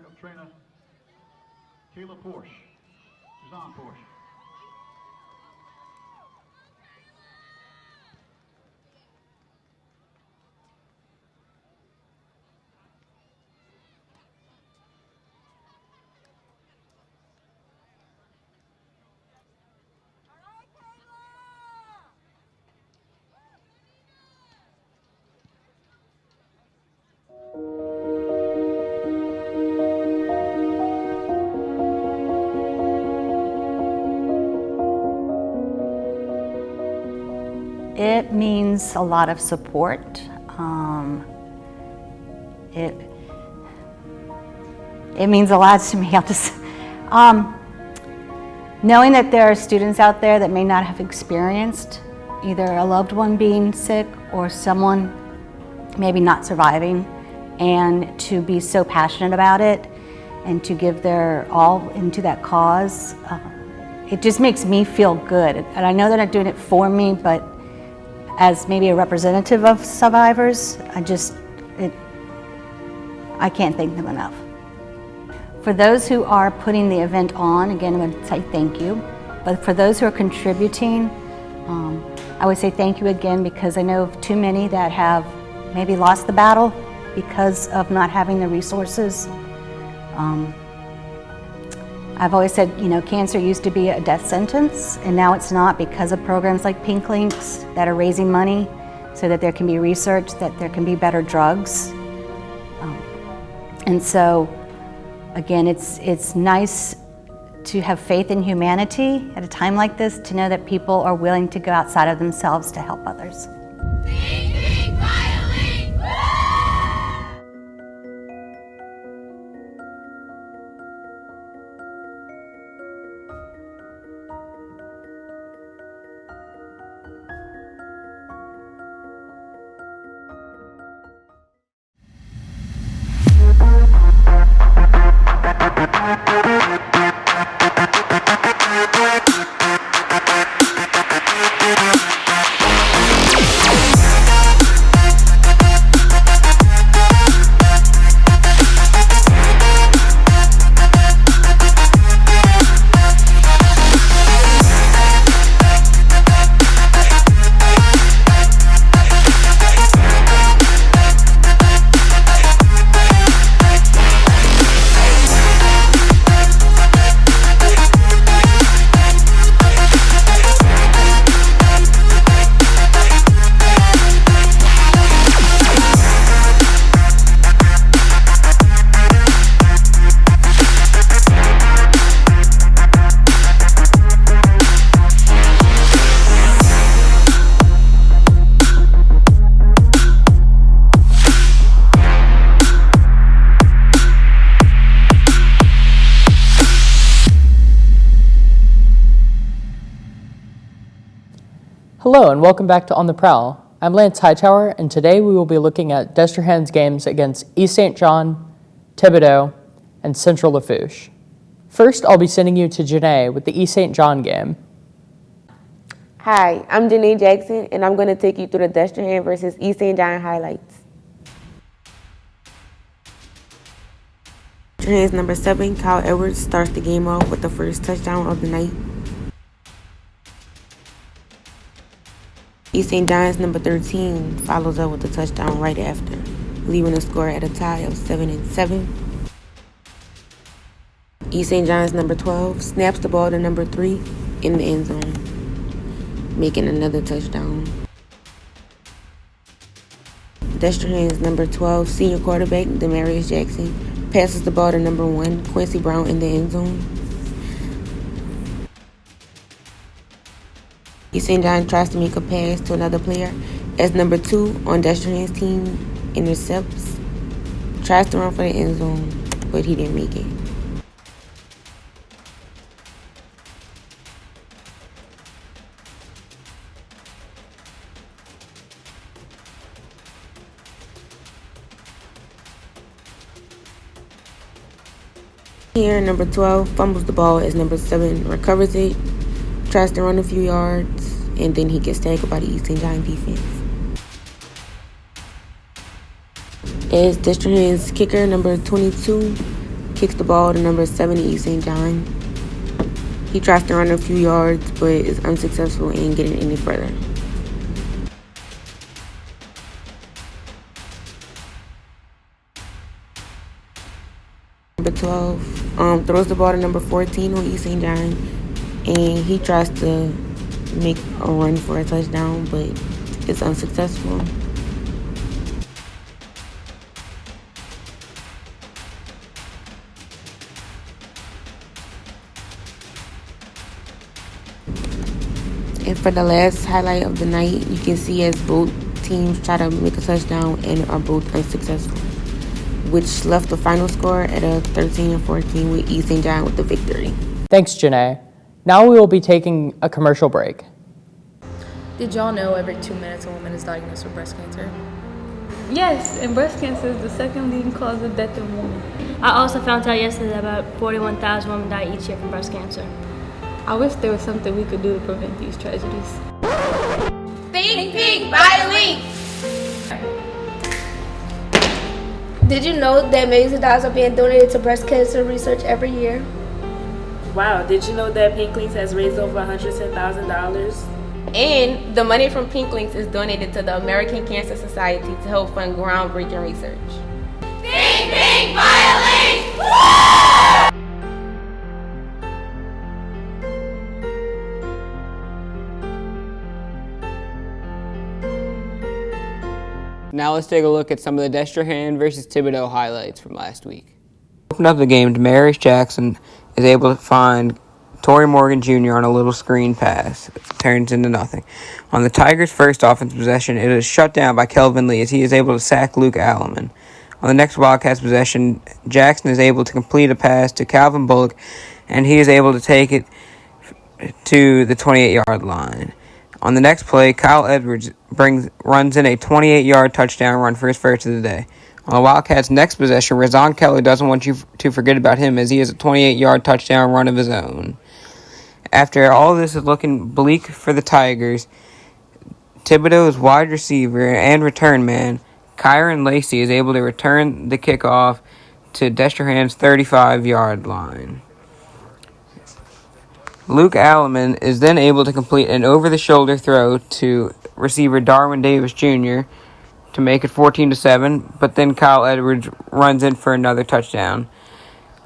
backup trainer, Kayla Porsche, Suzanne Porsche. It means a lot of support. It means a lot to me. Knowing that there are students out there that may not have experienced either a loved one being sick or someone maybe not surviving, and to be so passionate about it and to give their all into that cause, it just makes me feel good. And I know they're not doing it for me, but as maybe a representative of survivors, I can't thank them enough. For those who are putting the event on, again, I would say thank you. But for those who are contributing, I would say thank you again, because I know of too many that have maybe lost the battle because of not having the resources. I've always said, cancer used to be a death sentence, and now it's not, because of programs like Pink Links that are raising money so that there can be research, that there can be better drugs. And so, again, it's nice to have faith in humanity at a time like this, to know that people are willing to go outside of themselves to help others. Hello and welcome back to On the Prowl. I'm Lance Hightower, and today we will be looking at Destrehan's games against East St. John, Thibodaux, and Central Lafourche. First, I'll be sending you to Janae with the East St. John game. Hi, I'm Janae Jackson, and I'm going to take you through the Destrehan versus East St. John highlights. Destrehan's number 7, Kyle Edwards, starts the game off with the first touchdown of the night. East St. John's number 13 follows up with a touchdown right after, leaving the score at a tie of 7-7. East St. John's number 12 snaps the ball to number 3 in the end zone, making another touchdown. Destrehan's number 12 senior quarterback, Demarius Jackson, passes the ball to number 1, Quincy Brown, in the end zone. East St. John tries to make a pass to another player as number 2 on Destrehan's team intercepts, tries to run for the end zone, but he didn't make it. Here, number 12 fumbles the ball as number 7 recovers it, tries to run a few yards, and then he gets tackled by the East St. John defense. As Destrehan's kicker, number 22, kicks the ball to number 70 East St. John. He tries to run a few yards, but is unsuccessful in getting any further. Number 12 throws the ball to number 14 on East St. John, and he tries to make a run for a touchdown, but is unsuccessful. And for the last highlight of the night, you can see as both teams try to make a touchdown and are both unsuccessful, which left the final score at a 13-14 with East St. John with the victory. Thanks, Janae. Now we will be taking a commercial break. Did y'all know every 2 minutes a woman is diagnosed with breast cancer? Yes, and breast cancer is the second leading cause of death in women. I also found out yesterday that about 41,000 women die each year from breast cancer. I wish there was something we could do to prevent these tragedies. Think Pink, buy a link. Did you know that millions of dollars are being donated to breast cancer research every year? Wow, did you know that Pink Links has raised over $110,000? And the money from Pink Links is donated to the American Cancer Society to help fund groundbreaking research. Think Pink, buy a link. Woo! Now let's take a look at some of the Destrehan versus Thibodaux highlights from last week. Open up the game, Demarius Jackson is able to find Torrey Morgan Jr. on a little screen pass. It turns into nothing. On the Tigers' first offensive possession, it is shut down by Kelvin Lee as he is able to sack Luke Alleman. On the next Wildcats possession, Jackson is able to complete a pass to Calvin Bullock, and he is able to take it to the 28-yard line. On the next play, Kyle Edwards runs in a 28-yard touchdown run for his first of the day. On the Wildcats' next possession, Razon Kelly doesn't want you to forget about him as he has a 28-yard touchdown run of his own. After all this is looking bleak for the Tigers, Thibodaux's wide receiver and return man, Kyron Lacey, is able to return the kickoff to Destrehan's 35-yard line. Luke Alleman is then able to complete an over-the-shoulder throw to receiver Darwin Davis Jr. to make it 14-7, but then Kyle Edwards runs in for another touchdown.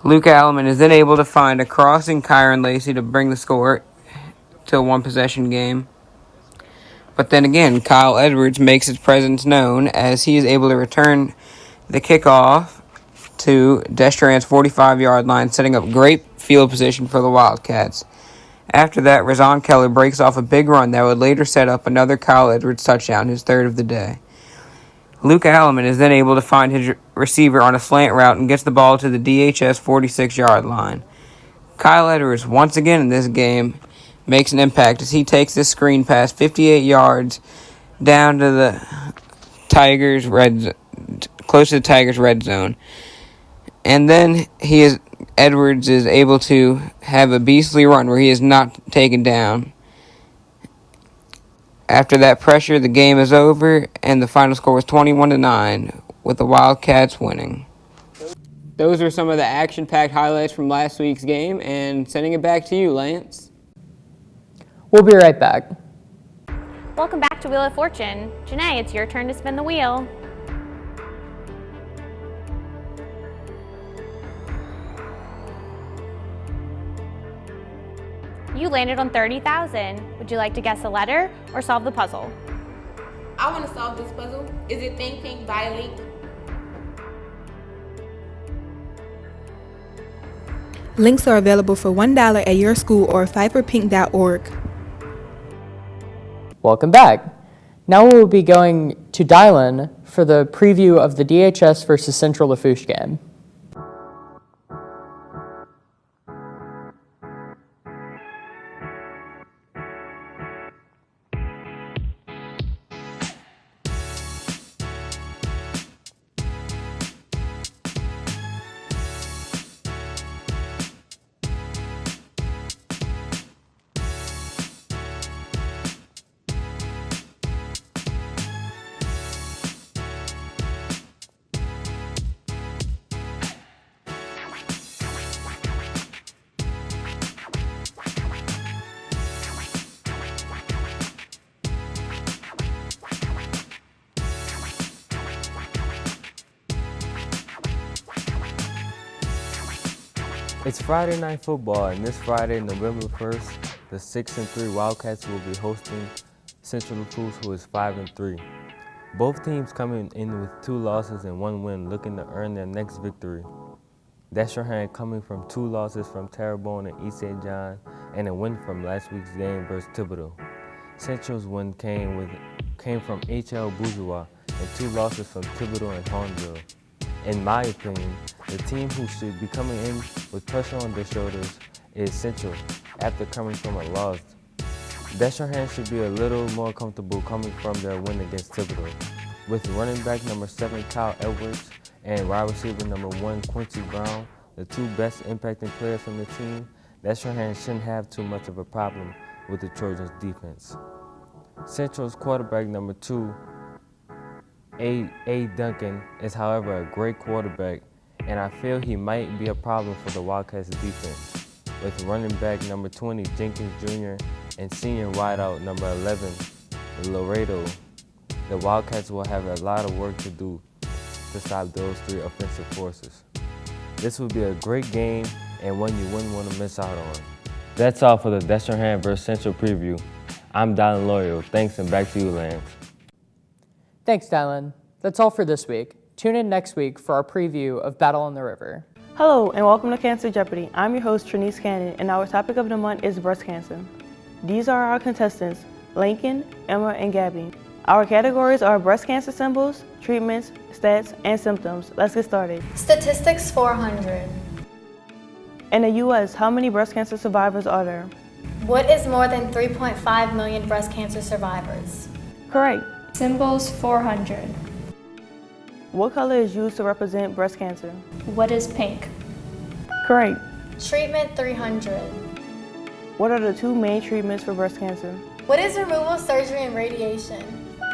Luke Alleman is then able to find a crossing Kyron Lacey to bring the score to a one-possession game. But then again, Kyle Edwards makes his presence known as he is able to return the kickoff to Destrehan's 45-yard line, setting up great field position for the Wildcats. After that, Razon Kelly breaks off a big run that would later set up another Kyle Edwards touchdown, his third of the day. Luke Alleman is then able to find his receiver on a slant route and gets the ball to the DHS 46-yard line. Kyle Edwards, once again in this game, makes an impact as he takes this screen pass 58 yards down to the Tigers' close to the Tigers' red zone. And then Edwards is able to have a beastly run where he is not taken down. After that pressure, the game is over, and the final score was 21-9, with the Wildcats winning. Those were some of the action-packed highlights from last week's game, and sending it back to you, Lance. We'll be right back. Welcome back to Wheel of Fortune. Janae, it's your turn to spin the wheel. You landed on 30,000. Would you like to guess a letter or solve the puzzle? I want to solve this puzzle. Is it Think Pink, buy a link? Links are available for $1 at your school or fight4pink.org. Welcome back. Now we will be going to Dylan for the preview of the DHS versus Central Lafourche game. It's Friday Night Football, and this Friday, November 1st, the 6-3 Wildcats will be hosting Central Lafourche, who is 5-3. Both teams coming in with 2 losses and 1 win, looking to earn their next victory. Destrehan coming from 2 losses from Terrebonne and East St. John, and a win from last week's game versus Thibodaux. Central's win came from H.L. Bourgeois and 2 losses from Thibodaux and Hornville. In my opinion, the team who should be coming in with pressure on their shoulders is Central after coming from a loss. Destrehan should be a little more comfortable coming from their win against Thibodaux. With running back number 7 Kyle Edwards and wide receiver number 1 Quincy Brown, the 2 best impacting players from the team, Destrehan shouldn't have too much of a problem with the Trojans' defense. Central's quarterback number 2 A. Duncan is, however, a great quarterback, and I feel he might be a problem for the Wildcats defense. With running back number 20, Jenkins Jr., and senior wideout number 11, Laredo, the Wildcats will have a lot of work to do to stop those 3 offensive forces. This will be a great game and one you wouldn't want to miss out on. That's all for the Destrehan vs. Central preview. I'm Dylan Loyal. Thanks, and back to you, Lance. Thanks, Dylan. That's all for this week. Tune in next week for our preview of Battle on the River. Hello, and welcome to Cancer Jeopardy. I'm your host, Trinice Cannon, and our topic of the month is breast cancer. These are our contestants, Lincoln, Emma, and Gabby. Our categories are breast cancer symbols, treatments, stats, and symptoms. Let's get started. Statistics 400. In the U.S., how many breast cancer survivors are there? What is more than 3.5 million breast cancer survivors? Correct. Symbols 400. What color is used to represent breast cancer? What is pink? Correct. Treatment 300. What are the 2 main treatments for breast cancer? What is removal, surgery, and radiation?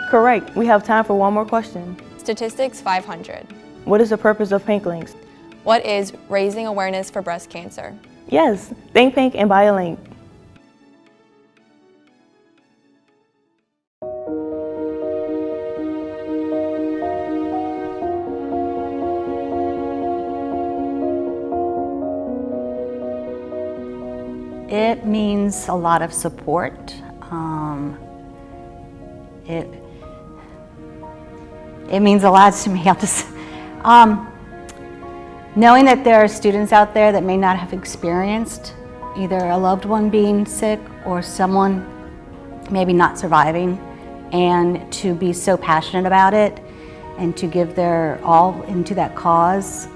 Correct. We have time for one more question. Statistics 500. What is the purpose of Pink Links? What is raising awareness for breast cancer? Yes. Think pink and buy a link. It means a lot of support. It means a lot to me. Knowing that there are students out there that may not have experienced either a loved one being sick or someone maybe not surviving, and to be so passionate about it and to give their all into that cause,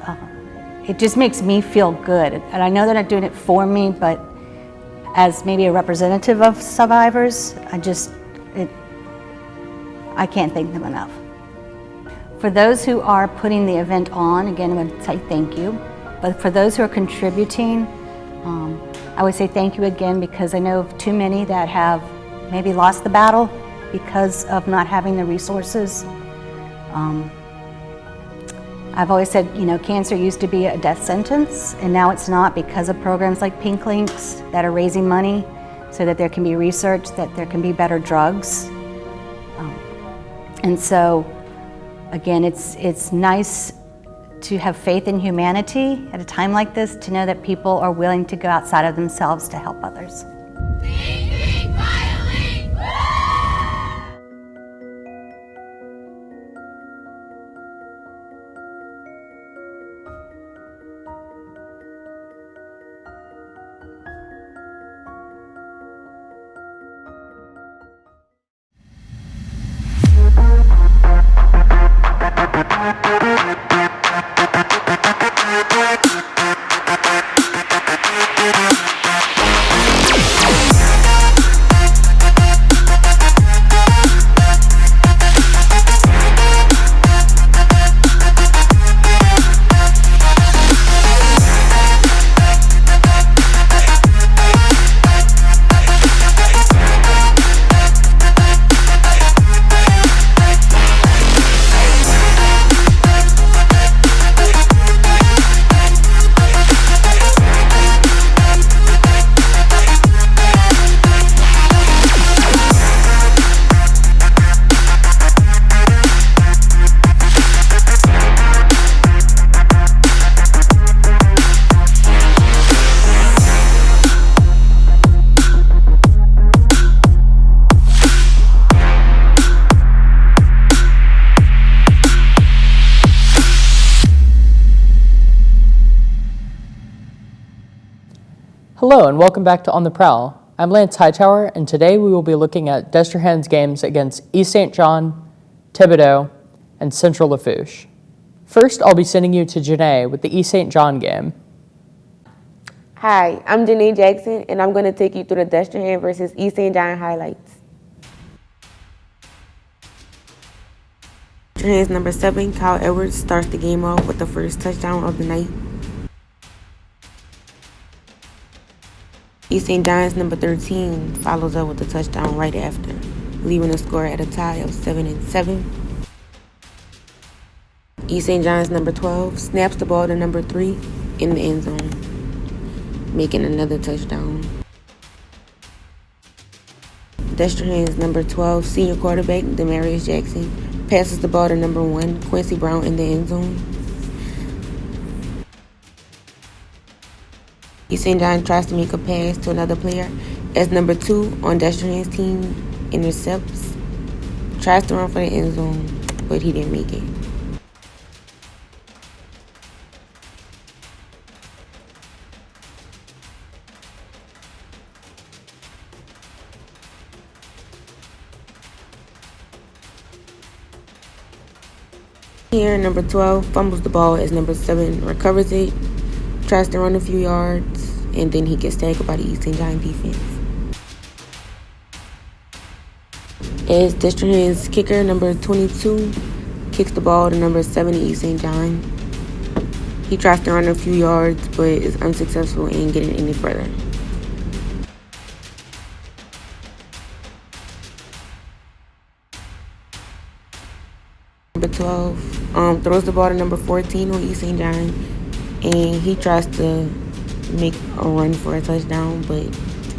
it just makes me feel good. And I know they're not doing it for me, but as maybe a representative of survivors, I can't thank them enough. For those who are putting the event on, again, I'm going to say thank you. But for those who are contributing, I would say thank you again, because I know of too many that have maybe lost the battle because of not having the resources. I've always said, cancer used to be a death sentence, and now it's not, because of programs like Pink Links that are raising money so that there can be research, that there can be better drugs. And so, again, it's nice to have faith in humanity at a time like this, to know that people are willing to go outside of themselves to help others. Hello and welcome back to On the Prowl. I'm Lance Hightower, and today we will be looking at Destrehan's games against East St. John, Thibodaux, and Central Lafourche. First, I'll be sending you to Janae with the East St. John game. Hi, I'm Janae Jackson, and I'm going to take you through the Destrehan versus East St. John highlights. Destrehan's number 7, Kyle Edwards, starts the game off with the first touchdown of the night. East St. John's number 13 follows up with a touchdown right after, leaving the score at a tie of 7-7. East St. John's number 12 snaps the ball to number 3 in the end zone, making another touchdown. Destrehan's number 12 senior quarterback, Demarius Jackson, passes the ball to number 1, Quincy Brown, in the end zone. East St. John tries to make a pass to another player as number 2 on Destrehan's team intercepts, tries to run for the end zone, but he didn't make it. Here, number 12 fumbles the ball as number 7 recovers it, tries to run a few yards, and then he gets tackled by the East St. John defense. As Destrehan's kicker, number 22, kicks the ball to number 7, East St. John. He tries to run a few yards, but is unsuccessful in getting any further. Number 12 throws the ball to number 14 on East St. John, and he tries to make a run for a touchdown, but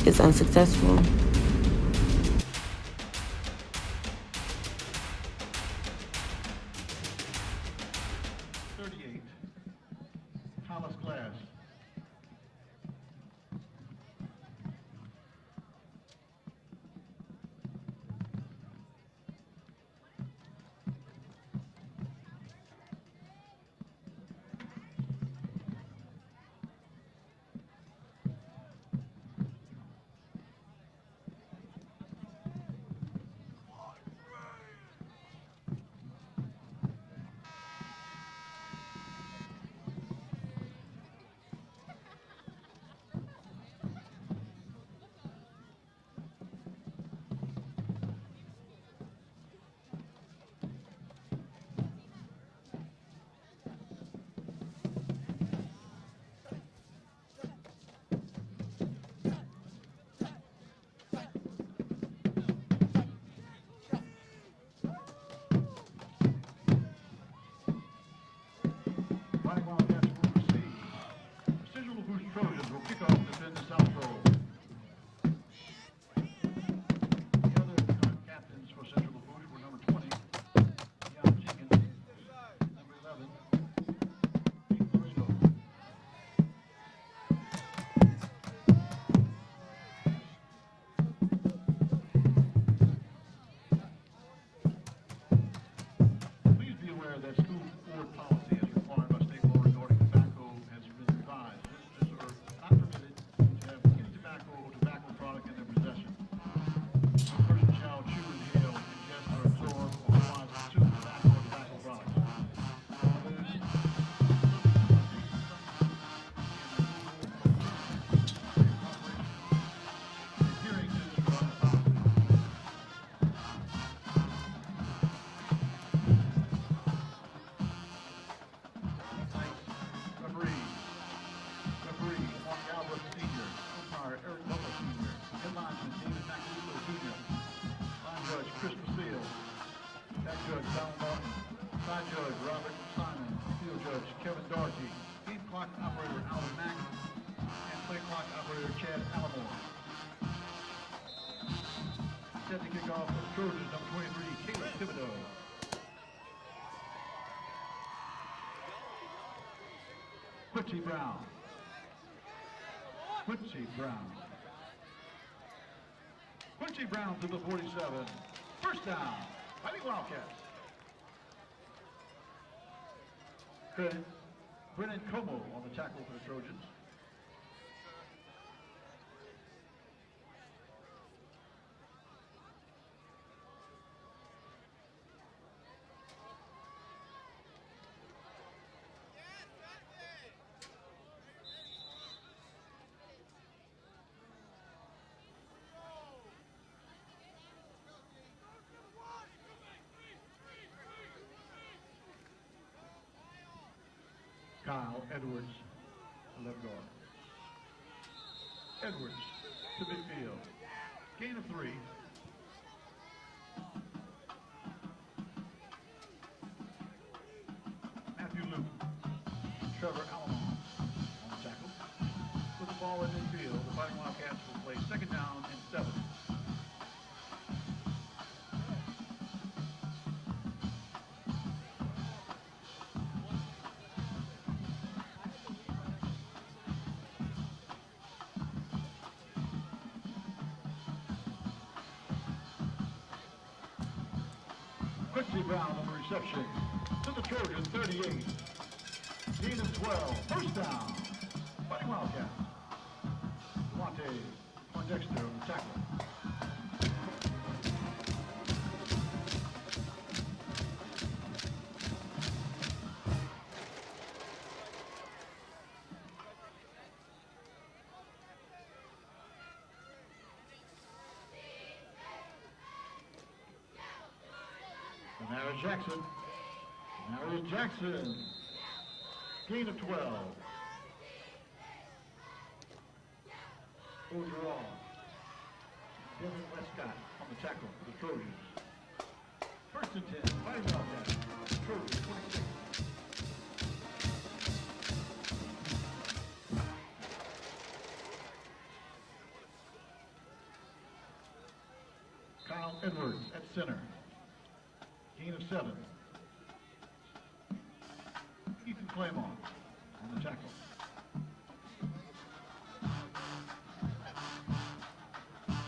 it's unsuccessful. Trojans will kick off and defend the South Row. The other captains for Central Lafourche were number 20, John Jenkins, number 11, Pete Briscoe. Please be aware that school board policy as required by state law regarding tobacco has been revised. Visitors are not permitted to have any tobacco or tobacco product in their possession. No person shall chew, inhale, ingest, or absorb, or otherwise consume tobacco or tobacco products. Adhering to this revised policy. Referee, Mark Albert Sr., umpire Eric Butler Sr., headlinesman David McAloon Jr., line judge Chris Basile, back judge Donald Martin, side judge Robert Simon, field judge Kevin Doherty, game clock operator Alan Mack, and play clock operator Chad Allamore. Set to kick off for the Trojans, number 23, Caleb Thibodaux. Quincy Brown. Quincy Brown. Quincy Brown to the 47. First down. Fighting Wildcats. Brennan Como on the tackle for the Trojans. Kyle Edwards, left guard. Edwards to midfield. Gain of 3. Matthew Luke. Trevor Alamo on the tackle. With the ball in midfield, the Fighting Wildcats will play second down and 7. Quincy Brown on the reception to the Trojan 38. Gain of 12. First down. Fighting Wildcats. Devontae Poindexter on the tackle. Denarius Jackson. Denarius Jackson. Gain of 12. Overall, Devin Westcott on the tackle for the Trojans. First and 10, Fighting Wildcats. Trojans 26. Kyle Edwards at center. Gain of 7. Ethan Claymont on the tackle.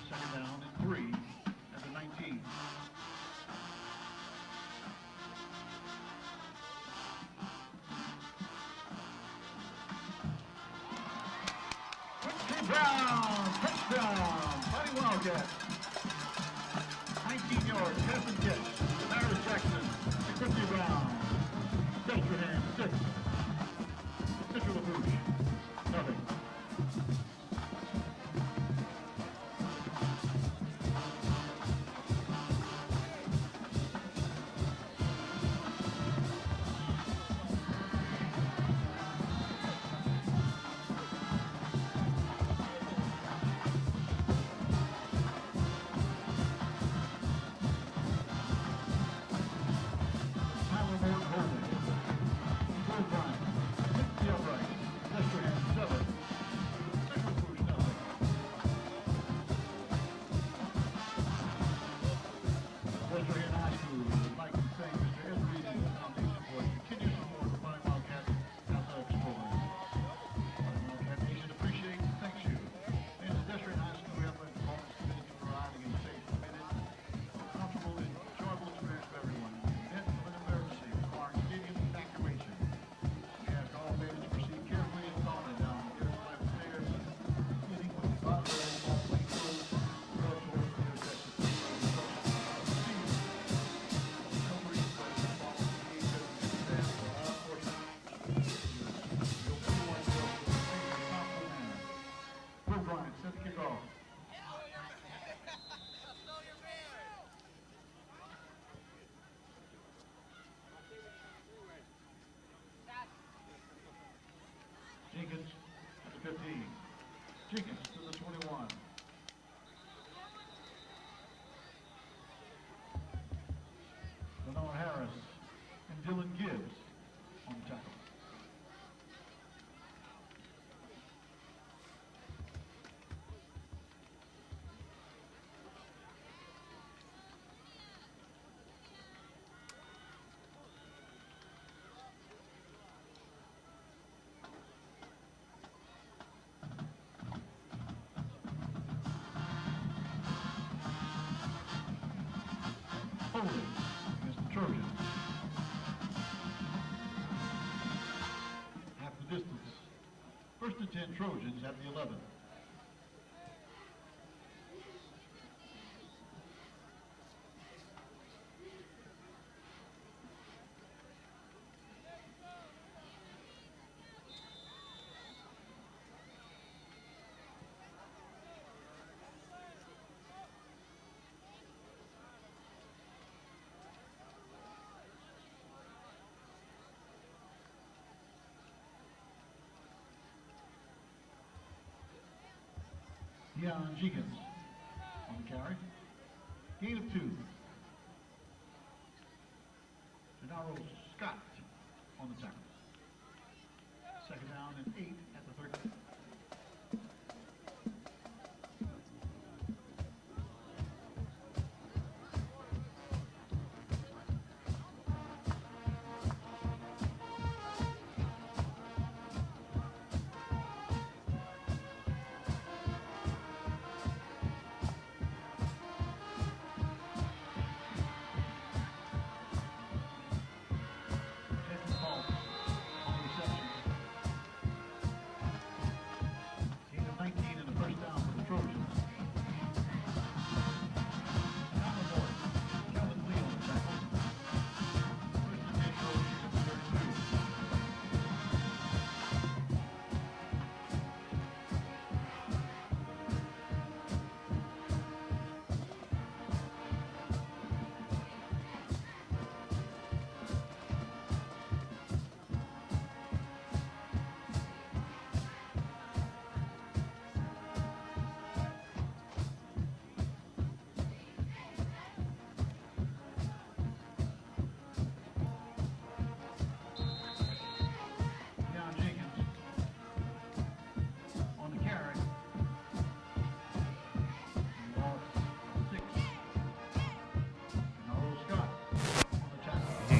Second down and 3 at the 19. Brown, touchdown, Fighting Wildcats. 19 yards, pass and catch. Denarius Jackson and Quincy Brown. Destrehan, 6. Central LaFouche, nothing. Jenkins at the 15. Jenkins to the 21. Lenore Harris and Dylan Gibbs on the tackle. Holding against the Trojans. Half the distance. First and 10 Trojans at the 11. Deion Jenkins on the carry. Gain of 2. Thibodaux Scott on the tackle. Second down and 8 at the 13.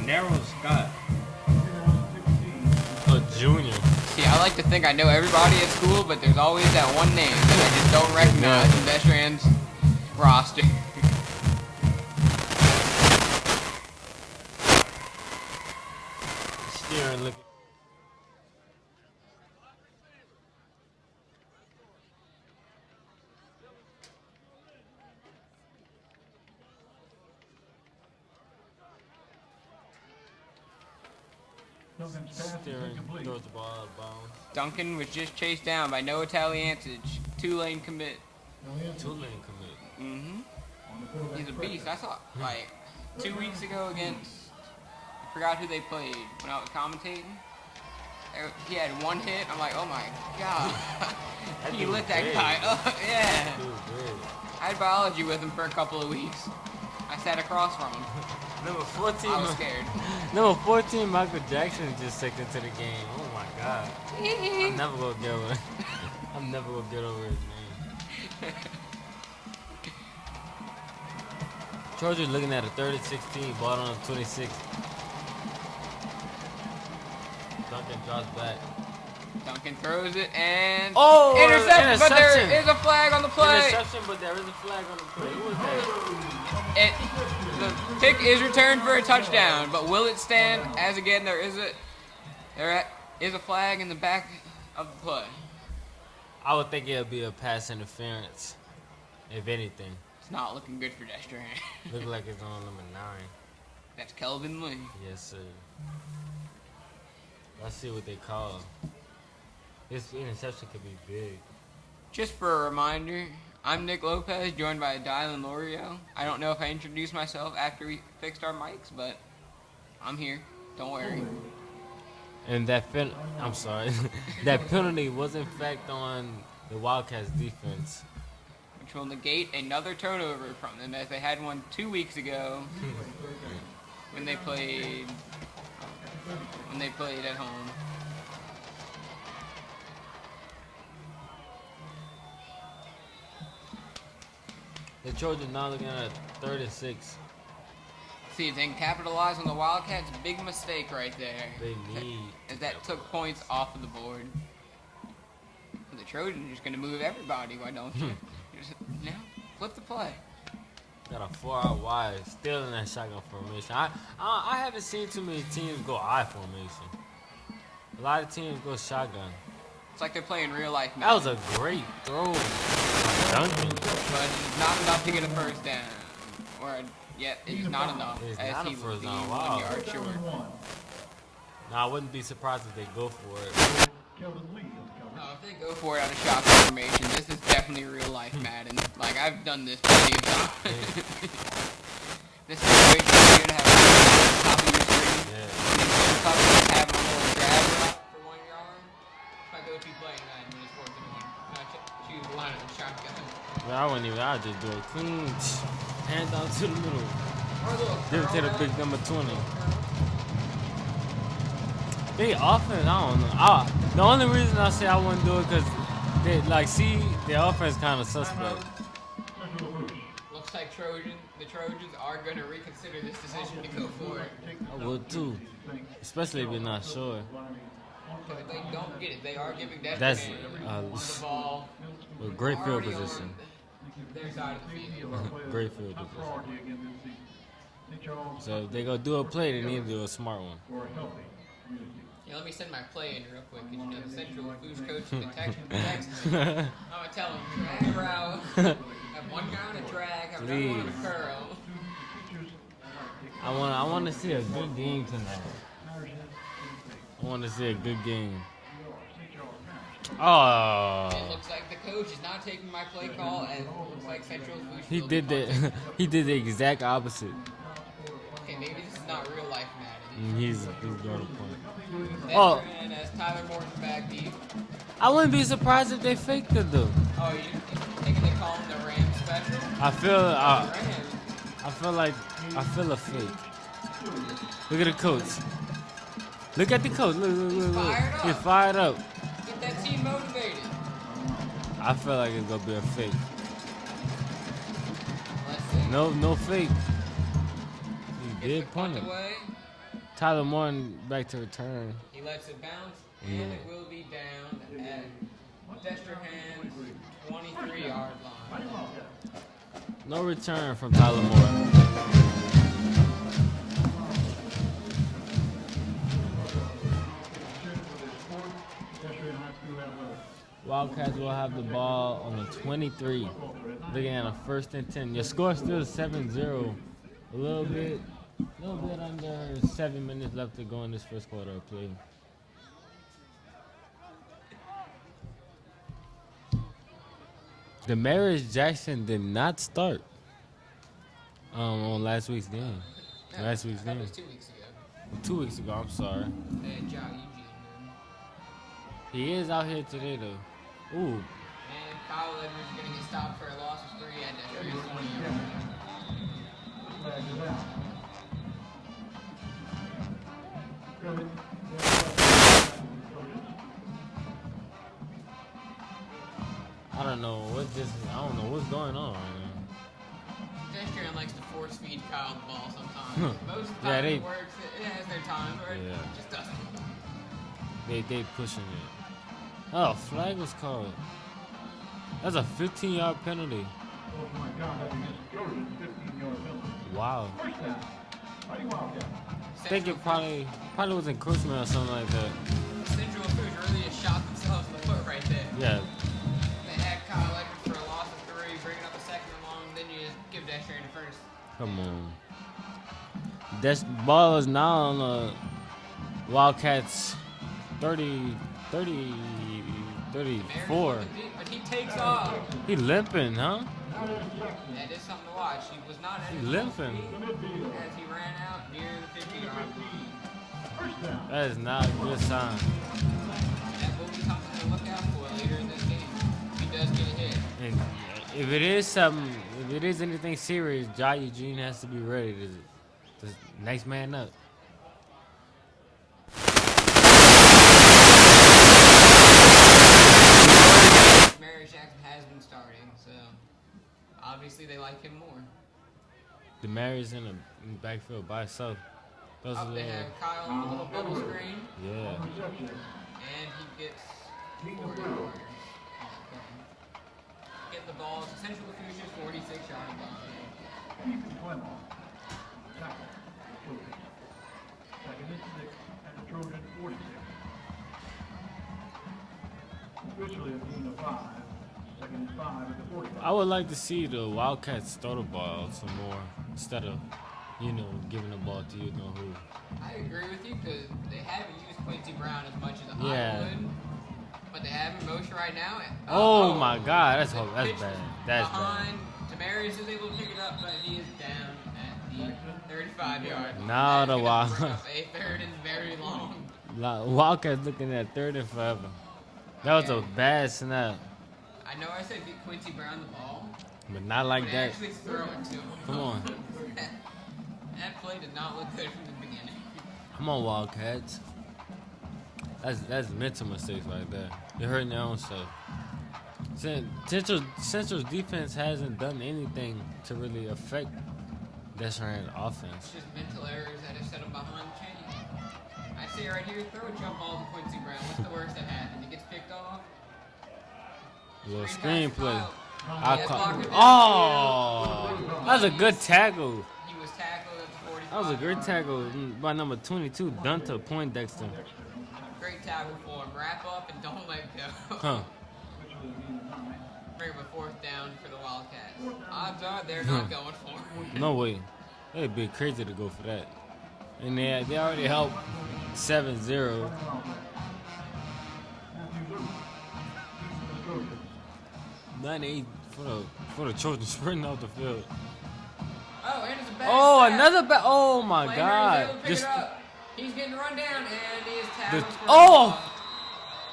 Narrow Scott. A junior. See, I like to think I know everybody at school, but there's always that one name that I just don't recognize in Veterans roster. Steering, look. Steering throws the ball out of bounds. Duncan was just chased down by Noah Taliantage, two-lane commit. Two-lane commit. Mm-hmm. He's a beast. I saw, like, 2 weeks ago against, I forgot who they played when I was commentating. He had one hit. I'm like, oh my god. He lit that guy up. Yeah. I had biology with him for a couple of weeks. I sat across from him. Number 14. I was scared. Number 14, Michael Jackson just took into the game. Oh my god. I'm never gonna get over it. I'm never gonna get over his name. Trojan looking at a 30-16, ball on a 26. Duncan drops back. Duncan throws it and interception! But there is a flag on the play. Interception, but there is a flag on the play. Who was that? The kick is returned for a touchdown, but will it stand? As again, there is a flag in the back of the play. I would think it'll be a pass interference, if anything. It's not looking good for Destrehan. Look like it's on number 9. That's Kelvin Lee. Yes, sir. Let's see what they call. This interception could be big. Just for a reminder, I'm Nick Lopez, joined by Dylan Lorio. I don't know if I introduced myself after we fixed our mics, but I'm here. Don't worry. And that I'm sorry. That penalty was in fact on the Wildcats defense, which will negate another turnover from them, as they had one 2 weeks ago when they played at home. The Trojans now looking at a 36. See, they can capitalize on the Wildcats' big mistake right there. They need. As that took points off of the board. The Trojans are just going to move everybody, why don't you? Just, flip the play. Got a 4-out wide, still in that shotgun formation. I haven't seen too many teams go I formation. A lot of teams go shotgun. It's like they're playing real life now. That was a great throw, Duncan. But it's not enough to get a first down. Or it's not enough. It's as not he a first would be down. 1 Wow. yard short. Now I wouldn't be surprised if they go for it. No, if they go for it out of shotgun formation, this is definitely real life Madden. Like, I've done this plenty of times. This is a great idea to have on top of your screen. And then have a little grab for 1 yard. It's my go-to play in Madden when it's 4th and 1. I choose line of the shotgun. Well, I wouldn't even. I'd just do a clean hand down to the middle. Give it to the big number 20. They offense, I don't know. The only reason I say I wouldn't do it because they their offense kind of suspect. Looks like the Trojans are going to reconsider this decision to go for it. I would too, especially if you're not sure. Because if they don't get it, they are giving That's the ball. With great field position. Their side of the field. Great field position. So if they go do a play, they need to do a smart one. Yeah, let me send my play in real quick. Because the Central Foods coach has been texting me. I'm going to tell him, drag route, have one guy on a drag, have another one on a curl. I want to see a good game tonight. I want to see a good game. Oh. It looks like the coach is not taking my play call, and it looks like Central Foods. He did the he did the exact opposite. Okay, maybe this is not real life Madden. He's got a point. And as Tyler Morton's back deep. I wouldn't be surprised if they faked it though. Oh, you think they call him the Rams special? I feel a fake. Look at the coach. Look at the coach. Look. He's fired up. Get that team motivated. I feel like it's gonna be a fake. No fake. He did punt it. Tyler Morton back to return. He lets it bounce, and it will be down at Desterhan's 23-yard line. No return from Tyler Morton. Wildcats will have the ball on the 23. Looking at a 1st and 10. Your score is still 7-0. A little bit under 7 minutes left to go in this first quarter of play. Demaris Jackson did not start on last week's game. That was 2 weeks ago. 2 weeks ago, I'm sorry. And John Eugene. He is out here today, though. Ooh. And Kyle Edwards is going to get stopped for a loss of 3 at Desterhan's 20-yard I don't know what's going on right now. Destrehan likes to force feed Kyle the ball sometimes. Most of the time it works. It has their time, but it just doesn't. They pushing it. Oh, flag was called. That's a 15-yard penalty. Oh my God, that's against Jordan, 15-yard penalty. Wow. I think it probably was encroachment or something like that. Central Foods really just shot themselves in the foot right there. Yeah. They had Kyle Edwards for a loss of 3, bringing up a 2nd and long, then you just give Destrehan a 1st. Come on. This ball is now on the Wildcats 34. But he takes off. He limping, huh? That is something to watch. He was not He limping. as he ran out near the 50-yard line. That is not a good sign. That will be something to look out for later in this game. If he does get a hit. And if it is anything serious, John Eugene has to be ready to next man up. Jackson has been starting, so obviously they like him more. Demaris in the backfield by himself. They have Kyle on a little bubble screen. Yeah. And he gets 4 yards. Get the ball to Central Fusion's 46-yard line. Second and 6 at the Trojan 46. Officially a gain of 5. Second and 5 at the 45. I would like to see the Wildcats throw the ball some more instead of, giving the ball to you know who. I agree with you because they haven't used Quincy Brown as much as I would. But they have him in motion right now. Oh my God, that's bad. That's behind. Demaris is able to pick it up, but he is down at the 35-yard line. Now the A 3rd and very long. Wildcats looking at 3rd and 5. That was a bad snap. I know I said get Quincy Brown the ball, But not like but that. actually throw it to him. Come on. That play did not look good from the beginning. Come on, Wildcats. That's mental mistakes right there. You're hurting your own self. Central's defense hasn't done anything to really affect Deshaun's offense. It's just mental errors that have set him behind the chain. I say right here, throw a jump ball to Quincy Brown. What's the worst that happened? He gets picked off. A little screenplay. Yeah, Oh! That was a good tackle. He was tackled at the 45. That was a great tackle by number 22, Dunta Poindexter. Great tackle for him. Wrap up and don't let go. Huh. Bring him a fourth down for the Wildcats. Odds are they're not going for him. No way. They'd be crazy to go for that. And they already helped 7-0. 9-8 for the Trojans sprinting off the field. Oh, and it's a bad Oh, snap. another bad. Oh my Flamer is God! able to pick it up. He's getting run down, and he is tackled for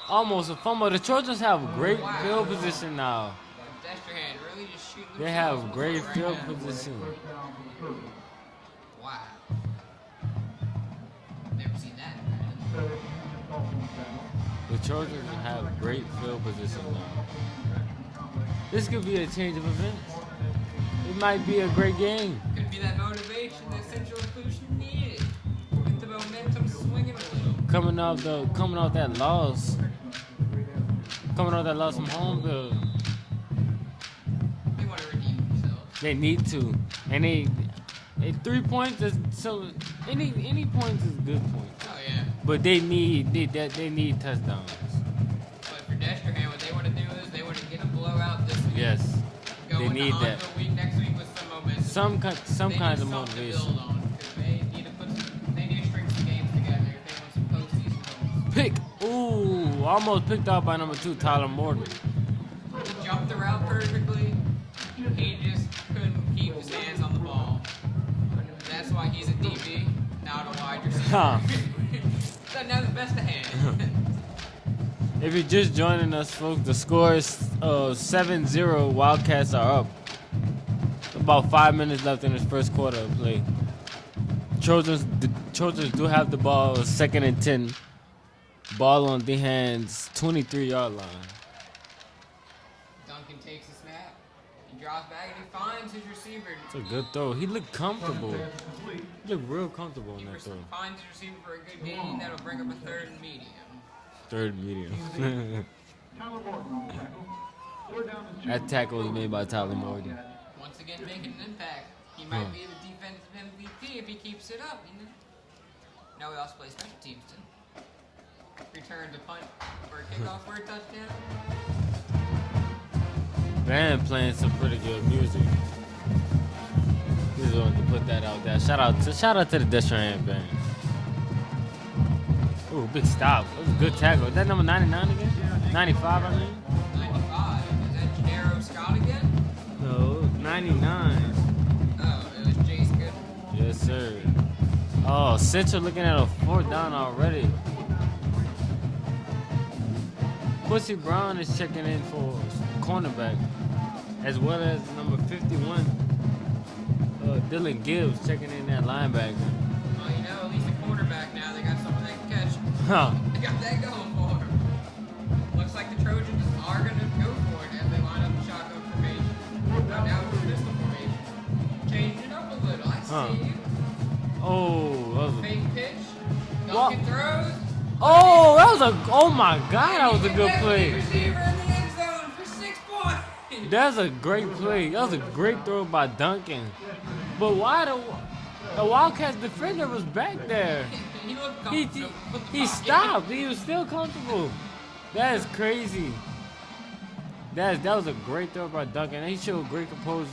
almost a fumble. The Trojans have great field position now. Destrehan really just shooting. They have great field position. Wow. Never seen that. The Trojans have great field position now. This could be a change of events. It might be a great game. Could be that motivation that Central Inclusion needed. Get the momentum swinging a little. Coming off that loss from Homeville. They want to redeem themselves. They need to, and they 3 points is so any points is good points. Oh yeah. But they need touchdowns. But for Destrehan, what they want to do is they want to get a blowout this week. Yes, Go they into need that. Huntsville week next week with some momentum. Some They kind need of something to motivation. build on, 'cause they need to string some games together if they want some postseason hopes. Pick. Ooh, almost picked out by number 2, Tyler Morton. He jumped the route perfectly. He just couldn't keep his hands on the ball. That's why he's a DB, not a wide receiver. Huh. Doesn't have the best of hands. If you're just joining us, folks, the score is 7-0. Wildcats are up. About 5 minutes left in this first quarter of play. The Trojans do have the ball, 2nd and 10. Ball on the hands, 23-yard line. Duncan takes a snap. He drops back and he finds his receiver. It's a good throw. He looked comfortable. He looked real comfortable in that throw. Finds his receiver for a good gain. That'll bring up a 3rd and medium. 3rd medium. That tackle was made by Tyler Morgan. Once again, making an impact. He might be the defensive MVP if he keeps it up. You know. Now we also play special teams too. Return to punt for a kickoff for a touchdown. Band playing some pretty good music. Just wanted to put that out there. Shout out to the Deshaun band. Ooh, big stop. That was a good tackle. Is that number 99 again? 95, I mean. 95. Is that Gennaro Scott again? No, 99. Oh, it was Jace Good. Yes, sir. Oh, Central looking at a 4th down already. Quincy Brown is checking in for cornerback, as well as number 51, Dylan Gibbs checking in at linebacker. Well, you know, at least a quarterback now. They got someone that can catch. Huh. They got that going for them. Looks like the Trojans are going to go for it as they line up the shotgun formation. Now it's a pistol formation. Changing it up a little. I see you. Oh, that was a Fake pitch. Duncan throws. Oh my God, that was a good play. Receiver in the end zone for 6 points. That's a great play. That was a great throw by Duncan. But why the Wildcats defender was back there? He looked comfortable. He stopped. He was still comfortable. That is crazy. That was a great throw by Duncan. He showed great composure.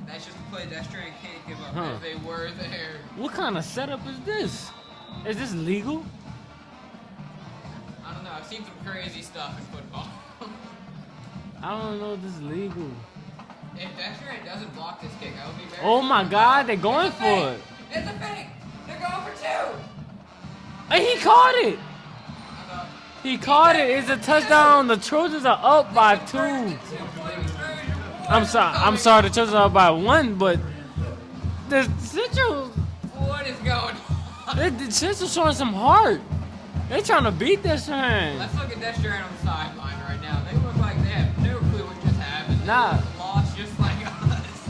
That's just a play Destrehan can't give up Huh. if they were there. What kind of setup is this? Is this legal? I don't know. I've seen some crazy stuff in football. I don't know if this is legal. If Destrehan doesn't block this kick, I would be very. Oh my God, they're going for it. It's a fake. They're going for 2. And he caught it. He caught it. It's a touchdown. The Trojans are up by 2. I'm sorry. The Trojans are up by 1, but the Central. What is going on? The Central showing some heart. They trying to beat this man. Let's look at Destrehan on the sideline right now. They look like they have no clue what just happened. They Nah. lost just like us.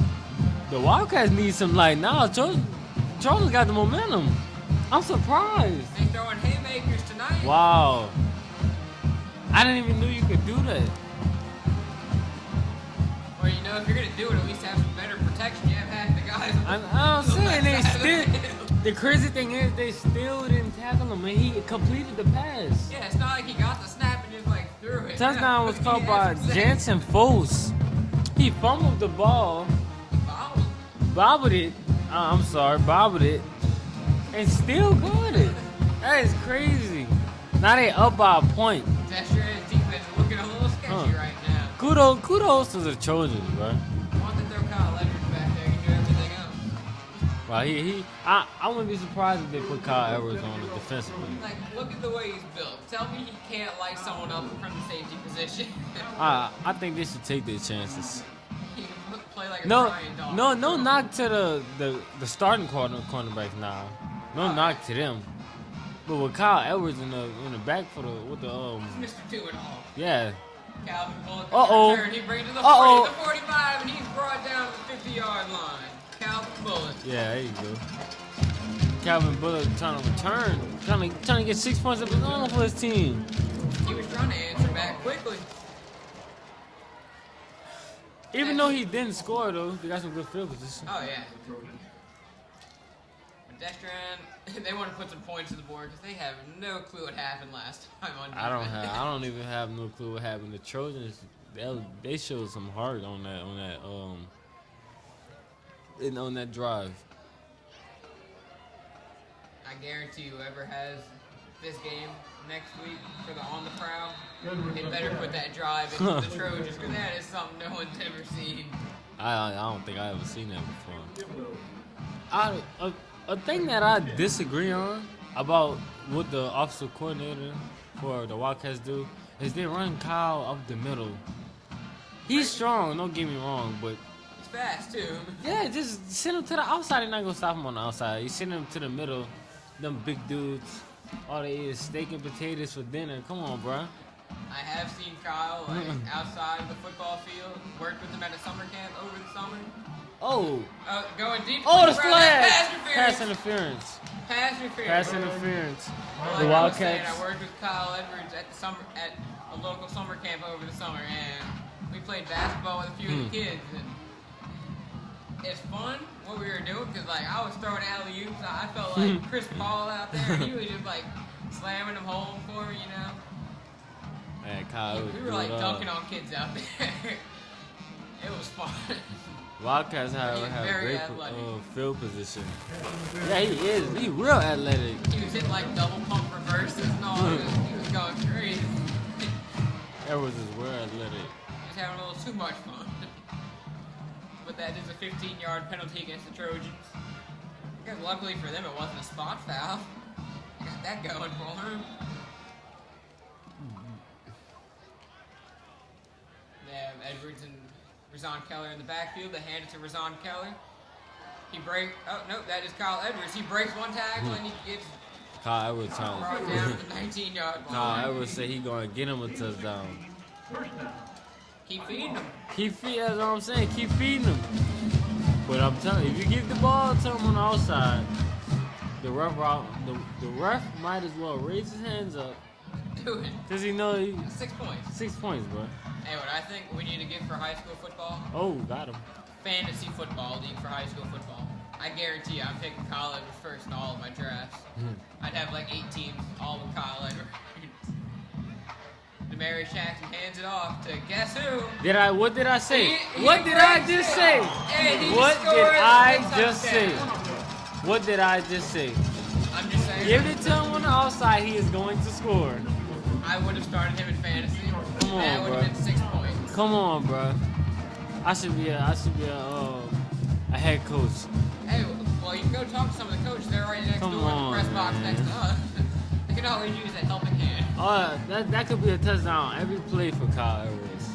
The Wildcats need some Trojans got the momentum. I'm surprised. They throwing haymakers tonight. Wow. I didn't even know you could do that. Well, you know, if you're gonna do it, at least have some better protection. You have half the guys. I'm saying they still. The crazy thing is they still didn't tackle him, and he completed the pass. Yeah, it's not like he got the snap and just like threw it. Touchdown was caught by Jansen Foss. He fumbled the ball. Bobbled it. Bobbled it. And still caught it. That is crazy. Now they up by a point. Destrehan's defense is looking a little sketchy right now. Kudos to the Trojans, bro. I want to throw Kyle Edwards back there. He can do everything else. Well, I wouldn't be surprised if they put Kyle Edwards on the defensive end. Like, look at the way he's built. Tell me he can't light someone up from the safety position. I think they should take their chances. He can play like a No crying dog. no knock to the starting cornerbacks now. No knock to them. But with Kyle Edwards in the back with the He's Mr. 2 and all. Yeah. Calvin Bullock Uh-oh. he brings it to the 40, the 45, and he's brought down to the 50-yard line. Calvin Bullock. Yeah, there you go. Calvin Bullock trying to return, trying to get 6 points of his own for his team. He was trying to answer back quickly. Even though he didn't score, though, they got some good field position. Oh, yeah. But Destrehan, they want to put some points to the board because they have no clue what happened last time on defense. I don't even have no clue what happened. The Trojans, they showed some heart on that drive. I guarantee whoever has this game next week for the On the Prowl, they better put that drive into the Trojans because that is something no one's ever seen. I don't think I ever seen that before. A thing that I disagree on about what the offensive coordinator for the Wildcats do is they run Kyle up the middle. He's strong, don't get me wrong, but He's fast too. yeah, just send him to the outside. They're not gonna stop him on the outside. You send him to the middle. Them big dudes, all they eat is steak and potatoes for dinner. Come on, bro. I have seen Kyle outside of the football field. Worked with him at a summer camp over the summer. Oh. Going deep. Oh, the flag. Pass interference. Pass interference. The Wildcats. I worked with Kyle Edwards at a local summer camp over the summer, and we played basketball with a few of the kids. And it's fun what we were doing because I was throwing alley-oops. I felt like Chris Paul out there. And he was just slamming them home for me, you know. Man, Kyle, we were dunking on kids out there. It was fun. Wildcats have great field position. Yeah, he is. He's real athletic. He was hitting double pump reverses and all. He was going crazy. Edwards is real athletic. He was having a little too much fun. But that is a 15-yard penalty against the Trojans. I guess luckily for them it wasn't a spot foul. Got that going for them. They have Edwards and Razon Keller in the backfield. They hand it to Razon Keller. That is Kyle Edwards. He breaks one tackle and he gets Kyle Edwards brought down to the 19-yard line. Kyle Edwards said he's going to get him a touchdown. Keep feeding him. That's what I'm saying. Keep feeding him. But I'm telling you, if you give the ball to him on the outside, the ref might as well raise his hands up. Do it. Does he know 6 points. 6 points, bro. Hey, what I think we need to get for high school football? Oh, got him. Fantasy football league for high school football. I guarantee you, I'm picking Kyle Edwards first in all of my drafts. I'd have 8 teams, all with Kyle Edwards. Demarius Jackson hands it off to guess who? What did I say? What did I just say? What did I just say? I'm just saying. Give it to him on the outside. He is going to score. I would have started him in fantasy. Come on, that would have been 6 points. Come on, bro. I should be a head coach. Hey, well, you can go talk to some of the coaches. They're right next door in the press box next to us. They can can always use a helping hand. Oh, that could be a touchdown every play for Kyle Edwards.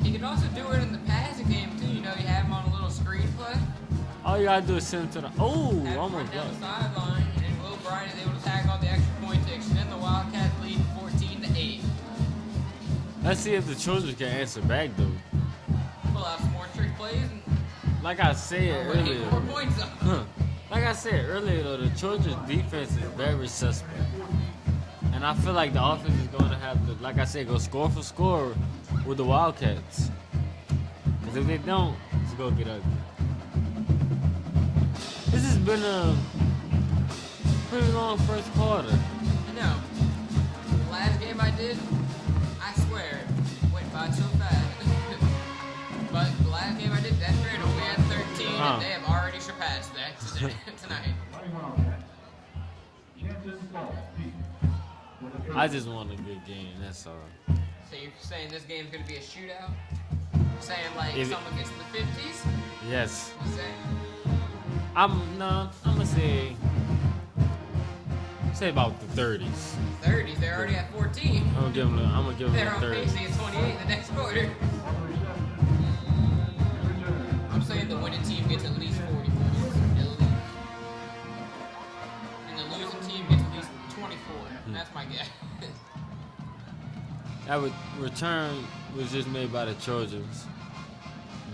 He can also do it in the passing game too. You know, you have him on a little screen play. All you gotta do is send him to the. Oh, Have him almost run down the got. sideline, and Will Bryan is able to tag on the extra point to extend the Wildcats lead 14-8. Let's see if the Trojans can answer back though. Pull out some more trick plays and Like I said put 8 earlier. more points up. Like I said earlier though, the Trojans defense is very suspect. And I feel like the offense is going to have to, like I said, go score for score with the Wildcats. Because if they don't, it's going to get ugly. This has been a pretty long first quarter. No. The last game I did, I swear, went by so fast. But the last game I did, that straight we had 13, and they have already surpassed that tonight. I just want a good game, that's all. So you're saying this game's going to be a shootout? Saying like If it- someone gets in the 50s? Yes. You saying? I'm gonna say about the 30s. 30s, they're already at 14. I'm gonna give them They're the on 30s. pace to get 28 in the next quarter. I'm saying the winning team gets at least 40 points. At least. And the losing team gets at least 24. That's my guess. That return was just made by the Trojans.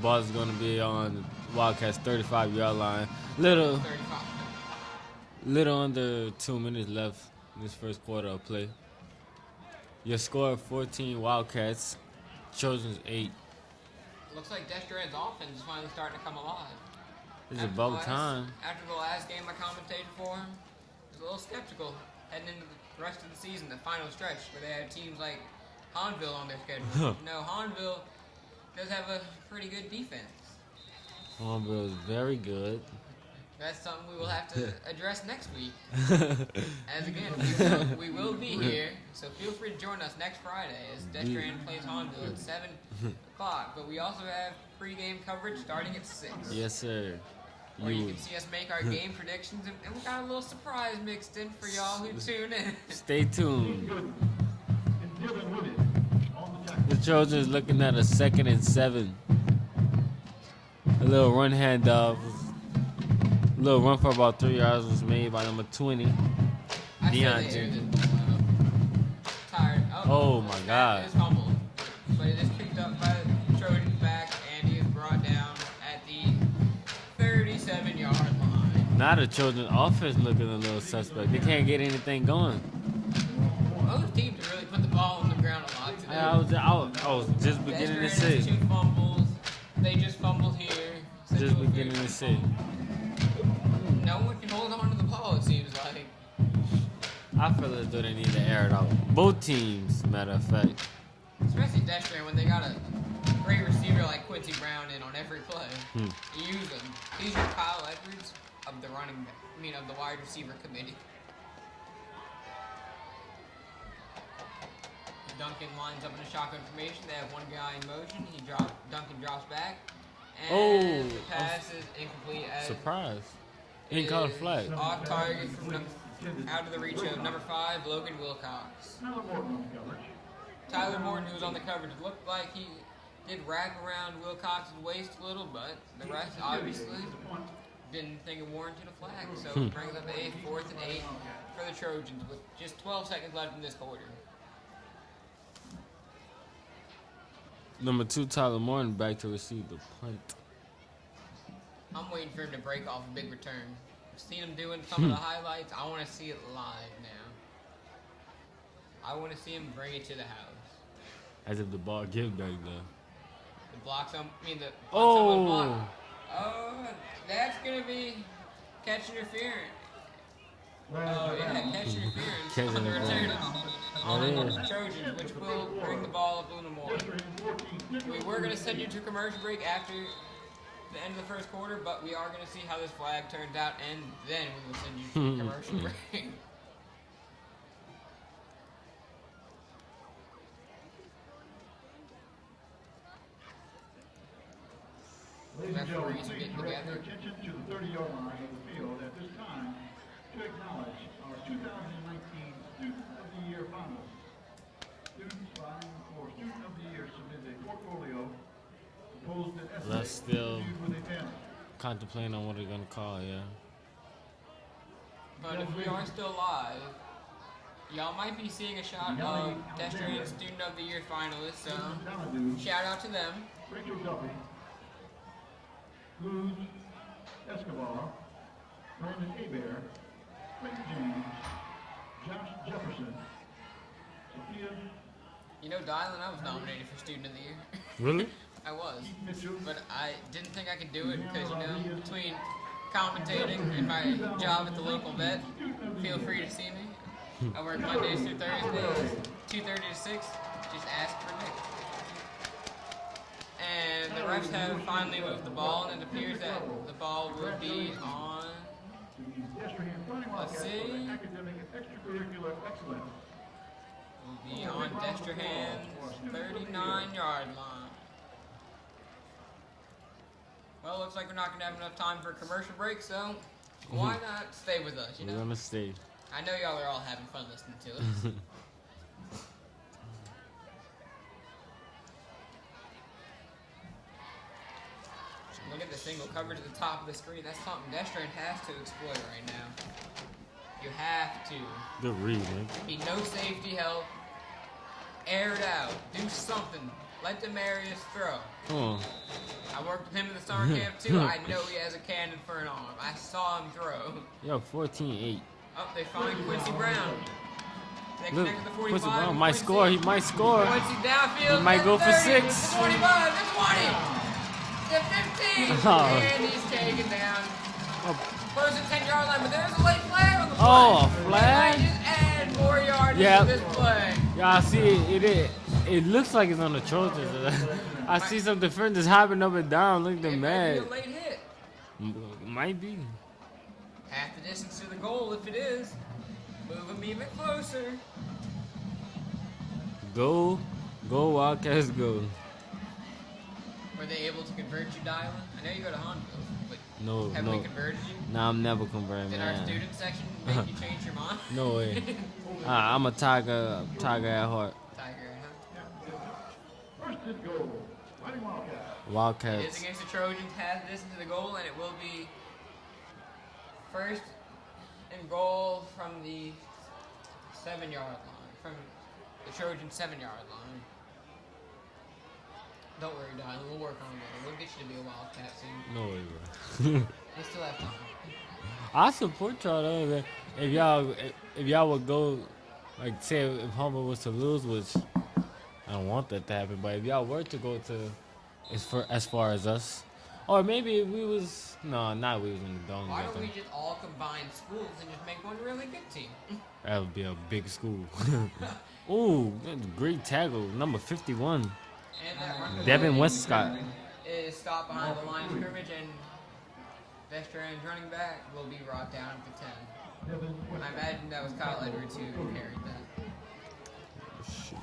Ball is going to be on the Wildcats' 35-yard line. Little under 2 minutes left in this first quarter of play. Your score 14 Wildcats, Trojans 8. Looks like Destrehan's offense is finally starting to come alive. It's about time. After the last game I commentated for him, I was a little skeptical heading into the rest of the season, the final stretch, where they had teams like Hanville on their schedule. No, Hanville does have a pretty good defense. Hornbill is very good. That's something we will have to address next week. As again, we will be here, so feel free to join us next Friday as Destrehan plays Hanville at 7 o'clock. But we also have pre-game coverage starting at 6. Yes, sir. Where you can see us make our game predictions, and we got a little surprise mixed in for y'all who tune in. Stay tuned. The Trojans looking at a 2nd and 7. A little run handoff. A little run for about 3 yards was made by number 20, Deion Jenkins. Oh my God. It's humbled, but it is picked up by the Trojans back, and he is brought down at the 37-yard line. Now the Trojan offense looking a little suspect. They can't get anything going. Both teams have really put the ball on the ground a lot today. I was just beginning to say. Destrehan has 2 fumbles. They just fumbled here. Just beginning to say. No one can hold on to the ball, it seems like. I feel as though they need to air it out. Both teams, matter of fact. Especially Destrehan when they got a great receiver like Quincy Brown in on every play. You use him. He's your Kyle Edwards of the of the wide receiver committee. Duncan lines up in a shotgun formation. They have one guy in motion. Duncan drops back. And the pass is incomplete. Surprise. Ain't called a flag. Off target from out of the reach of number 5, Logan Wilcox. Tyler Morton, who was on the coverage, looked like he did wrap around Wilcox's waist a little, but the rest obviously didn't think it warranted a flag. So it brings up a 4th and 8 for the Trojans with just 12 seconds left in this quarter. Number 2, Tyler Morton, back to receive the punt. I'm waiting for him to break off a big return. I've seen him doing some of the highlights. I want to see it live now. I want to see him bring it to the house. As if the ball gives back there. The blocks on, the Oh! block. Oh, that's going to be catch interference. Oh, yeah, catch interference on the return on the Trojans, which will bring the ball up a little more. We were going to send you to commercial break after the end of the first quarter, but we are going to see how this flag turns out, and then we will send you to commercial break. Ladies and gentlemen, please direct your attention to the 30-yard line of the field at this time to acknowledge our 2019 Student of the Year finalists. Students vying for Student of the Year submitted a portfolio, composed an essay, Let's still reviewed with a panel. contemplating on what they're gonna call it, yeah. But if we are still live, y'all might be seeing a shot of Destrian Student of the Year finalists, so shout out to them. Rachel Duffy, Luz Escobar, Brandon Hebert, Quentin James, Josh Jefferson, Sophia. You know, Dylan, I was nominated for Student of the Year. Really? I was, but I didn't think I could do it because, you know, between commentating and my job at the local vet, feel free to see me. I work Mondays through Thursdays, 2:30 to 6. Just ask for Nick. And the refs have finally moved the ball, and it appears that the ball will be on, let's see, will be on Destrahan's 39-yard line. Well, looks like we're not going to have enough time for a commercial break, so why not stay with us, you know? We're gonna stay. I know y'all are all having fun listening to us. Look at the single coverage at the top of the screen. That's something Destrahan has to exploit right now. You have to. Good read, man. Be no safety help. Air it out. Do something. Let Demarius throw. Oh. I worked with him in the summer camp too. I know he has a cannon for an arm. I saw him throw. Yo, 14-8. Oh, they find Quincy Brown. They Look, connect to the 45. Quincy Brown might score. He might score. Quincy downfield. He might go for 6. The 25. The 20. The 15. Oh. And he's taken down. Close to 10-yard line, but there's a late flag on the play. Oh, a flag? And I just add more yardage to this play. Yeah, I see it. It looks like it's on the Trojans. I see some defenders hopping up and down. Look, they're mad. Might be a late hit. Might be. Half the distance to the goal if it is. Move him even closer. Go Wildcats, go. Were they able to convert you, Dylan? I know you go to Honda, but No, have no. we converted you? Nah, I'm never converting, Did man. our student section make you change your mind? No way. I'm a tiger at heart. Tiger, huh? First and goal. Fighting Wildcats. It is Wildcats. against the Trojans, has this into the goal, and it will be first and goal from the 7-yard line, from the Trojan 7-yard line. Don't worry, Dylan, we'll work on it. We'll get you to be a Wildcat soon. No way, bro. We still have time. I support y'all though. That if y'all would go, like say if Homer was to lose, which I don't want that to happen, but if y'all were to go to as far as us, or maybe if we was not we was in the dome. Why don't we just all combine schools and just make one really good team? That would be a big school. Ooh, that's a great tackle, number 51. And that run Devin Westcott. is stopped behind the line of scrimmage, and Destrahan's running back will be brought down at the 10. And I imagine that was Kyle Edwards who carried that. Shoot.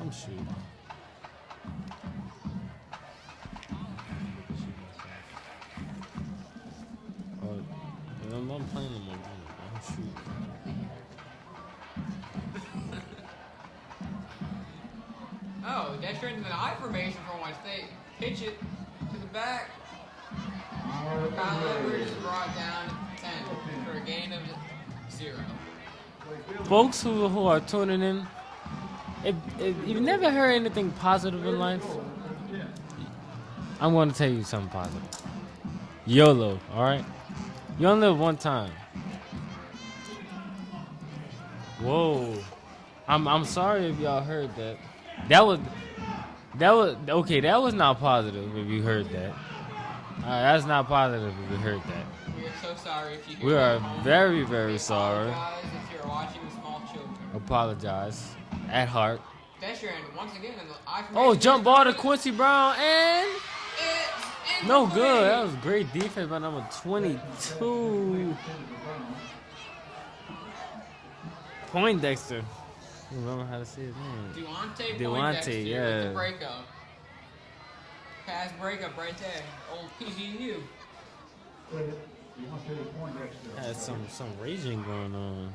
I'm shooting. I'm playing them on I'm shooting. Oh, Destrahan's in an I formation for once. They pitch it to the back. Kyle Edwards is brought down at 10 for a gain of 0. Folks who are tuning in, if you've never heard anything positive in life, I'm going to tell you something positive. YOLO, all right? You only live one time. Whoa. I'm sorry if y'all heard that. That was okay, that was not positive if you heard that. That's not positive if you heard that. We are so sorry if you hear We are that. very, very sorry. Apologize if you're watching with small children. Apologize. At heart. Destrahan, once again, in the I formation. Oh, jump ball to Quincy Brown and no good. That was great defense by number 22. Poindexter. I don't remember how to say his name. Devontae Poindexter with yeah. the breakup. Pass breakup right there. Old PVU. Had some raging going on.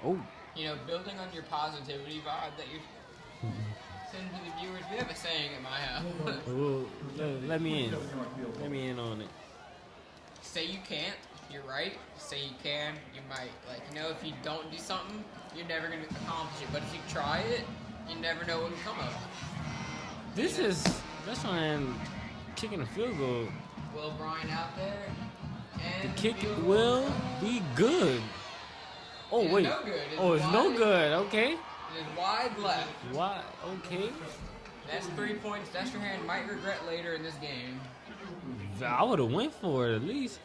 Oh. You know, building on your positivity vibe that you're sending to the viewers. We have a saying at my house. Well, let me in. Let me in on it. Say you can't, you're right. Say you can, you might. Like, you know, if you don't do something, you're never going to accomplish it. But if you try it, you never know what will come of it. This is Destrehan kicking a field goal. Will Bryan out there. The And kick will be good. Oh, it's wait. No good. It's no good. Okay. It is wide left. Why? Okay. That's 3 points Destrehan might regret later in this game. I would have went for it at least.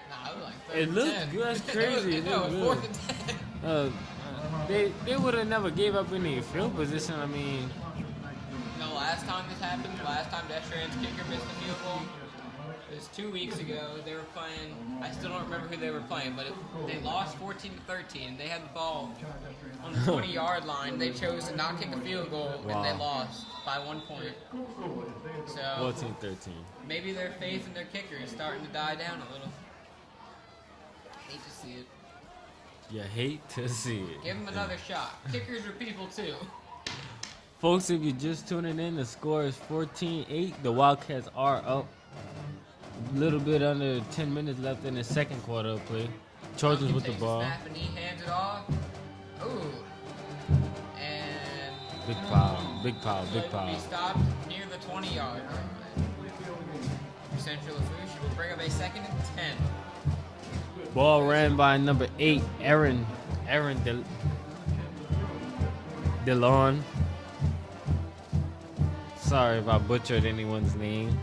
Nah, it was like It looked good. That's crazy. it was 4th and 10. They would have never gave up any field position. I mean, No, last time this happened, last time Destrehan's kicker missed a field goal, it was 2 weeks ago. They were playing, I still don't remember who they were playing, but they lost 14-13. They had the ball on the 20-yard line. They chose to not kick a field goal, and they lost by 1 point. So 14-13. maybe their faith in their kicker is starting to die down a little. Hate to see it. You hate to see it. Give them another shot. Kickers are people too. Folks, if you're just tuning in, the score is 14-8. The Wildcats are up. A little bit under 10 minutes left in the second quarter of play. Trojans with the ball. Snap and he hands it off. Ooh. And Big foul, big foul, big He foul. stopped near the 20-yard line. Central Lafourche will bring up a 2nd and 10. Ball ran by number 8, Aaron DeLon. Sorry if I butchered anyone's name.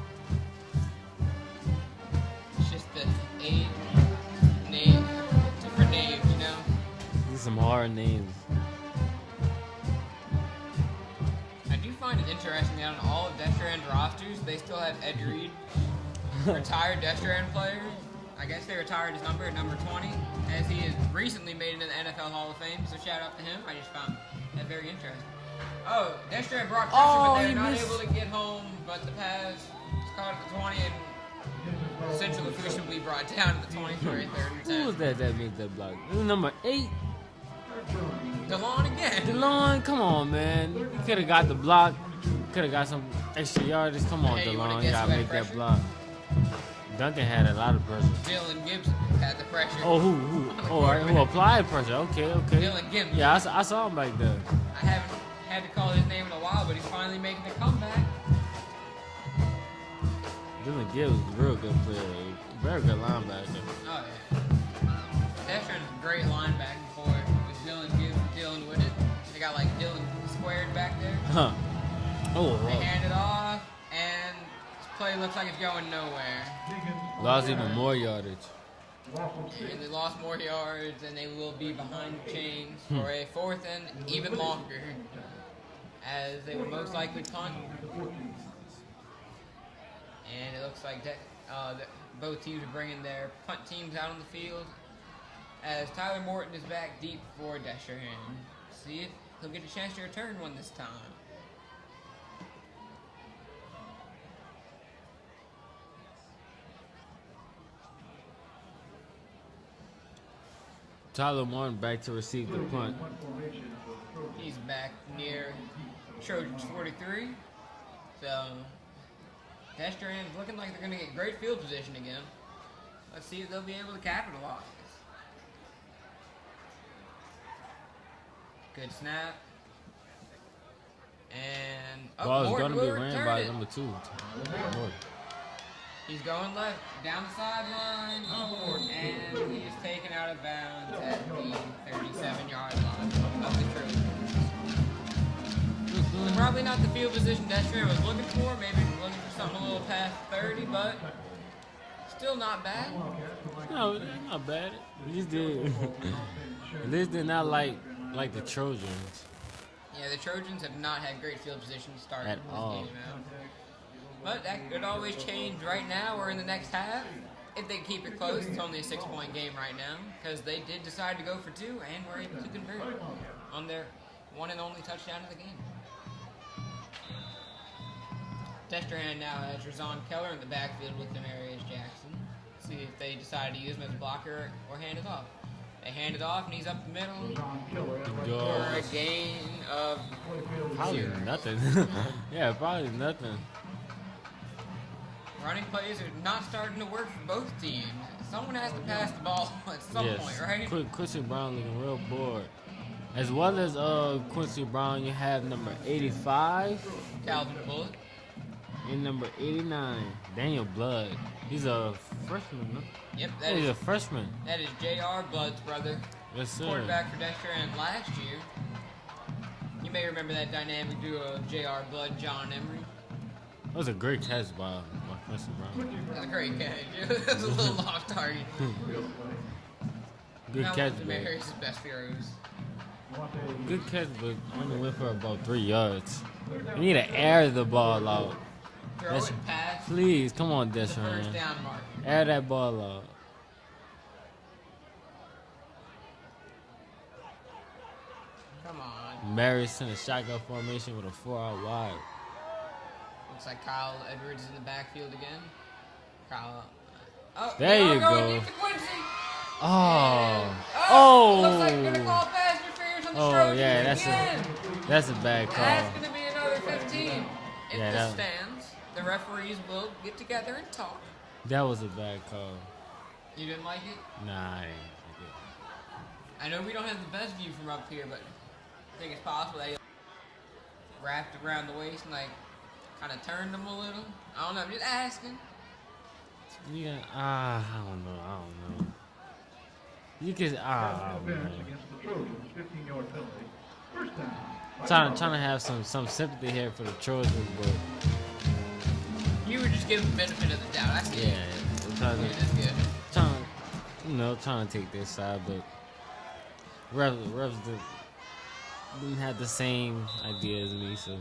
It's just the 8 names, different names, you know. These are some hard names. I do find it interesting that on all of Destrehan's rosters, they still have Ed Reed, retired Destrehan player. I guess they retired his number at number 20, as he has recently made it in the NFL Hall of Fame, so shout out to him. I just found that very interesting. Oh, Destrehan brought pressure, but they're not able to get home, but the pass is caught at the 20, and Central Lafourche will be brought down at the 23, 3rd and 10. Who was that made that block? This is number 8. DeLon again. DeLon, come on, man. You could have got the block. Could have got some extra yardage. Come on, Hey, you wanna DeLon. You guess gotta who had make that pressure? block. Duncan had a lot of pressure. Dylan Gibson had the pressure. Oh, who? Oh, all right, who applied pressure? Okay. Dylan Gibson. Yeah, I saw him back there. I haven't had to call his name in a while, but he's finally making a comeback. Dylan Gibbs is a real good player. Very good linebacker. Oh, yeah. Destrehan's a great linebacking for it with Dylan Gibbs dealing with it. They got like Dylan squared back there. Huh. Oh, They hand it off, and this play looks like it's going nowhere. lost even more yardage. And they lost more yards, and they will be behind the chains for a 4th and even longer, as they will most likely punt. And it looks like that both teams are bringing their punt teams out on the field, as Tyler Morton is back deep for Destrehan. See if he'll get a chance to return one this time. Tyler Martin back to receive the punt. He's back near Trojans 43. So Destrehan's looking like they're going to get great field position again. Let's see if they'll be able to capitalize. Good snap. And Ball is Morton going to be will ran return by it. number 2. Morton. He's going left, down the sideline, and he is taken out of bounds at the 37-yard line of the Trojans. Probably not the field position Destrehan was looking for. Maybe looking for something a little past 30, but still not bad. No, not bad. At least they're not like the Trojans. Yeah, the Trojans have not had great field position to start At this all. game out. But that could always change right now or in the next half. If they keep it close, it's only a 6-point game right now, because they did decide to go for 2 and were able to convert on their one and only touchdown of the game. Destrehan now has Razan Keller in the backfield with Demarius Jackson. see if they decide to use him as a blocker or hand it off. They hand it off, and he's up the middle for a gain of probably 0. nothing. Yeah, probably nothing. Running plays are not starting to work for both teams. Someone has to pass the ball at some point, right? Quincy Brown looking real bored. As well as Quincy Brown, you have number 85, Calvin Bullock, and number 89, Daniel Blood. He's a freshman, no? Yep, He's a freshman. That is J.R. Blood's brother. Yes, sir. Quarterback for Dexter, and last year, you may remember that dynamic duo of J.R. Blood, John Emery. That was a great catch by Quincy Brown. That was a great catch. It was a little off target. Good catch, but Mary's best heroes. good catch, but only went for about 3 yards. You need to air the ball out. Throw it, pass. Please, come on, First Deshaun. down mark. Air that ball out. Come on. Mary's in a shotgun formation with a 4-out wide. Looks like Kyle Edwards is in the backfield again. Kyle. Oh, There they are you going go. deep to Quincy. Oh. Looks like they're gonna call pass interference on the Trojans yeah, again. that's a bad call. That's gonna be another 15. If Yeah, this stands, the referees will get together and talk. That was a bad call. You didn't like it? Nah, I didn't like I know we don't have the best view from up here, but I think it's possible they wrapped around the waist and like kind of turned them a little. I don't know. I'm just asking. it. You got, I don't know. You can, Offense against the Trojans, 15-yard penalty. First down. trying to have some sympathy here for the Trojans, but You were just giving the benefit of the doubt. I see. yeah, I'm trying It is good. trying to take their side, but refs didn't have the same idea as me, so.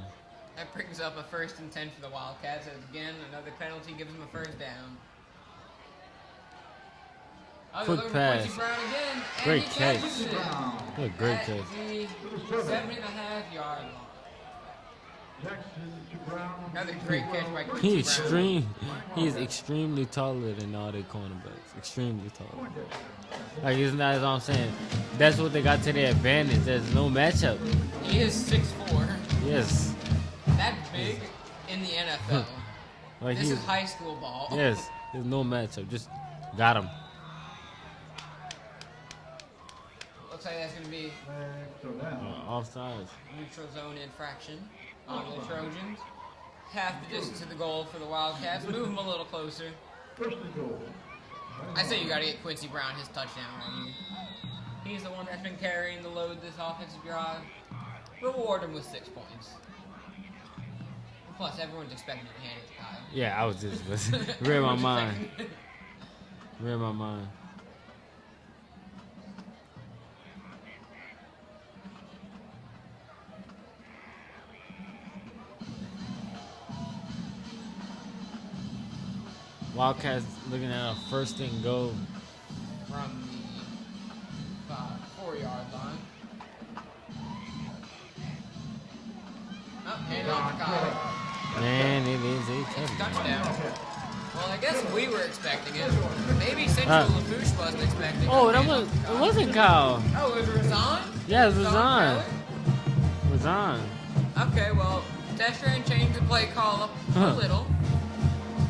That brings up a 1st and 10 for the Wildcats. As again, another penalty gives them a first down. Oh, they're Quick looking for pass. Quincy Brown again, and Great he catch. catches it. What a great At catch. the 7.5-yard line. Another great catch by Quincy Brown. He is extremely taller than all their cornerbacks. Extremely taller. Like, it's not as I'm saying. That's what they got to their advantage. There's no matchup. He is 6'4". Yes. That big in the NFL. Like This is high school ball. Yes. There's no matchup. Just got him. Looks like that's going to be Offsides. neutral zone infraction on the Trojans. Half the distance to the goal for the Wildcats. Move them a little closer. I say you got to get Quincy Brown his touchdown on you. He's the one that's been carrying the load this offensive drive. Reward him with 6 points. Plus, everyone's expecting to hand it to Kyle. Yeah, I was just read my mind. Read my mind. Wildcats looking at a 1st and goal. From the 4-yard line. Oh, hand it off to Kyle. Man, it is a Touchdown. Well, I guess we were expecting it. Maybe Central LaFouche wasn't expecting it. Oh, it wasn't Kyle. Oh, it was Razan? Yeah, it was Razan. Razan. Okay, well, Deshaun changed the play call up a little.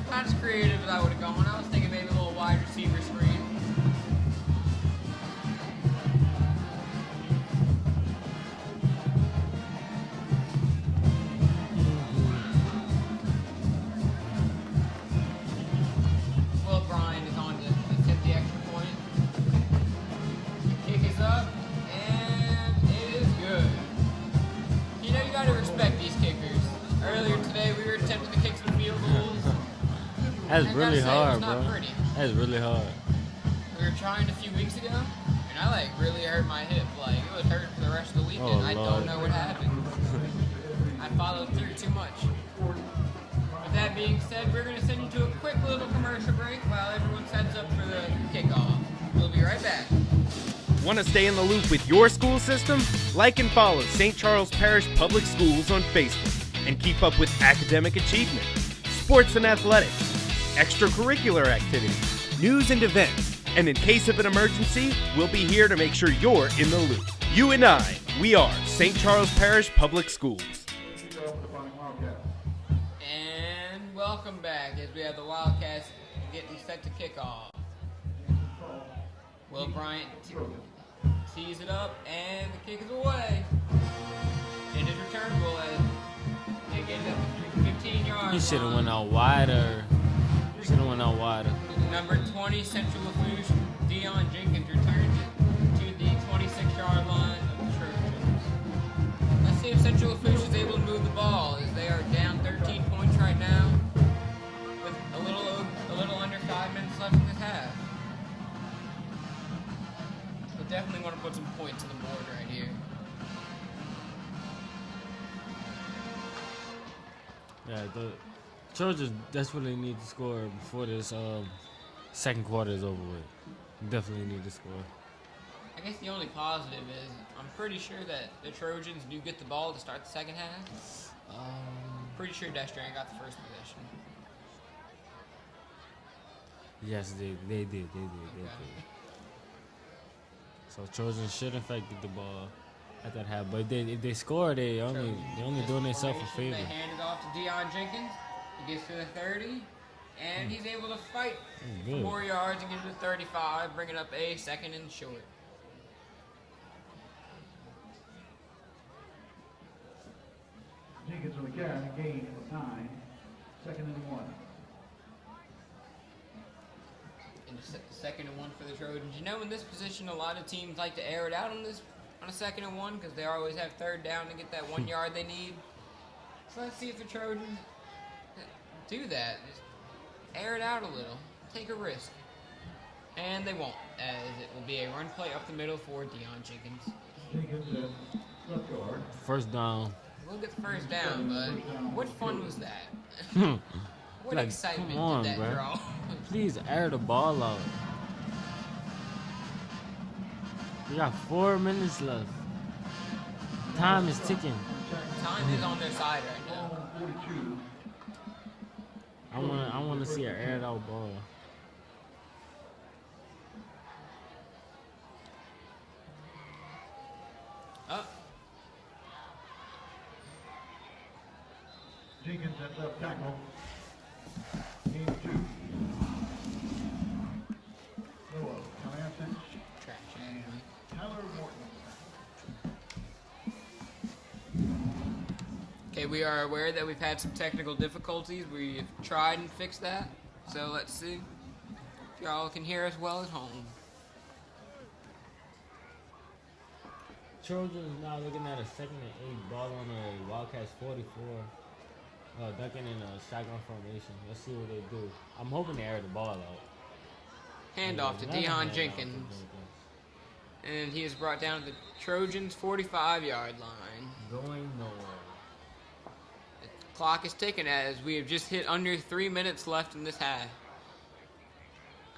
Not as creative as I would have gone. I was thinking maybe a little wide receiver screen. Will Bryan is on to attempt the extra point. The kick is up, and it is good. You know, you got to respect these kickers. Earlier today, we were attempting to kick some field goals. That's I really gotta say, hard, it's not bro. pretty. That's really hard. We were trying a few weeks ago, and I really hurt my hip. It was hurting for the rest of the weekend. Oh, I Lord. don't know what happened. I followed through too much. With that being said, we're going to send you to a quick little commercial break while everyone sets up for the kickoff. We'll be right back. Want to stay in the loop with your school system? Like and follow St. Charles Parish Public Schools on Facebook and keep up with academic achievement, sports and athletics, extracurricular activities, news and events. And in case of an emergency, we'll be here to make sure you're in the loop. You and I, we are St. Charles Parish Public Schools. And welcome back as we have the Wildcats getting set to kick off. Will Bryant tees it up, and the kick is away. And his return goal is they get it up 15 yards. He should have went out wider. Number 20, Central Lafourche, Dion Jenkins returns it to the 26-yard line of the Trojans. Let's see if Central Lafourche is able to move the ball, as they are down 13 points right now, with a little under 5 minutes left in this half. So definitely want to put some points on the board right here. Yeah, the Trojans desperately need to score before this second quarter is over with. Definitely need to score. I guess the only positive is I'm pretty sure that the Trojans do get the ball to start the second half. Pretty sure Destrand got the first possession. Yes, they did. So Trojans should in fact get the ball at that half. But if they score, they only doing themselves a favor. They hand it off to Dion Jenkins. He gets to the 30, and he's able to fight for 4 yards and get to the 35, bringing up a second and short. Jenkins on the carry, a gain of 9, second and 1. And second and 1 for the Trojans. You know, in this position, a lot of teams like to air it out on a second and 1 because they always have third down to get that 1 yard they need. So let's see if the Trojans do that. Just air it out a little. Take a risk. And they won't, as it will be a run play up the middle for Dion Jenkins. Jenkins left guard. First down. We'll get the first down, but what fun was that? What like, excitement come on, did that bro. draw? Please air the ball out. We got 4 minutes left. Time is ticking. Time is on their side right now. I want to see an aired out ball. Up. Jenkins at left tackle. Game 2. Noah Calancich and Tyler Morton. Okay, we are aware that we've had some technical difficulties. We've tried and fixed that. So let's see if y'all can hear us well at home. Trojans now looking at a 2nd and 8 ball on a Wildcats 44. Ducking in a shotgun formation. Let's see what they do. I'm hoping they air the ball out. Handoff to Dion Jenkins. And he is brought down to the Trojans' 45-yard line. Going nowhere. The clock is ticking as we have just hit under 3 minutes left in this half.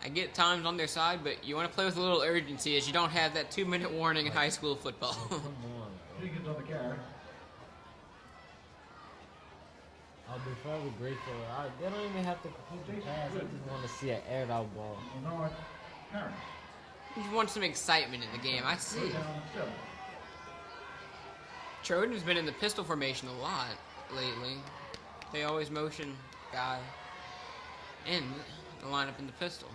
I get times on their side, but you want to play with a little urgency as you don't have that 2-minute warning in high school football. Jenkins on the carry. I'll be forever grateful. They don't even have to complete the pass. I just want to see an aired out ball. You want some excitement in the game. I see. Trojan's been in the pistol formation a lot lately. They always motion guy in the lineup in the pistol.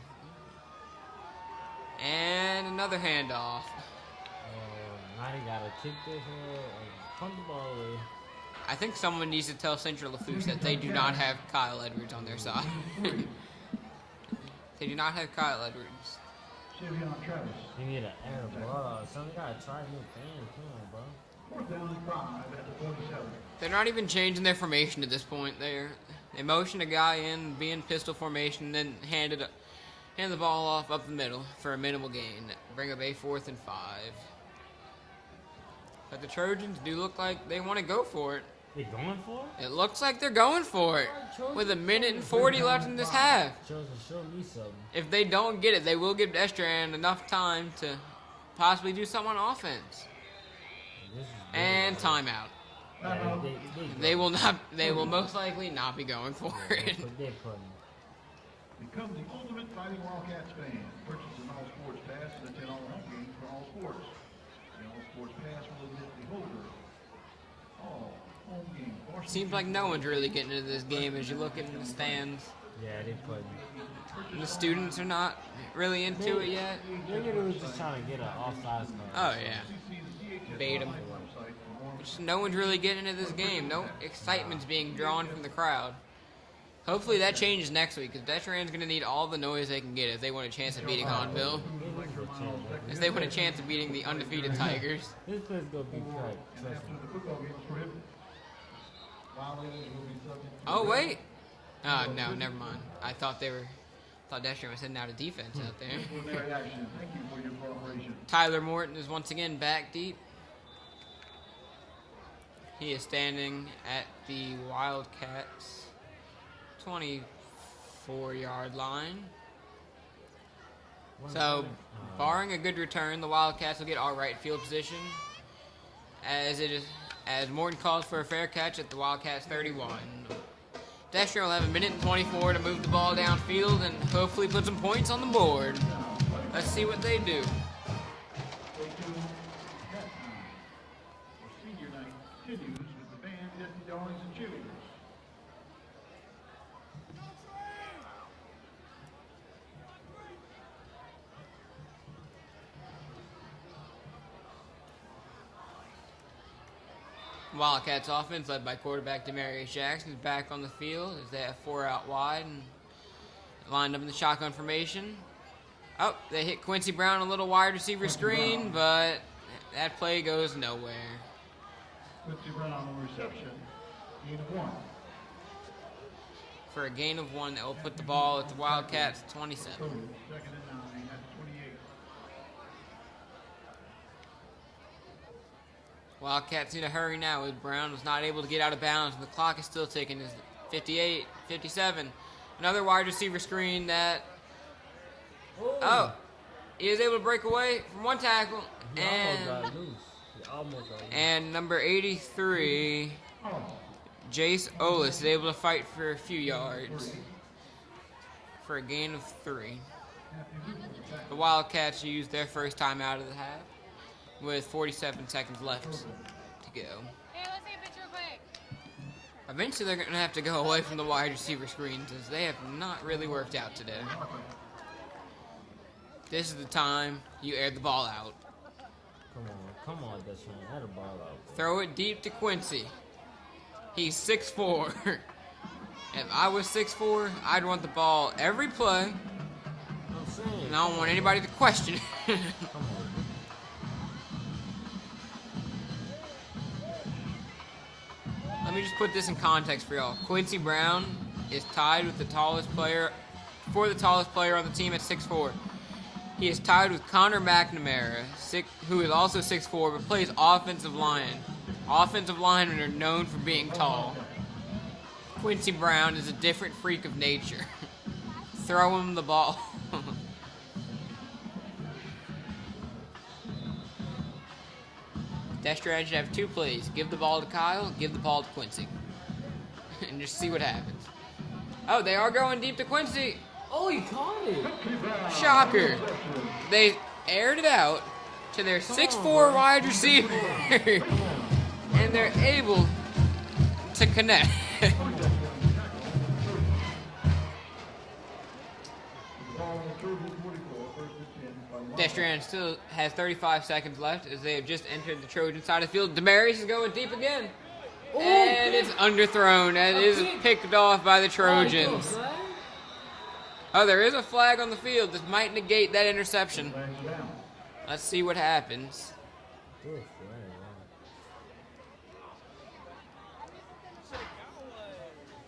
And another handoff. Now they gotta kick this punt the ball away. I think someone needs to tell Central Lafourche that they do not have Kyle Edwards on their side. They do not have Kyle Edwards. You need an air ball. Somebody gotta try new things. Come on, bro. 4th down and 5 at the 47. They're not even changing their formation at this point. They motion a guy in, be in pistol formation, then hand the ball off up the middle for a minimal gain. Bring up a 4th and 5. But the Trojans do look like they want to go for it. They going for it? It looks like they're going for it. With 1:40 left in this half. Show me something. If they don't get it, they will give Destrand enough time to possibly do something on offense. And timeout. They will most likely not be going for it. Become the ultimate Fighting Wildcats fan. Purchase an All Sports Pass and attend all home games for all sports. The All Sports Pass will admit the holder. All home games. Seems like no one's really getting into this game as you look in the stands. Yeah, they put. The students are not really into it yet. Maybe they was just trying to get an offsides call. Oh yeah, bait 'em. Just no one's really getting into this game. No excitement's being drawn from the crowd. Hopefully that changes next week, because Destrehan's going to need all the noise they can get if they want a chance at beating Hahnville. If they want a chance of beating the undefeated Tigers. This place gonna be cracked. Oh wait. Oh no, never mind. I thought Destrehan was sending out a defense out there. Tyler Morton is once again back deep. He is standing at the Wildcats' 24-yard line. So, barring a good return, the Wildcats will get all right field position, as Morton calls for a fair catch at the Wildcats' 31. Destrehan will have 1 minute and 24 to move the ball downfield and hopefully put some points on the board. Let's see what they do. Senior night continues with the band, Jesse Darlings, and cheerleaders. Wildcats offense, led by quarterback Demarius Jackson, is back on the field as they have 4 out wide and lined up in the shotgun formation. Oh, they hit Quincy Brown a little wide receiver screen, but that play goes nowhere. Quincy Brown on reception, gain of 1. For a gain of 1, that will put the ball at the Wildcats' 27. Second and 9 at 28. Wildcats need a hurry now as Brown was not able to get out of bounds, and the clock is still ticking. It's 58, 57. Another wide receiver screen that... Oh, he is able to break away from one tackle. And number 83, Jace Olis, is able to fight for a few yards for a gain of 3. The Wildcats used their first time out of the half with 47 seconds left to go. Hey, let's take a picture real quick. Eventually they're going to have to go away from the wide receiver screens as they have not really worked out today. This is the time you air the ball out. Come on, Destrehan, air the ball out. Throw it deep to Quincy. He's 6'4". If I was 6'4", I'd want the ball every play. And I don't want anybody to question it. Let me just put this in context for y'all. Quincy Brown is tied with the tallest player on the team at 6'4". He is tied with Connor McNamara, who is also 6'4", but plays offensive line. Offensive linemen are known for being tall. Quincy Brown is a different freak of nature. Throw him the ball. Destrehan should have 2 plays. Give the ball to Kyle, give the ball to Quincy. And just see what happens. Oh, they are going deep to Quincy. Oh, he caught it. Shocker. They aired it out to their 6'4" wide receiver. And they're able to connect. Destrehan still has 35 seconds left as they have just entered the Trojan side of the field. Demarius is going deep again. And it's underthrown. That is picked off by the Trojans. Oh, there is a flag on the field. This might negate that interception. Let's see what happens.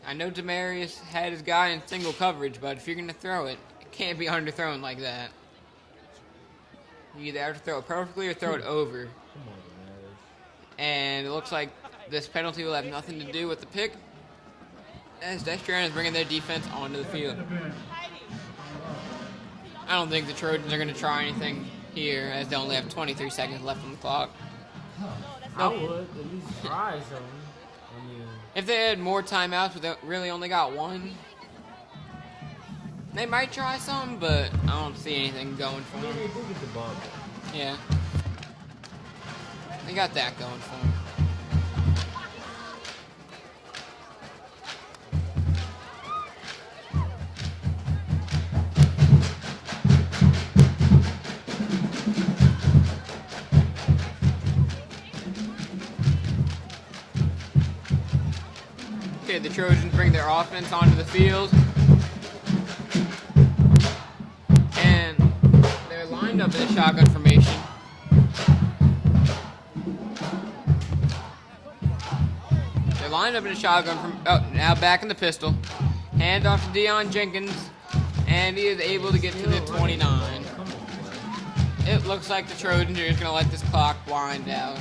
I know Demarius had his guy in single coverage, but if you're going to throw it, it can't be underthrown like that. You either have to throw it perfectly or throw it over. And it looks like this penalty will have nothing to do with the pick, as Destrehan is bringing their defense onto the field. I don't think the Trojans are going to try anything here, as they only have 23 seconds left on the clock. I would at least try something. If they had more timeouts, but they really only got 1, They might try some, but I don't see anything going for them. They do get the ball. Yeah. They got that going for them. Okay, the Trojans bring their offense onto the field. And they're lined up in a shotgun formation. They're lined up in a shotgun now back in the pistol. Hand off to Deion Jenkins, and he is able to get to the 29. It looks like the Trojans are just going to let this clock wind down.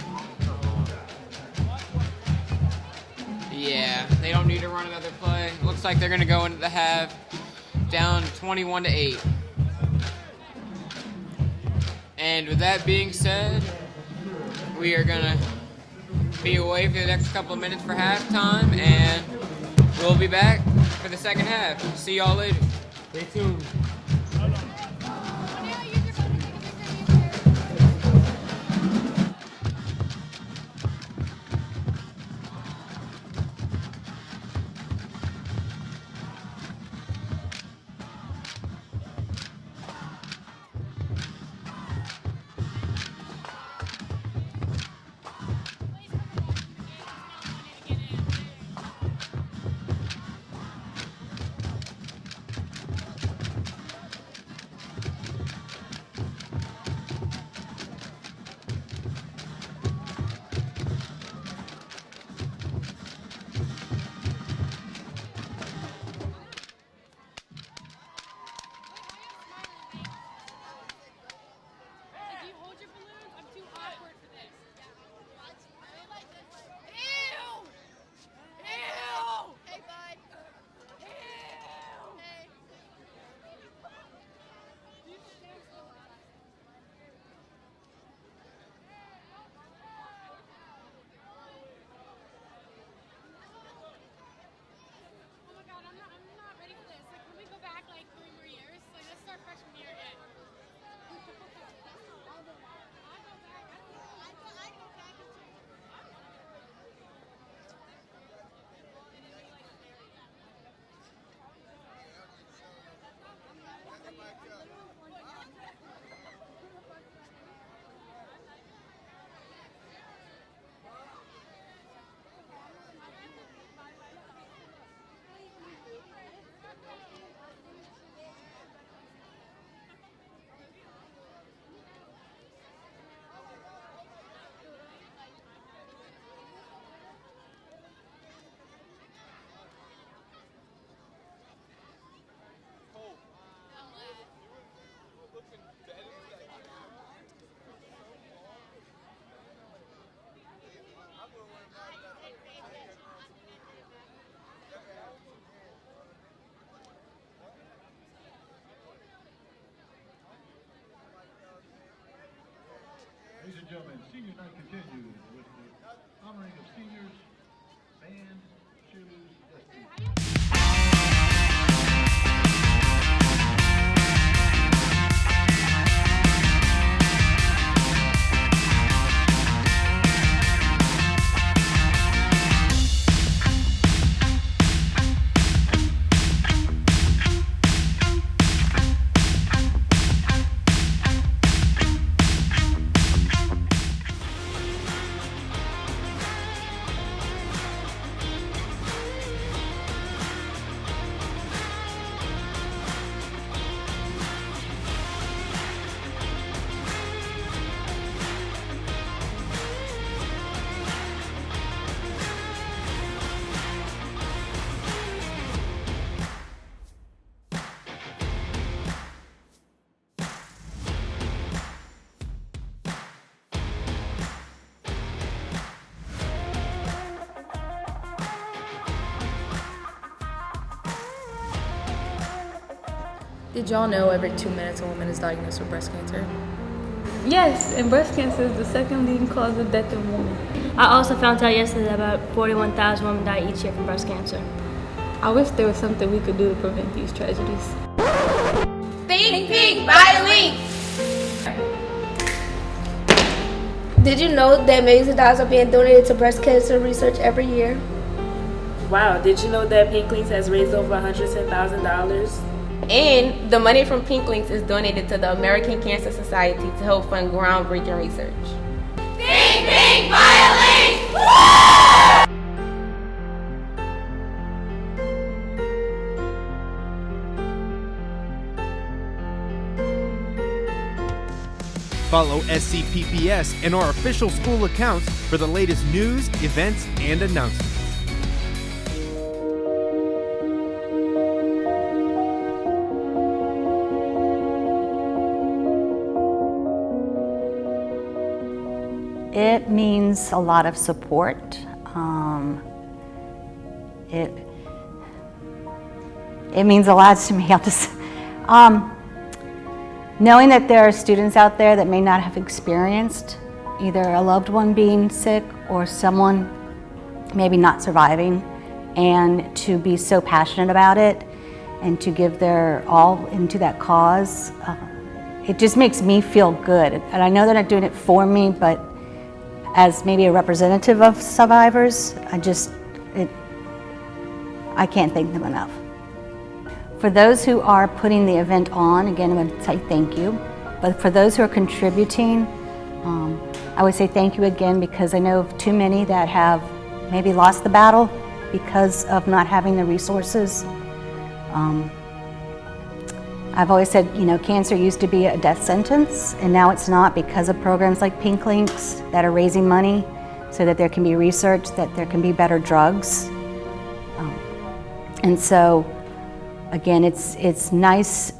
Yeah, they don't need to run another play. Looks like they're going to go into the half down 21-8. And with that being said, we are going to be away for the next couple of minutes for halftime, and we'll be back for the second half. See y'all later. Stay tuned. Ladies and gentlemen, senior night continues with the honoring of seniors, band, shoes, Did y'all know every 2 minutes a woman is diagnosed with breast cancer? Yes, and breast cancer is the second leading cause of death in women. I also found out yesterday that about 41,000 women die each year from breast cancer. I wish there was something we could do to prevent these tragedies. pink, buy a link. Did you know that millions of dollars are being donated to breast cancer research every year? Wow, did you know that Pink Links has raised over $110,000? And the money from Pink Links is donated to the American Cancer Society to help fund groundbreaking research. Pink, pink, buy a link. Follow SCPPS and our official school accounts for the latest news, events, and announcements. It means a lot of support. It means a lot to me. Knowing that there are students out there that may not have experienced either a loved one being sick or someone maybe not surviving, and to be so passionate about it and to give their all into that cause, it just makes me feel good. And I know they're not doing it for me, but as maybe a representative of survivors, I can't thank them enough. For those who are putting the event on, again, I'm going to say thank you. But for those who are contributing, I would say thank you again, because I know of too many that have maybe lost the battle because of not having the resources. I've always said, cancer used to be a death sentence, and now it's not, because of programs like Pink Links that are raising money so that there can be research, that there can be better drugs. And so, again, it's nice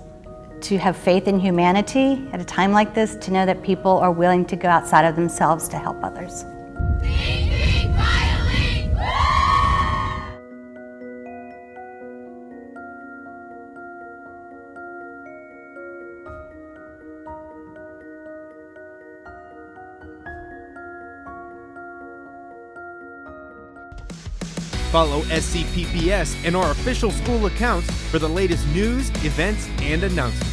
to have faith in humanity at a time like this, to know that people are willing to go outside of themselves to help others. Follow SCPPS and our official school accounts for the latest news, events, and announcements.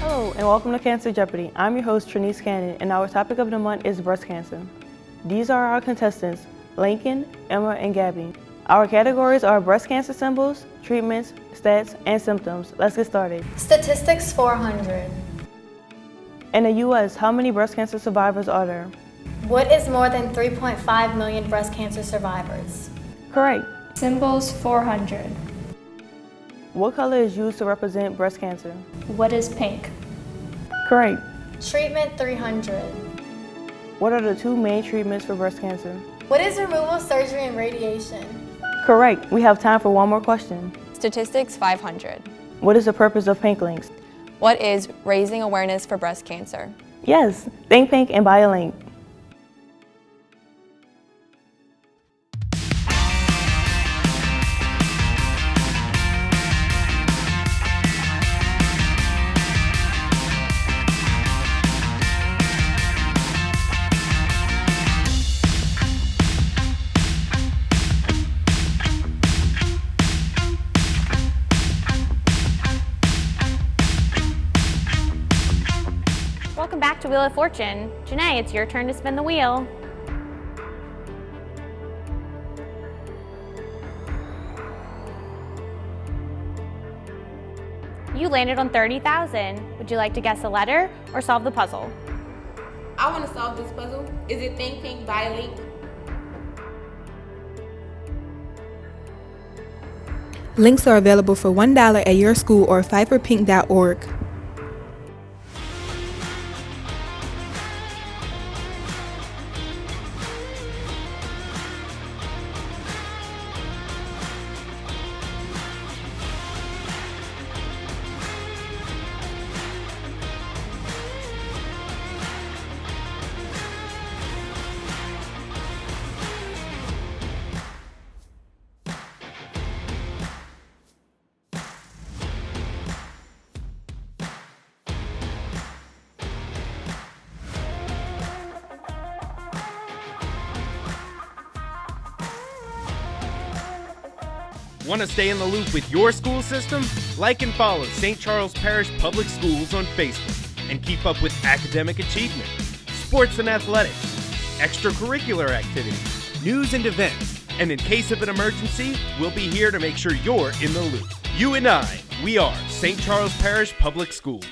Hello, and welcome to Cancer Jeopardy. I'm your host, Trinice Cannon, and our topic of the month is breast cancer. These are our contestants, Lincoln, Emma, and Gabby. Our categories are breast cancer symbols, treatments, stats, and symptoms. Let's get started. Statistics 400. In the U.S., how many breast cancer survivors are there? What is more than 3.5 million breast cancer survivors? Correct. Symbols 400. What color is used to represent breast cancer? What is pink? Correct. Treatment 300. What are the two main treatments for breast cancer? What is removal, surgery, and radiation? Correct. We have time for one more question. Statistics 500. What is the purpose of Pink Links? What is raising awareness for breast cancer? Yes. Think Pink and buy a link. Welcome back to Wheel of Fortune. Janae, it's your turn to spin the wheel. You landed on 30,000. Would you like to guess a letter or solve the puzzle? I want to solve this puzzle. Is it Think Pink, buy a link? Links are available for $1 at your school or fight4pink.org. Want to stay in the loop with your school system? Like and follow St. Charles Parish Public Schools on Facebook and keep up with academic achievement, sports and athletics, extracurricular activities, news and events. And in case of an emergency, we'll be here to make sure you're in the loop. You and I, we are St. Charles Parish Public Schools.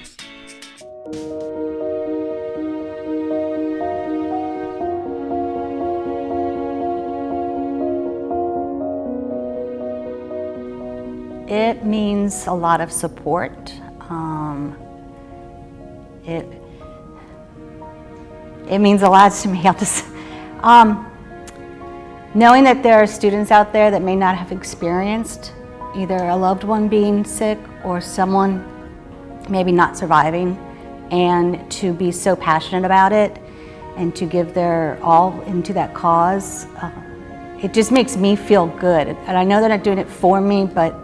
It means a lot of support. It means a lot to me. Knowing that there are students out there that may not have experienced either a loved one being sick or someone maybe not surviving, and to be so passionate about it and to give their all into that cause, it just makes me feel good. And I know they're not doing it for me, but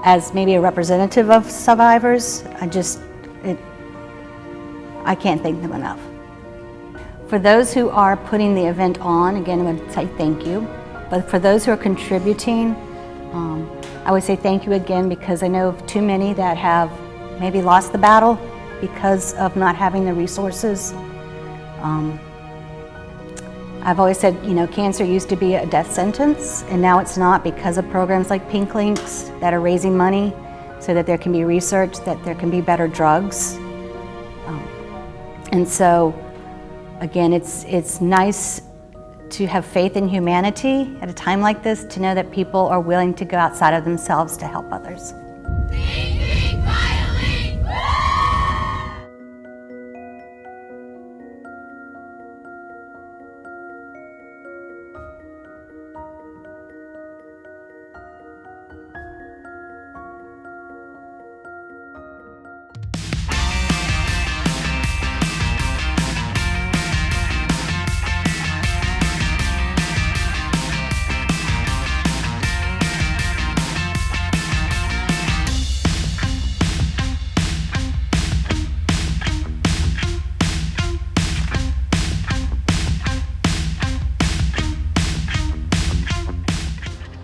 as maybe a representative of survivors, I can't thank them enough. For those who are putting the event on, again, I'm going to say thank you. But for those who are contributing, I would say thank you again, because I know of too many that have maybe lost the battle because of not having the resources. I've always said, cancer used to be a death sentence, and now it's not, because of programs like Pink Links that are raising money so that there can be research, that there can be better drugs. And so, again, it's nice to have faith in humanity at a time like this, to know that people are willing to go outside of themselves to help others.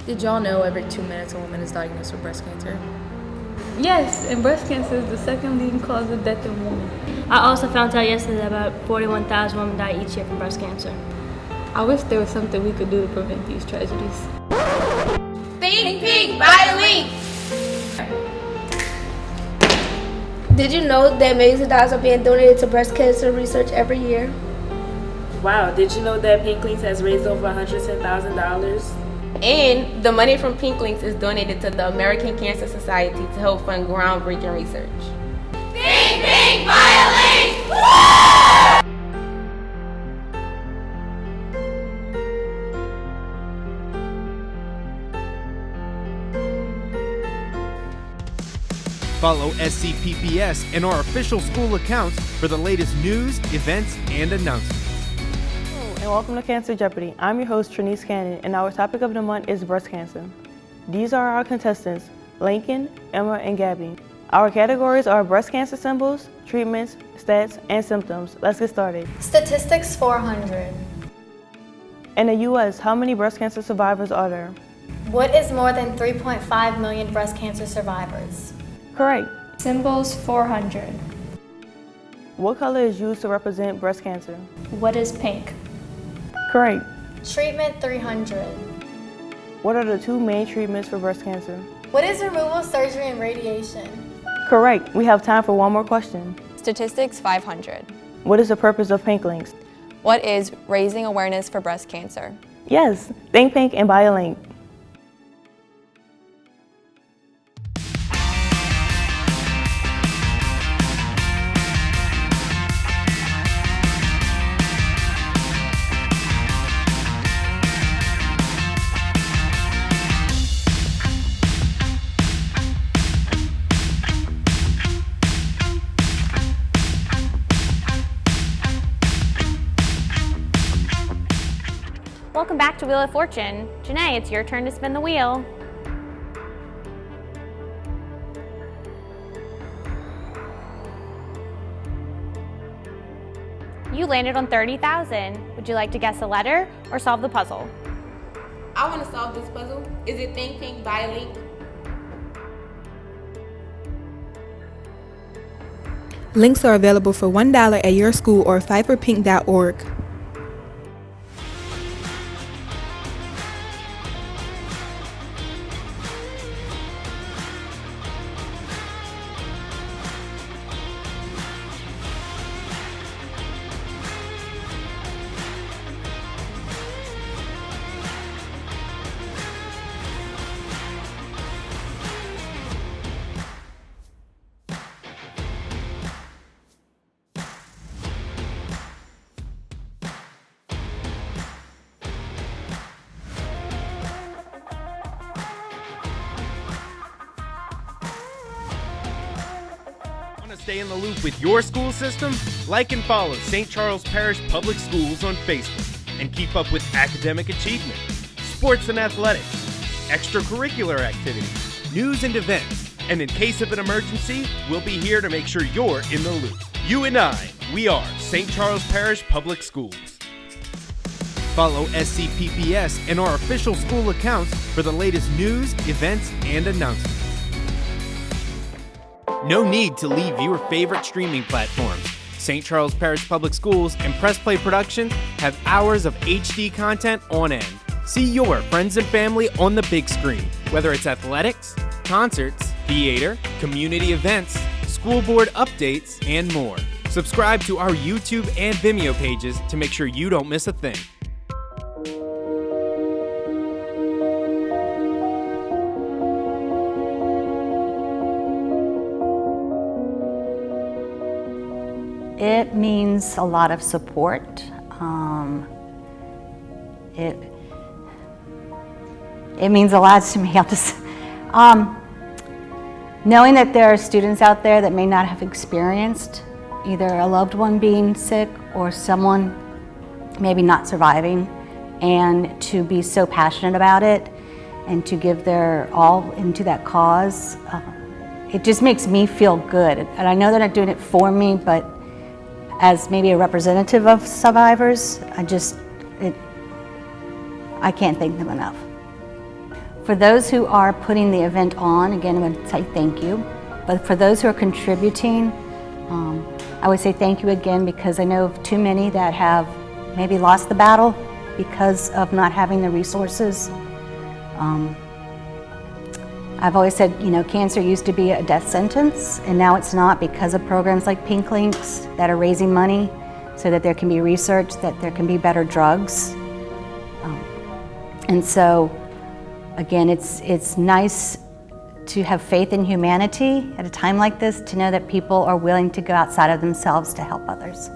Did y'all know every 2 minutes a woman is diagnosed with breast cancer? Yes, and breast cancer is the second leading cause of death in women. I also found out yesterday that about 41,000 women die each year from breast cancer. I wish there was something we could do to prevent these tragedies. Think Pink, buy a link! Did you know that millions of dollars are being donated to breast cancer research every year? Wow, did you know that Pink Links has raised over $110,000? And the money from Pink Links is donated to the American Cancer Society to help fund groundbreaking research. Think Pink, buy a link! Follow SCPPS and our official school accounts for the latest news, events, and announcements. Hello, and welcome to Cancer Jeopardy. I'm your host, Trinice Cannon, and our topic of the month is breast cancer. These are our contestants, Lincoln, Emma, and Gabby. Our categories are breast cancer symbols, treatments, stats, and symptoms. Let's get started. Statistics 400. In the U.S., how many breast cancer survivors are there? What is more than 3.5 million breast cancer survivors? Correct. Symbols 400. What color is used to represent breast cancer? What is pink? Correct. Treatment 300. What are the two main treatments for breast cancer? What is removal, surgery, and radiation? Correct. We have time for one more question. Statistics 500. What is the purpose of Pink Links? What is raising awareness for breast cancer? Yes. Think Pink and buy a link. Welcome back to Wheel of Fortune. Janae, it's your turn to spin the wheel. You landed on 30,000. Would you like to guess a letter or solve the puzzle? I want to solve this puzzle. Is it Think Pink, Buy a Link? Links are available for $1 at your school or fightforpink.org. Want to stay in the loop with your school system? Like and follow St. Charles Parish Public Schools on Facebook and keep up with academic achievement, sports and athletics, extracurricular activities, news and events, and in case of an emergency, we'll be here to make sure you're in the loop. You and I, we are St. Charles Parish Public Schools. Follow SCPPS and our official school accounts for the latest news, events, and announcements. No need to leave your favorite streaming platforms. St. Charles Parish Public Schools and Press Play Productions have hours of HD content on end. See your friends and family on the big screen, whether it's athletics, concerts, theater, community events, school board updates, and more. Subscribe to our YouTube and Vimeo pages to make sure you don't miss a thing. It means a lot of support. It means a lot to me. Knowing that there are students out there that may not have experienced either a loved one being sick or someone maybe not surviving, and to be so passionate about it and to give their all into that cause, it just makes me feel good. And I know they're not doing it for me, but as maybe a representative of survivors, I can't thank them enough. For those who are putting the event on, again, I'm going to say thank you. But for those who are contributing, I would say thank you again, because I know of too many that have maybe lost the battle because of not having the resources. I've always said, cancer used to be a death sentence, and now it's not, because of programs like Pink Links that are raising money so that there can be research, that there can be better drugs. And so, again, it's nice to have faith in humanity at a time like this, to know that people are willing to go outside of themselves to help others.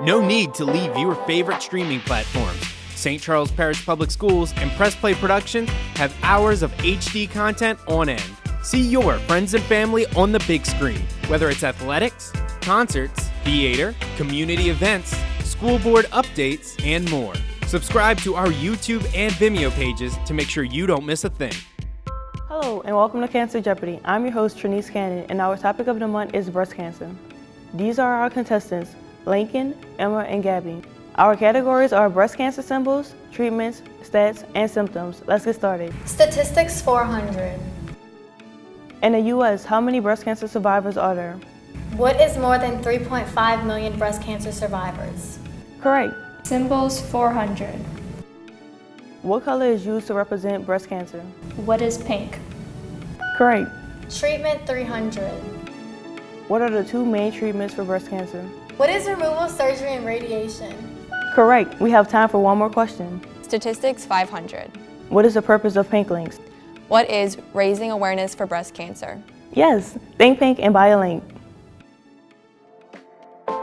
No need to leave your favorite streaming platforms. St. Charles Parish Public Schools and Press Play Productions have hours of HD content on end. See your friends and family on the big screen, whether it's athletics, concerts, theater, community events, school board updates, and more. Subscribe to our YouTube and Vimeo pages to make sure you don't miss a thing. Hello and welcome to Cancer Jeopardy. I'm your host, Trinice Cannon, and our topic of the month is breast cancer. These are our contestants, Lincoln, Emma, and Gabby. Our categories are breast cancer symbols, treatments, stats, and symptoms. Let's get started. Statistics 400. In the U.S., how many breast cancer survivors are there? What is more than 3.5 million breast cancer survivors? Correct. Symbols 400. What color is used to represent breast cancer? What is pink? Correct. Treatment 300. What are the two main treatments for breast cancer? What is removal, surgery, and radiation? Correct. We have time for one more question. Statistics 500. What is the purpose of Pink Links? What is raising awareness for breast cancer? Yes, think pink and buy a link.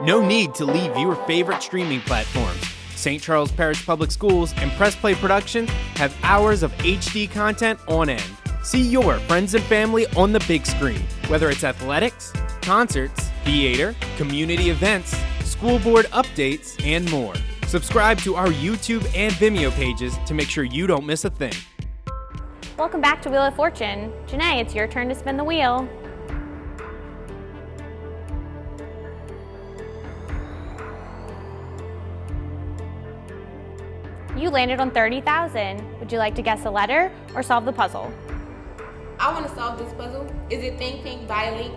No need to leave your favorite streaming platforms. St. Charles Parish Public Schools and Press Play Productions have hours of HD content on end. See your friends and family on the big screen, whether it's athletics, concerts, theater, community events, school board updates, and more. Subscribe to our YouTube and Vimeo pages to make sure you don't miss a thing. Welcome back to Wheel of Fortune. Janae, it's your turn to spin the wheel. You landed on 30,000. Would you like to guess a letter or solve the puzzle? I want to solve this puzzle. Is it Think Pink Violate?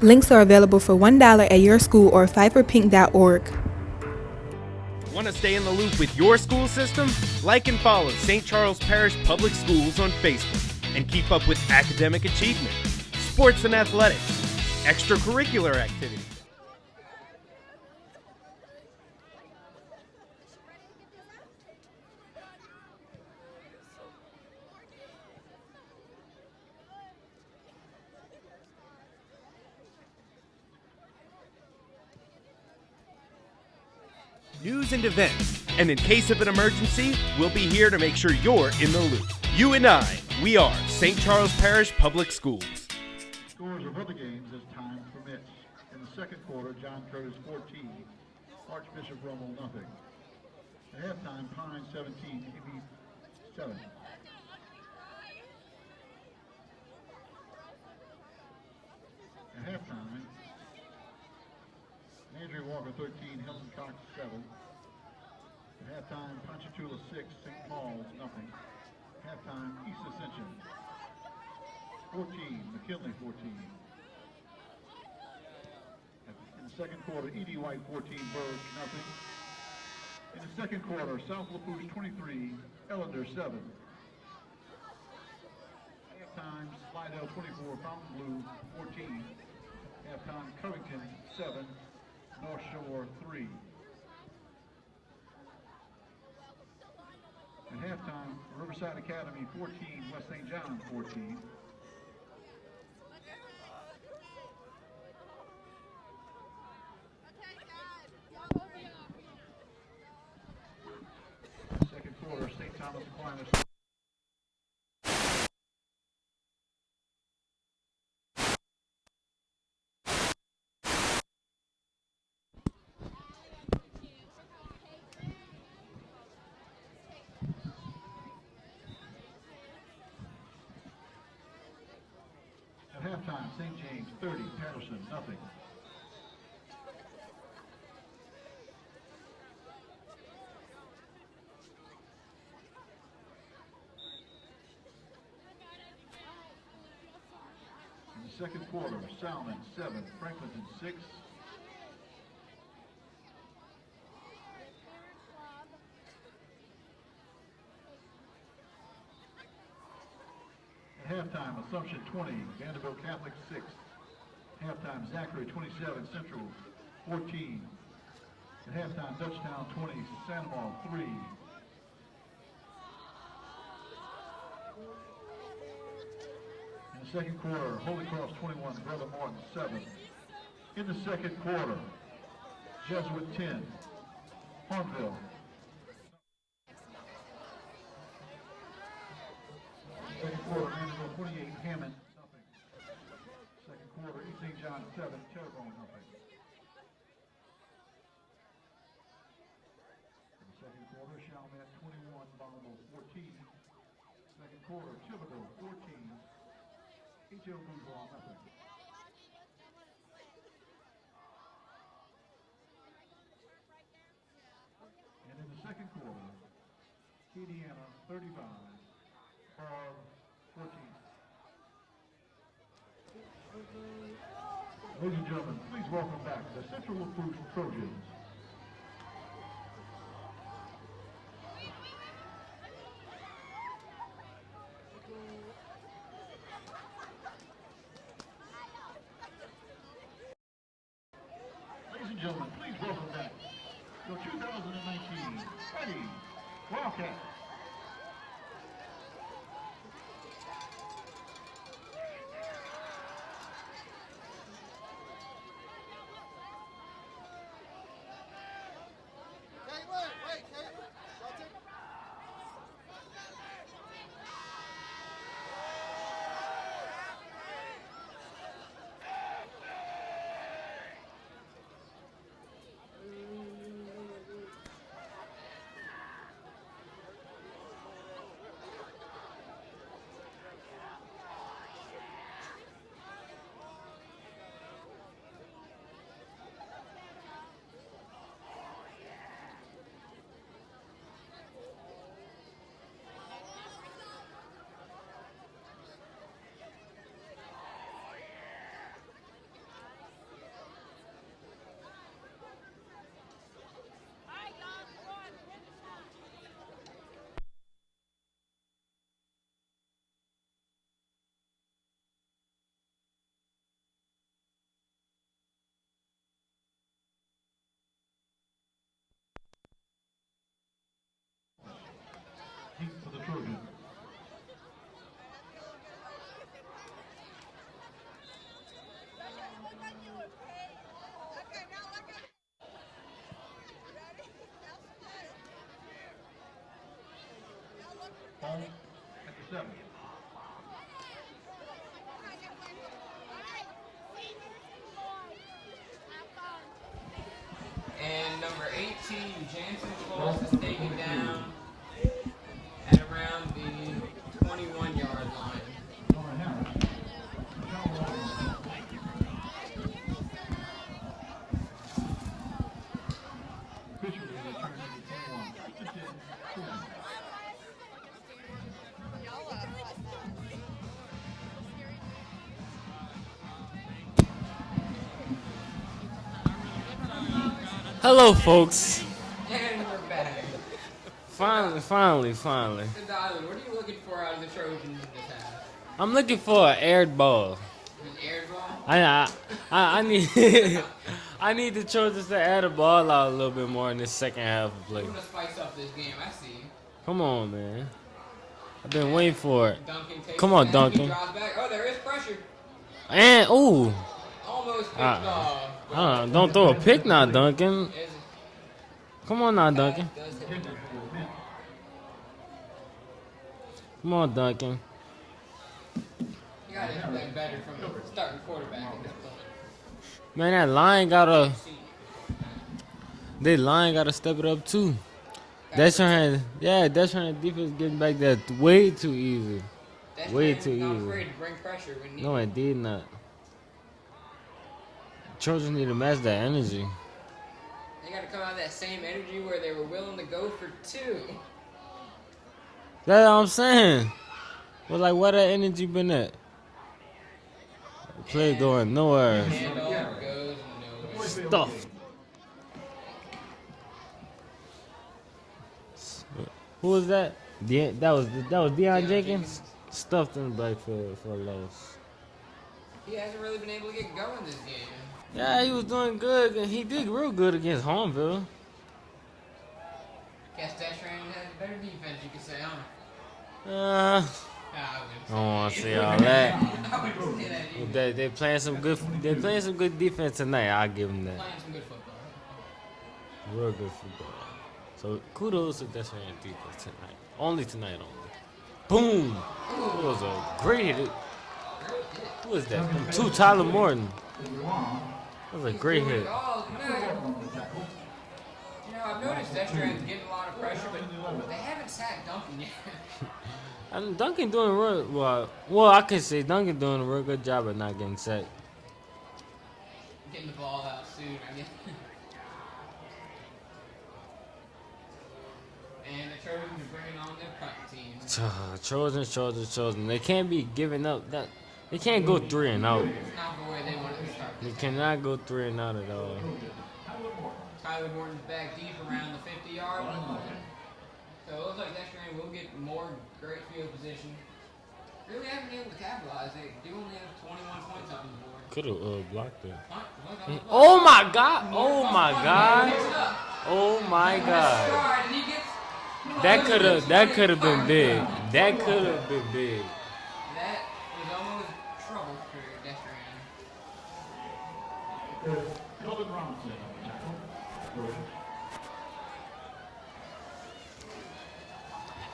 Links are available for $1 at your school or fighforpink.org. Want to stay in the loop with your school system? Like and follow St. Charles Parish Public Schools on Facebook and keep up with academic achievement, sports and athletics, extracurricular activities. News and events, and in case of an emergency, we'll be here to make sure you're in the loop. You and I, we are St. Charles Parish Public Schools. Scores of other games as time permits. In the second quarter, John Curtis 14, Archbishop Rummel nothing. At halftime, Pine 17, AB 7. At halftime, Andrew Walker 13, Hilton Cox 7. At halftime, Ponchatoula 6, St. Paul's nothing. Halftime, East Ascension 14, McKinley 14. In the second quarter, E.D. White 14, Berg nothing. In the second quarter, South Lafourche 23, Ellender 7. Halftime, Slidell 24, Fountain Blue 14. Halftime, Covington 7, North Shore 3. At halftime, Riverside Academy 14, West St. John 14. Second quarter, St. Thomas Aquinas. At halftime, St. James 30, Patterson nothing. In the second quarter, Salmon 7, Franklinton 6. At halftime, Assumption 20, Vanderbilt Catholic 6. Halftime, Zachary 27, Central 14. At halftime, Dutchtown 20, Sandoval 3. In the second quarter, Holy Cross 21, Brother Martin 7. In the second quarter, Jesuit 10, Hornville. Second quarter, Mandeville 28, Hammond nothing. Second quarter, East St. John 7, Terrebonne nothing. In the second quarter, Chalmette 21, Bonneville 14. Second quarter, Thibodaux 14, H.L. Bourgeois nothing. And in the second quarter, Indiana 35, Barb 14. Ladies and gentlemen, please welcome back the Central Lafourche Trojans. Ladies and gentlemen, please welcome back the 2019 Fighting Wildcats. Home at the 7. And number 18, Jansen Falls is taken down at around the 21-yard line. Hello, folks. And we're back. Finally. So, Dylan, what are you looking for out of the Trojans in this half? I'm looking for an aired ball. An aired ball? I need I need the Trojans to add a ball out a little bit more in this second half of play. We're going to spice up this game, I see. Come on, man. I've been waiting for it. Duncan takes Come on, it, Duncan. He draws back. Oh, there is pressure. And ooh. Almost picked off. Don't throw a pick now, Duncan. Come on now, Duncan. Come on, Duncan. You got to play better from the starting quarterback at this point. Man, that line gotta step it up too. That's trying defense getting back there way too easy. Way too easy. Not afraid to bring pressure when needed. No, it did not. Trojans need to match that energy. They got to come out of that same energy where they were willing to go for 2. That's what I'm saying. But like, where that energy been at? The play going nowhere. Handoff goes nowhere. Stuffed. Who was that? That was Deion Jenkins. Stuffed in the backfield for a loss. He hasn't really been able to get going this game. Yeah, he was doing good. He did real good against Homeville. Guess Deschrand has better defense, you could say, huh? I don't want to say all that. I wouldn't say that either. They playing some good. They playing some good defense tonight. I'll give them that. Playing some good football. Real good football. So kudos to Deschrand defense tonight. Only tonight only. Boom! It was a great hit. Who is that? Tyler Morton. That was a great hit. You know, I've noticed Deschrand's getting a lot of pressure, but they haven't sacked Duncan yet. And Duncan doing real well. I can say Duncan doing a real good job at not getting sacked. Getting the ball out soon, I guess. And the Trojans are bringing on their punt team. Trojans. They can't be giving up. They can't go 3 and out. It's not the way they wanted to start. They cannot go 3 and out at all. Tyler Morton's back deep around the 50-yard line. So it looks like Deschrand will get more great field position. Really haven't been able to capitalize. They do only have 21 points up on the board. Could have blocked it. Oh my God! Oh my God! Oh my God! That could have been big. That could have been big. That was almost trouble for Deschrand. Kelvin Robinson on the tackle.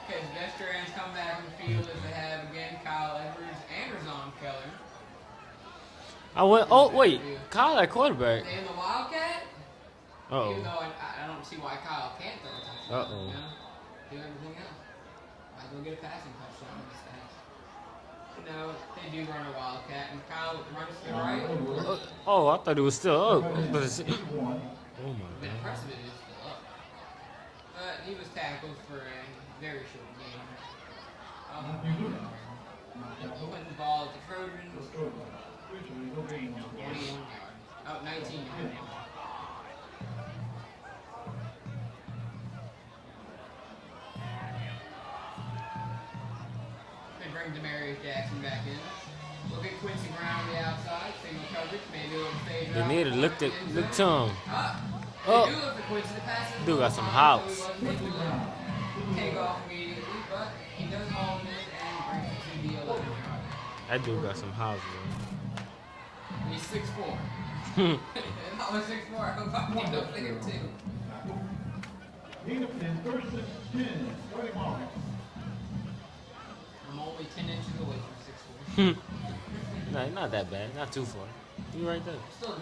Okay, Deschrand's come back on the field as they have again Kyle Edwards and Razon Keller. Oh wait, Kyle at quarterback. They in the Wildcat? Uh-oh. Even though I don't see why Kyle can't throw a touchdown. Uh-oh. You know? Do everything else. Might as well get a passing touchdown in this stats. No, they do run a Wildcat, and Kyle runs to the right. Oh, I thought it was still up. Oh my It's God. impressive it is still up. But he was tackled for a very short game. Putting the ball at the Trojans. 21 yards. Oh, 19 yards. They bring Demarius Jackson back in. Look at Quincy Brown on the outside. Single coverage. Maybe a little fade They route. need to look to him. They do look for Quincy. The pass is Dude got some house. house. Take off immediately, but he does haul him in and brings it to the 11 yard. That dude got some house, He's 6'4". If I was 6'4", I hope I can up there too. Needham in first and 10. Starting mark. only 10 inches away from 6'4". No, not that bad. Not too far. You right there. Still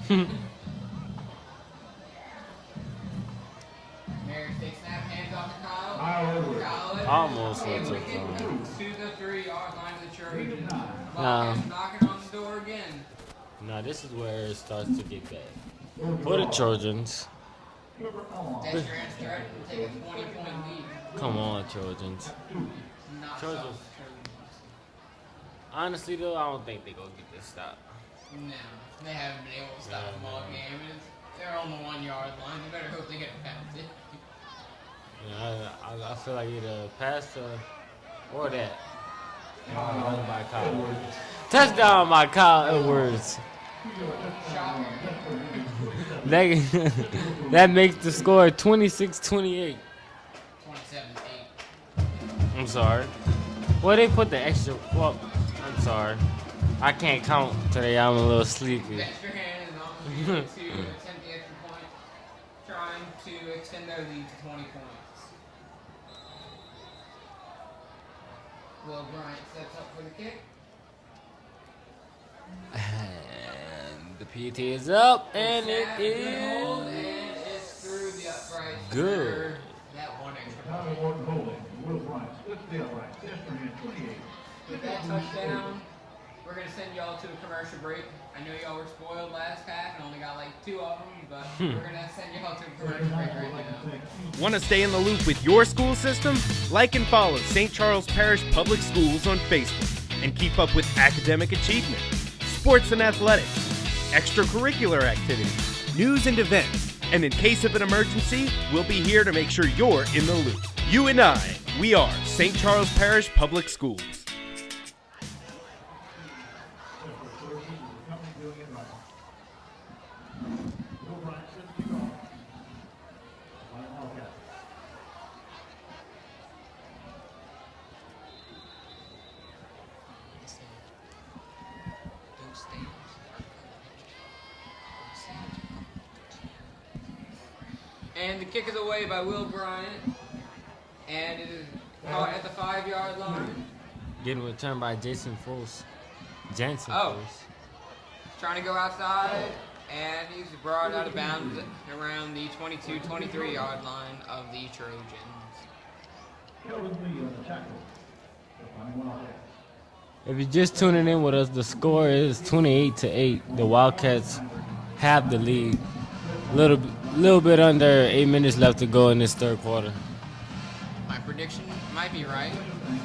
growing. Mary takes snap, hands off to Kyle. Kyle Almost able to took get on. to the 3-yard line of the Trojans. Nah. Knocking on the door again. Now this is where it starts to get bad. For the Trojans. That's your answer. Take a 20-point lead. Come on, Trojans. Not Trojans. Trojans. Honestly, though, I don't think they're going to get this stop. No, they haven't been able to stop them all game. They're on the 1-yard line. You better hope they get a penalty. Yeah, I feel like either pass or that. By Kyle. Touchdown by Kyle Edwards. That makes the score 26-28. 27-8. I'm sorry. Well, they put the extra. Well, I'm sorry. I can't count today. I'm a little sleepy. The extra hand is on you to attempt the extra point, trying to extend their lead to 20 points. Will Bryant steps up for the kick. And the PT is up, and it And it's through the upright. good. That one extra point. With that touchdown, we're going to send y'all to a commercial break. I know y'all were spoiled last half and only got like 2 of them, but we're going to send y'all to a commercial break right now. Want to stay in the loop with your school system? Like and follow St. Charles Parish Public Schools on Facebook and keep up with academic achievement, sports and athletics, extracurricular activities, news and events. And in case of an emergency, we'll be here to make sure you're in the loop. You and I, we are St. Charles Parish Public Schools. And the kick is away by Will Bryant. And it is caught at the 5-yard line. Getting returned by Jason Foles. Jansen Oh. Foles. Trying to go outside. And he's brought out of bounds around the 22-23-yard line of the Trojans. If you're just tuning in with us, the score is 28-8. The Wildcats have the lead. Little bit under 8 minutes left to go in this third quarter. My prediction might be right.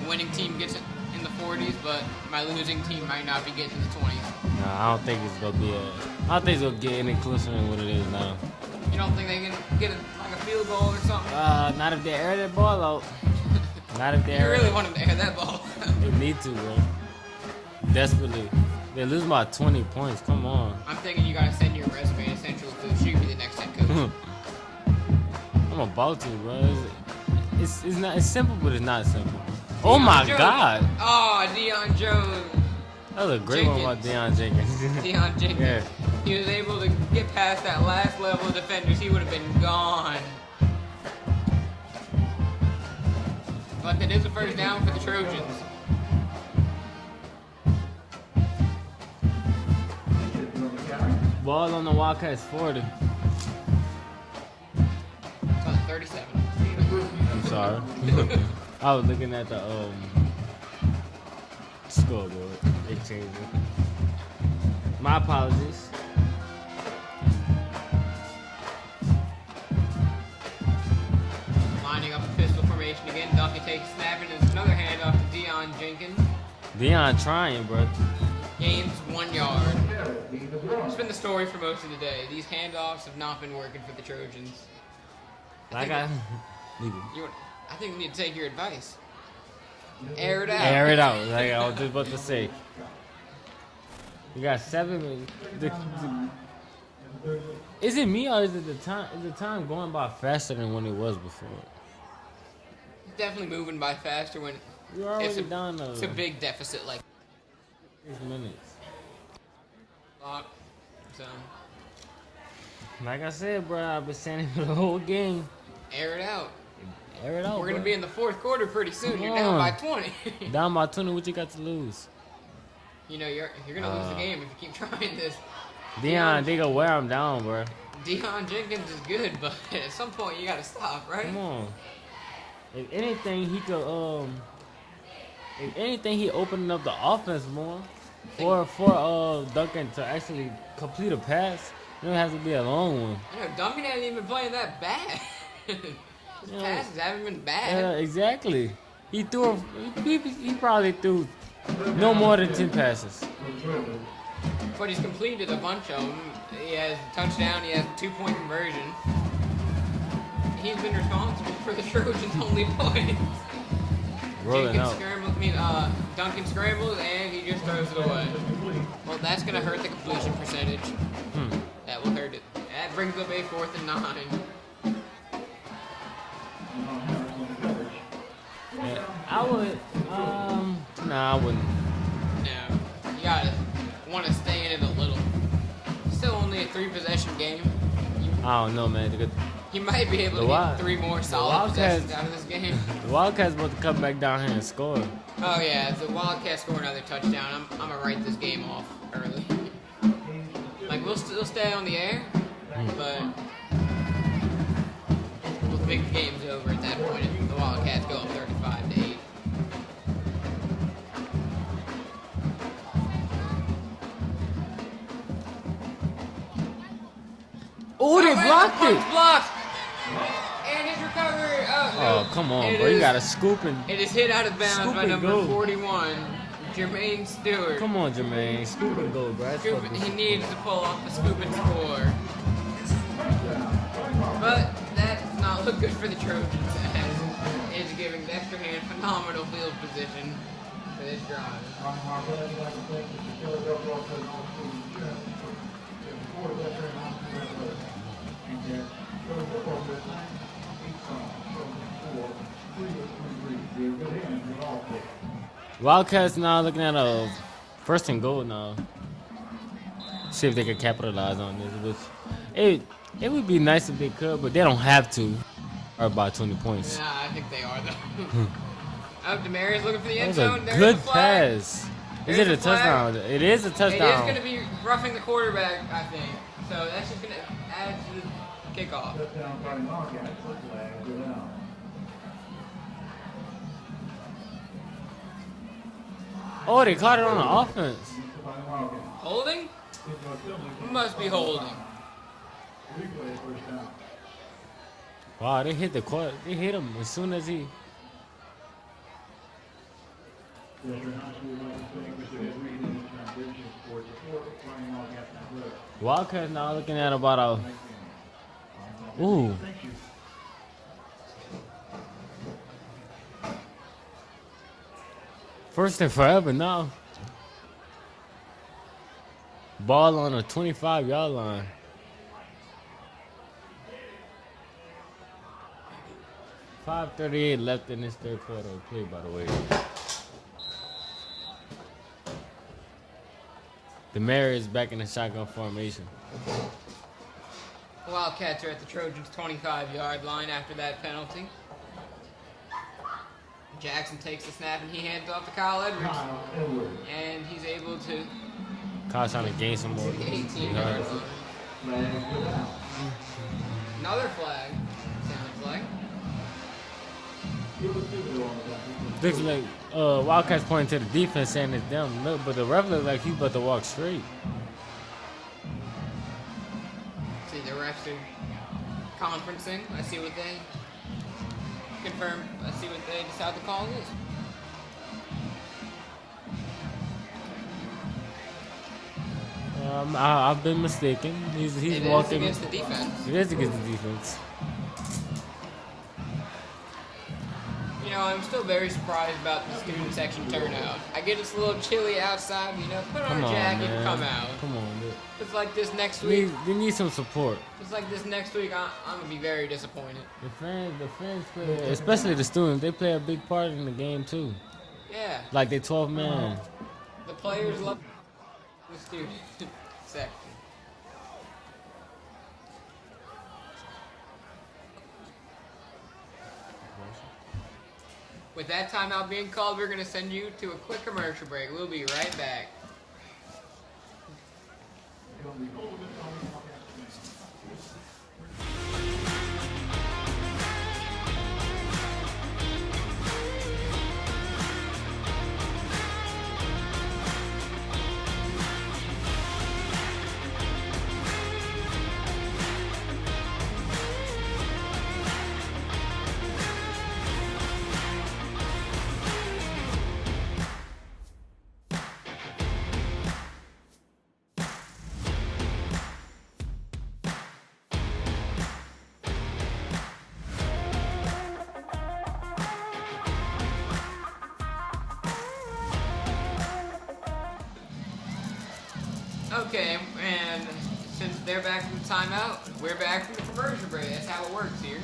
The winning team gets it in the 40s, but my losing team might not be getting to the 20s. No, I don't think it's gonna get any closer than what it is now. You don't think they can get like a field goal or something? Not if they air that ball out. Not if they You air really it. want them to air that ball. They need to, bro. Desperately. They lose by 20 points. Come on. I'm thinking you gotta send your resume to Central Food. She could be the next head coach. I'm about to, bro. It's simple, but it's not simple. Oh my Jones. God. Oh, Deion Jones. That was a great one about Deion Jenkins. Deion Jenkins. Yeah. He was able to get past that last level of defenders. He would have been gone. But that is a first down for the Trojans. Ball on the Wildcats 40. It's on 37. I'm sorry. I was looking at the scoreboard. They changed it. My apologies. Lining up a pistol formation again. Duffy takes snap and it's another handoff to Deion Jenkins. Deion trying, bro. Gains 1 yard. It's been the story for most of the day. These handoffs have not been working for the Trojans. I think we need to take your advice. Air it out. Air it out. Like I was just about to say. You got 7 minutes. Is it me or is it the time? Is the time going by faster than when it was before? It's definitely moving by faster when You're already it's down it's a big deficit like 6 minutes. So Like I said, bro, I've been saying it for the whole game. air it out. Air it out, We're going to bro. be in the fourth quarter pretty soon. Come You're down on. by 20. Down by 20, what you got to lose? You know, you're going to lose the game if you keep trying this. Deion, they gonna wear him down, bro. Deion Jenkins is good, but at some point you got to stop, right? Come on. If anything, he could, if anything, he opening up the offense more for Duncan to actually complete a pass. It don't have to be a long one. You know, Duncan hasn't even been playing that bad. His passes haven't been bad. Exactly. He threw. He probably threw no more than 10 passes. But he's completed a bunch of them. He has a touchdown. He has a 2-point conversion. He's been responsible for the Trojans' only points. Rolling out. Duncan scrambles and he just throws it away. Well, that's going to hurt the completion percentage. That will hurt it. That brings up a 4th and 9. Yeah, I would. Nah, I wouldn't. No, you gotta want to stay in it a little. Still only a 3-possession game. I don't know, man. You might be able to get 3 more solid possessions out of this game. The Wildcats about to come back down here and score. Oh yeah, if the Wildcats score another touchdown, I'm gonna write this game off early. Like we'll still stay on the air, but we'll think the game's over at that point. If the Wildcats go up 35-8. Oh, they blocked it. Blocked. And his recovery. Oh, come on, bro. You got to scoop and. It is hit out of bounds Scoop by and number go. 41, Jermaine Stewart. Come on, Jermaine. Scoop and go, bro. He needs to pull off the scoop and score. But that does not look good for the Trojans, as it's giving Dexter Hand phenomenal field position for this drive. Wildcats now looking at a 1st and goal now. See if they can capitalize on this. It would be nice if they could, but they don't have to. Or by 20 points. Nah, I think they are though. Demarius looking for the end That zone. was a There's good the flag. pass. There's Is it the a flag. touchdown? It is a touchdown. It is going to be roughing the quarterback, I think. So that's just going to add to the kickoff. Oh, they caught it on the offense. Holding? Must be holding. Wow, they hit the court. They hit him as soon as he. Wildcats now looking at about a. Ooh. First and forever now. Ball on a 25-yard line. 5:38 left in this 3rd quarter of play, by the way. Demarius is back in the shotgun formation. Wildcats are at the Trojans' 25-yard line after that penalty. Jackson takes the snap and he hands off to Kyle Edwards. And he's able to. Kyle's trying to gain some more. 18 yards. Another flag, sounds like. Looks like Wildcats pointing to the defense saying it's them. Look, but the ref looks like he's about to walk straight. See, the refs are conferencing. I see what they confirm. I see what they decide the call is. I've been mistaken. He's It walking. is against the defense. It is against the defense. You know, I'm still very surprised about the student section turnout. I get it's a little chilly outside, you know, put on Come a on, jacket and man. come out. Come on, dude. It's like this next week. They need some support. It's like this next week, I'm going to be very disappointed. The fans play, especially the students, they play a big part in the game too. Yeah. Like they 12 man. The players love the student section. With that timeout being called, we're going to send you to a quick commercial break. We'll be right back. Okay, and since they're back from the timeout, we're back from the commercial break. That's how it works here.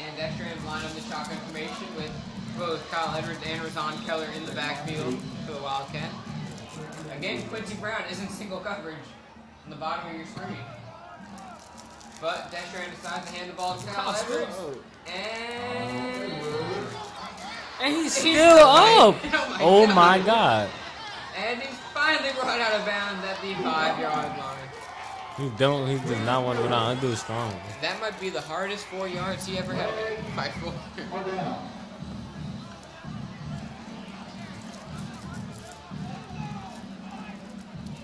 And Dexter line up the shotgun formation with both Kyle Edwards and Razan Keller in the backfield for the Wildcat. Again, Quincy Brown isn't single coverage on the bottom of your screen. But Dexter decides to hand the ball to Kyle Edwards. And he's still up. Oh my God. And he's finally brought out of bounds at the 5-yard line. He does not want to go down. Undo strong. That might be the hardest 4 yards he ever had to fight for.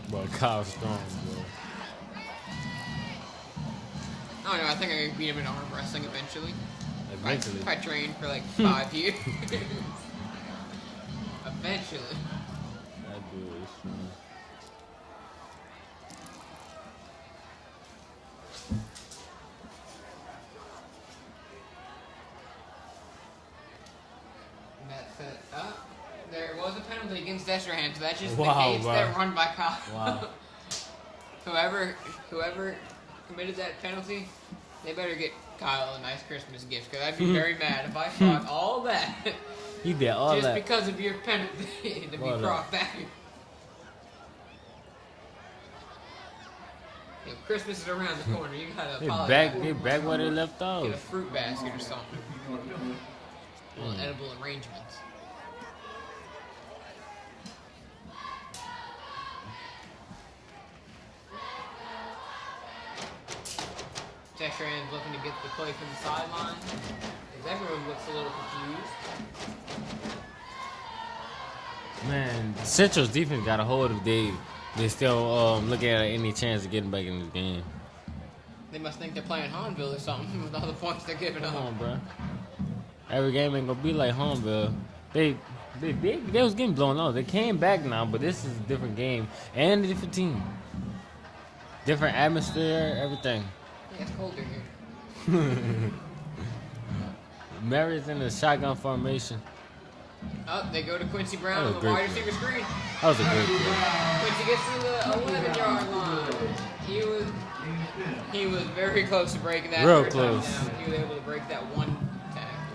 But Kyle's strong, bro. I don't know, I think I can beat him in arm wrestling eventually. Eventually. If I train for like 5 years. Eventually. That dude is strong. That's it. There was a penalty against Destrehan, so that's just Wow, the case bro. that run by Kyle. Wow. Whoever committed that penalty, they better get Kyle a nice Christmas gift, because I'd be very mad if I fought all that He did all just that. because of your penalty to be All brought back. You know, Christmas is around the corner. You gotta apologize. They back where they left off. Get a fruit basket or something. Little edible arrangements. Destrehan's looking to get the play from the sideline. As everyone looks a little confused. Man, Central's defense got a hold of Dave. They still looking at any chance of getting back in this game. They must think they're playing Hanville or something with all the points they're giving up. Come on, bro. Every game ain't gonna be like Homeville. They was getting blown out. They came back now, but this is a different game and a different team. Different atmosphere, everything. Yeah, it's colder here. Mary's in the shotgun formation. Oh, they go to Quincy Brown on the great wide play. receiver screen. That was a great play. Quincy gets to the 11-yard line. He was very close to breaking that. Real first close. touchdown. He was able to break that one tackle.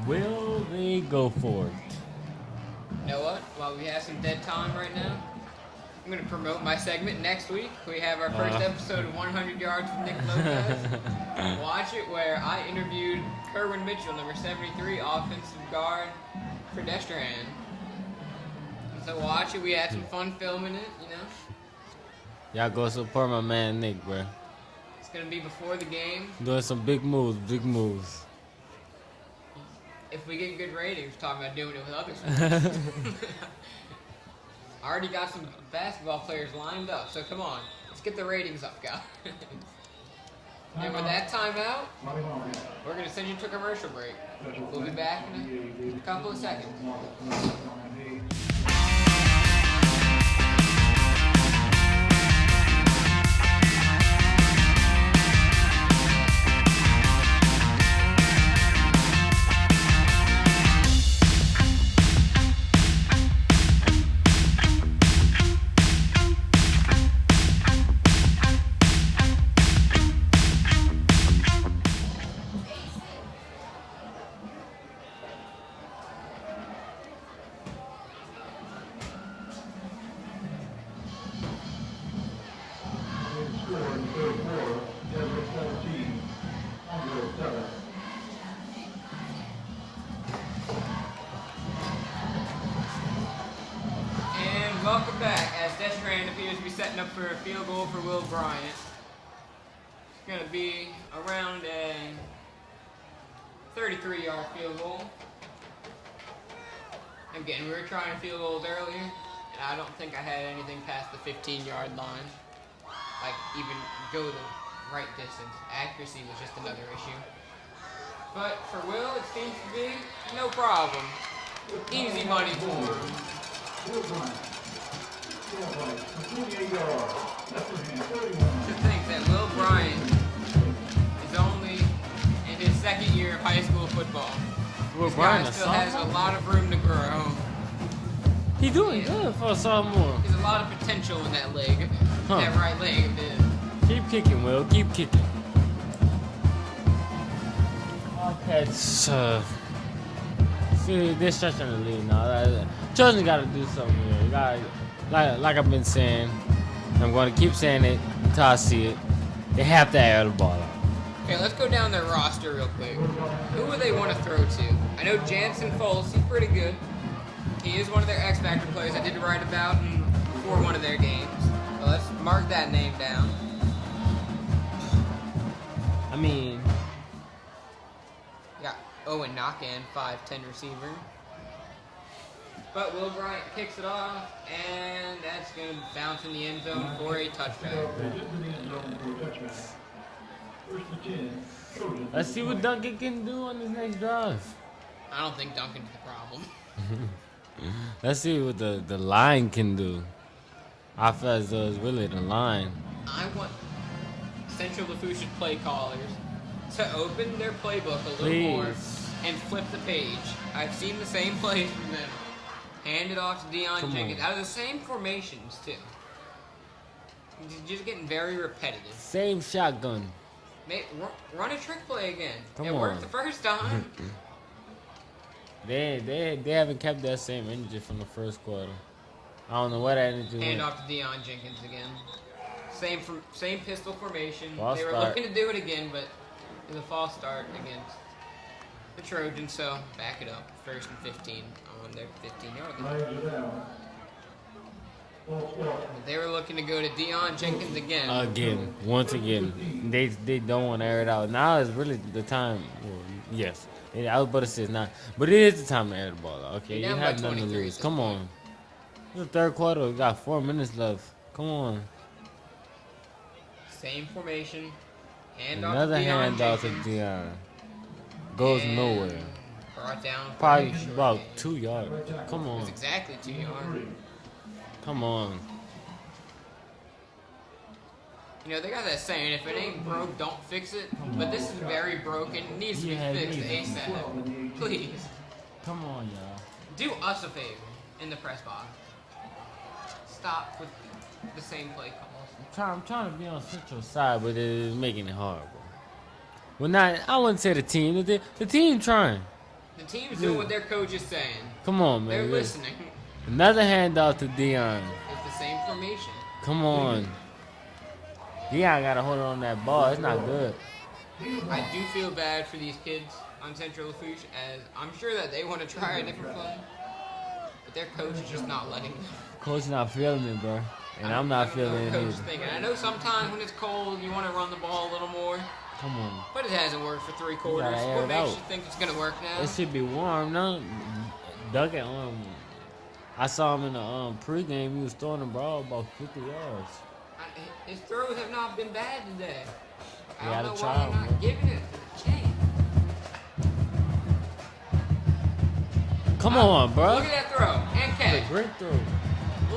Will they go for it? You know what? While we have some dead time right now, I'm going to promote my segment next week. We have our first episode of 100 Yards with Nick Lopez. Watch it, where I interviewed Kerwin Mitchell, number 73, offensive guard for Destrehan. So watch it. We had some fun filming it, you know. Y'all go support my man Nick, bro. It's going to be before the game. Doing some big moves. If we get good ratings, we're talking about doing it with other sports. I already got some basketball players lined up, so come on. Let's get the ratings up, guys. And with that timeout, we're going to send you to a commercial break. We'll be back in a couple of seconds. And welcome back as Destrehan appears to be setting up for a field goal for Will Bryant. It's going to be around a 33-yard field goal. Again, we were trying field goals earlier, and I don't think I had anything past the 15-yard line. Like, even go the right distance. Accuracy was just another issue. But for Will, it seems to be no problem. Easy money for him. To think that Will Bryant is only in his second year of high school football. Will This Bryant guy a still has a sophomore? lot of room to grow. He doing good for a sophomore. There's a lot of potential in that leg, Huh. that right leg of his. Keep kicking, Will. Keep kicking. Okay, see, they're stretching the lead now. Children got to do something here. You gotta, like I've been saying, I'm going to keep saying it until I see it. They have to air the ball out. Okay, let's go down their roster real quick. Who would they want to throw to? I know Jansen Foles, he's pretty good. He is one of their X Factor players I did write about before one of their games. So let's mark that name down. I mean, Yeah, Owen Knockan, 5'10" receiver. But Will Bryant kicks it off, and that's going to bounce in the end zone for a touchback. let's see what Duncan can do on his next drive. I don't think Duncan's the problem. Let's see what the line can do. I feel as though it's really the line. I want Central Lafourche play callers to open their playbook a little more and flip the page. I've seen the same plays from them. Hand it off to Deion Jenkins. Out of the same formations, too. Just getting very repetitive. Same shotgun. Run a trick play again. Come it on. worked the first time. They haven't kept that same energy from the first quarter. I don't know what that energy Hand went. off to Deion Jenkins again. Same pistol formation. False They were start. looking to do it again, but it was a false start against the Trojans, so back it up. 1st and 15 on their 15-yard line. They were looking to go to Deion Jenkins again. Again, once again, they don't want to air it out. Now is really the time. Well, yes, I was about to say it's not, but it is the time to air the ball out. Okay, You're you down by have nothing to 23 lose. at Come this on, it's the third quarter. We got 4 minutes left. Come on. Same formation. Hand Another off to Deion handoff to Jenkins. Deion. Goes And nowhere. Brought down. Probably formation. about 2 yards. Come It on. was exactly 2 yards. Come on. You know, they got that saying, if it ain't broke, don't fix it. But this is very broken. It needs to be Yeah, it fixed needs to be ASAP. Please. Come on, y'all. Do us a favor in the press box. Stop with the same play calls. I'm trying to be on Central's side, but it's making it hard, bro. Well, not, I wouldn't say the team. The team trying. The team's doing what their coach is saying. Come on, man. They're listening. Another handoff to Deion. It's the same formation. Come on. Deion got to hold on that ball. It's not good. I do feel bad for these kids on Central Lafourche, as I'm sure that they want to try a different play, but their coach is just not letting them. Coach not feeling it, bro. And I'm not feeling it Coach either. is thinking. I know sometimes when it's cold, you want to run the ball a little more, Come on. but it hasn't worked for 3 quarters. gotta air What it makes out. you think it's going to work now? It should be warm now. Duncan, I saw him in the pregame. He was throwing the ball about 50 yards. His throws have not been bad today. I You don't gotta know try why you're 'em, not bro. giving it a chance. Come on, bro. Look at that throw and catch. Great throw.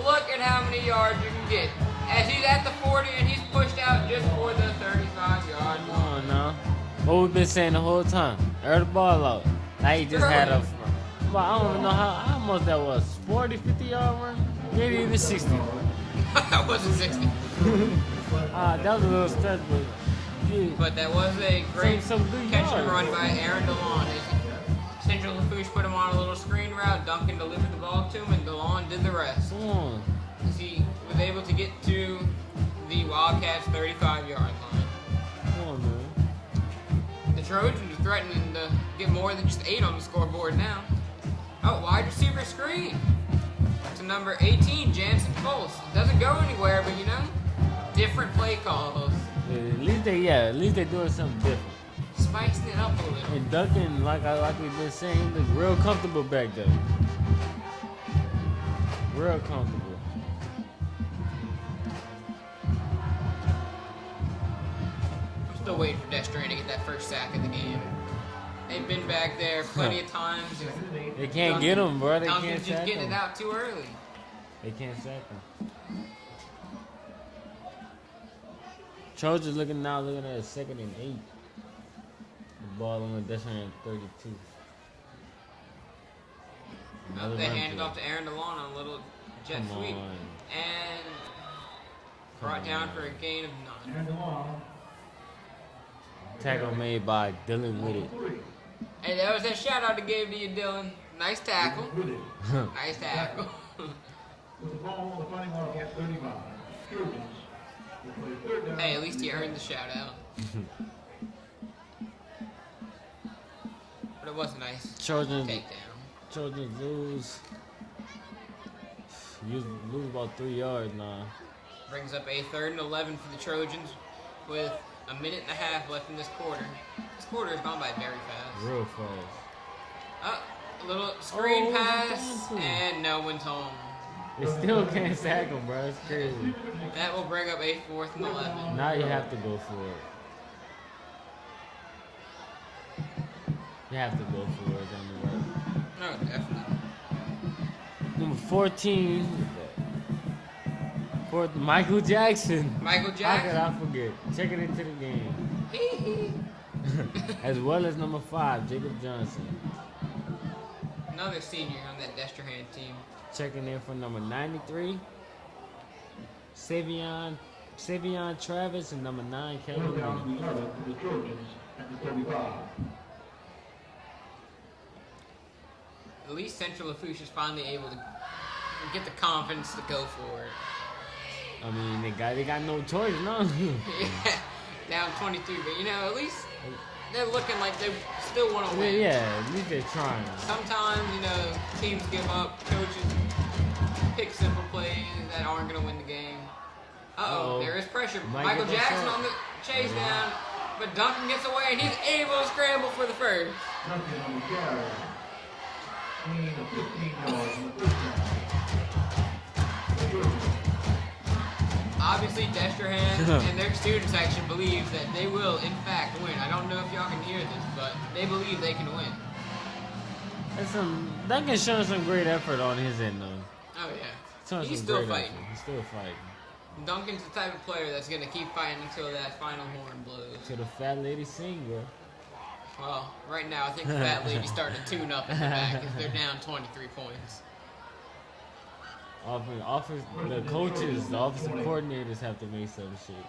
Look at how many yards you can get. As he's at the 40 and he's pushed out just for the 35-yard Come line. on now. What we've been saying the whole time. Air the ball out. Now he just had a, well, I don't even know how much that was. 40, 50 yard run? Maybe even 60. That wasn't 60. That was a little stretch, but yeah. But that was a great Some good catch and yards. run by Aaron DeLon. Central Lafourche put him on a little screen route. Duncan delivered the ball to him, and DeLon did the rest. Come on. He was able to get to the Wildcats' 35-yard line. Come on, man. The Trojans are threatening to get more than just 8 on the scoreboard now. Oh, wide receiver screen. to number 18, Jansen Pulse. It doesn't go anywhere, but different play calls. At least they doing something different. Spicing it up a little. And Duncan, like we've been saying, looked real comfortable back there. Real comfortable. I'm still waiting for Destrehan to get that first sack of the game. They've been back there plenty of times. They can't get him, bro. They Duncan's can't just sack getting him. it out too early. They can't sack him. Trojans looking at a 2nd and 8. The ball on the Destrehan at 32. They hand it off to Aaron DeLon on a little jet sweep. And brought down for a gain of 9. Tackle made by Dylan Whitted. Hey, that was that shout out I gave to you, Dylan. Nice tackle. Nice tackle. Hey, at least he earned the shout out. But it was a nice takedown. Trojans lose. You lose about 3 yards now. Brings up a 3rd and 11 for the Trojans with a minute and a half left in this quarter. This quarter has gone by very fast. Real fast. A little screen pass, and no one's home. They still can't sack him, bro. It's crazy. That will bring up a 4th and 11. Now you have to go for it. You have to go for it on the right. No, definitely. Number 14. Michael Jackson. Michael Jackson. How could I forget? Check it into the game. As well as number 5, Jacob Johnson. Another senior on that Destrehan team. Checking in for number 93, Savion Travis, and number 9, Kevin Lee. At least Central Lafourche is finally able to get the confidence to go for it. I mean, they got no choice, no. Yeah, down 22, but at least they're looking like they still want to win. Yeah, at least they're trying. Sometimes, teams give up, coaches pick simple plays that aren't going to win the game. There is pressure. Michael Jackson on the chase down, but Duncan gets away and he's able to scramble for the first. Obviously, Destrehan and their student section believes that they will, in fact, win. I don't know if y'all can hear this, but they believe they can win. Duncan's showing some great effort on his end, though. Oh, yeah. He's still fighting. He's still fighting. Duncan's the type of player that's going to keep fighting until that final horn blows. To the fat lady sing, bro. Well, right now, I think the fat lady's starting to tune up in the back because they're down 23 points. The coaches, the offensive coordinators have to make some shit.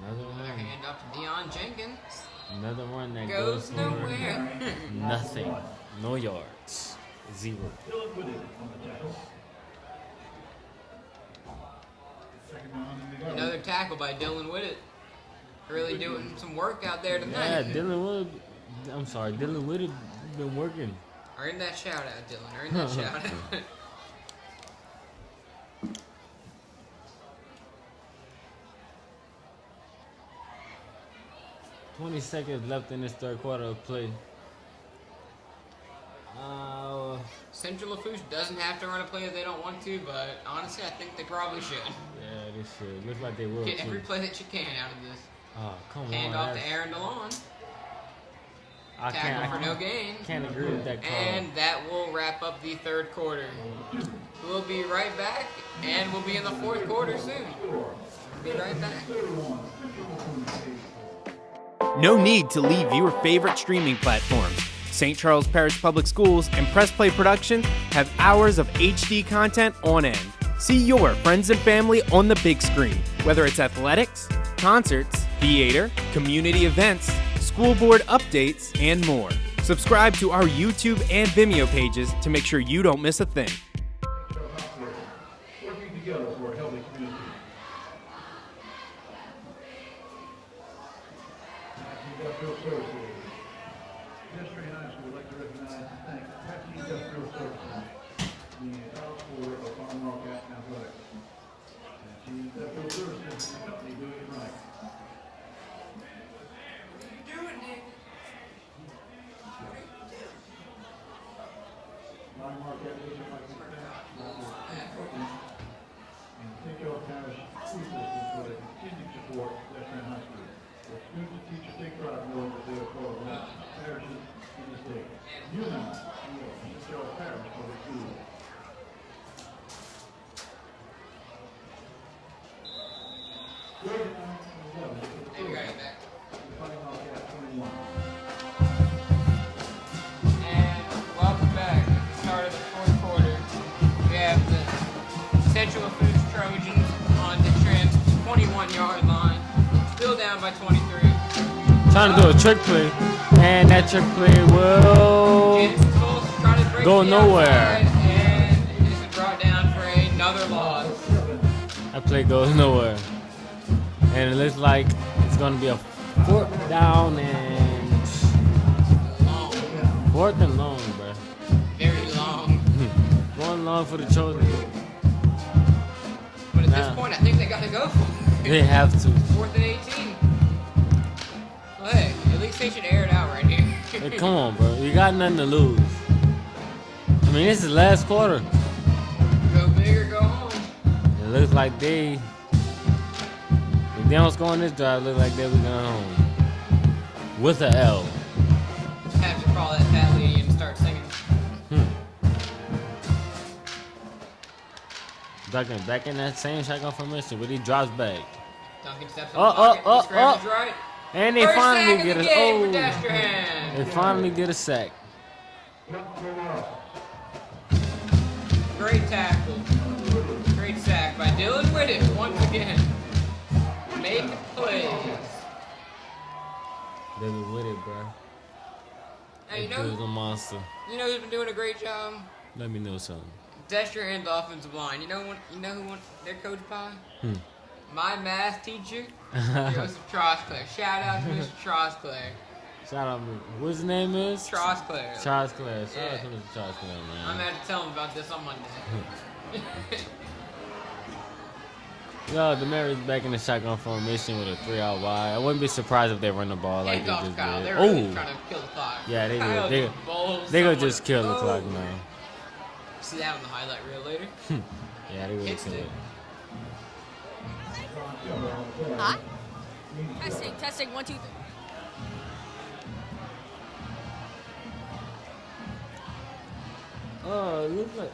Another hand off to Deion Jenkins. Another one that goes nowhere. Nothing. No yards. 0. Another tackle by Dylan Whitted. Really doing some work out there tonight. Yeah, Dylan Whitted been working. Earn that shout out, Dylan. Earn that shout out. 20 seconds left in this third quarter of play. Central Lafourche doesn't have to run a play if they don't want to, but honestly, I think they probably should. Yeah, they should. Looks like they will. Get every play that you can out of this. Oh, come Hand on. off to Aaron DeLon. I Tackle for no gain. Can't agree with that call. And that will wrap up the third quarter. We'll be right back, and we'll be in the fourth quarter soon. We'll be right back. No need to leave your favorite streaming platforms. St. Charles Parish Public Schools and Press Play Productions have hours of HD content on end. See your friends and family on the big screen, whether it's athletics, concerts, theater, community events, school board updates, and more. Subscribe to our YouTube and Vimeo pages to make sure you don't miss a thing. Working together for a healthy community. Industrial Services. District High Marquette, Bishop Michael and St. Charles Parish School System for their continued support of Pedestrian High School. The students and teachers take pride in knowing that they are part of one of the parishes in the state. UNI, St. Charles Parish Public Schools. And welcome back. At the start of the fourth quarter, we have the Central Foods Trojans on the Trent's 21-yard line, still down by 23. Trying to do a trick play, and that trick play will go nowhere. And this is brought down for another loss. That play goes nowhere. And it looks like it's going to be a fourth down and fourth and long, bro. Very long. Going long for the Trojans. But at this point, I think they got to go for it. They have to. 4th and 18. Well, hey, at least they should air it out right here. Hey, come on, bro. You got nothing to lose. I mean, this is the last quarter. Go big or go home. It looks like if they don't score on this drive, it looks like they'll be going home. With an L. Have to call that fat lady and start singing. Duncan back in that same shotgun formation, but he drops back. Duncan steps on the pocket, he scrambles right. And they First finally sack get of a the game for Destrehan. They finally get a sack. Great tackle. Great sack by Dylan Whitted once again. Make plays. Dylan Whitted, bro. Hey, That dude's a monster. You know who's been doing a great job? Let me know something. Destrehan's offensive line. You know who won their coach pie? My math teacher, Joseph Trosclair. Shout out to Mr. Trosclair. Shout out, what's his name is? Trosclair. Trosclair. Shout out to Mr. Trosclair, man. I'm going to tell him about this on Monday. Yo, the Mary's back in the shotgun formation with a 3-out wide. I wouldn't be surprised if they run the ball like they just did. They're really trying to kill the clock. Yeah, they Kyle did. They gonna just kill the clock, man. See that on the highlight reel later? Yeah, they will kill it. Huh? Testing, 1, 2, 3. Oh, it looks like,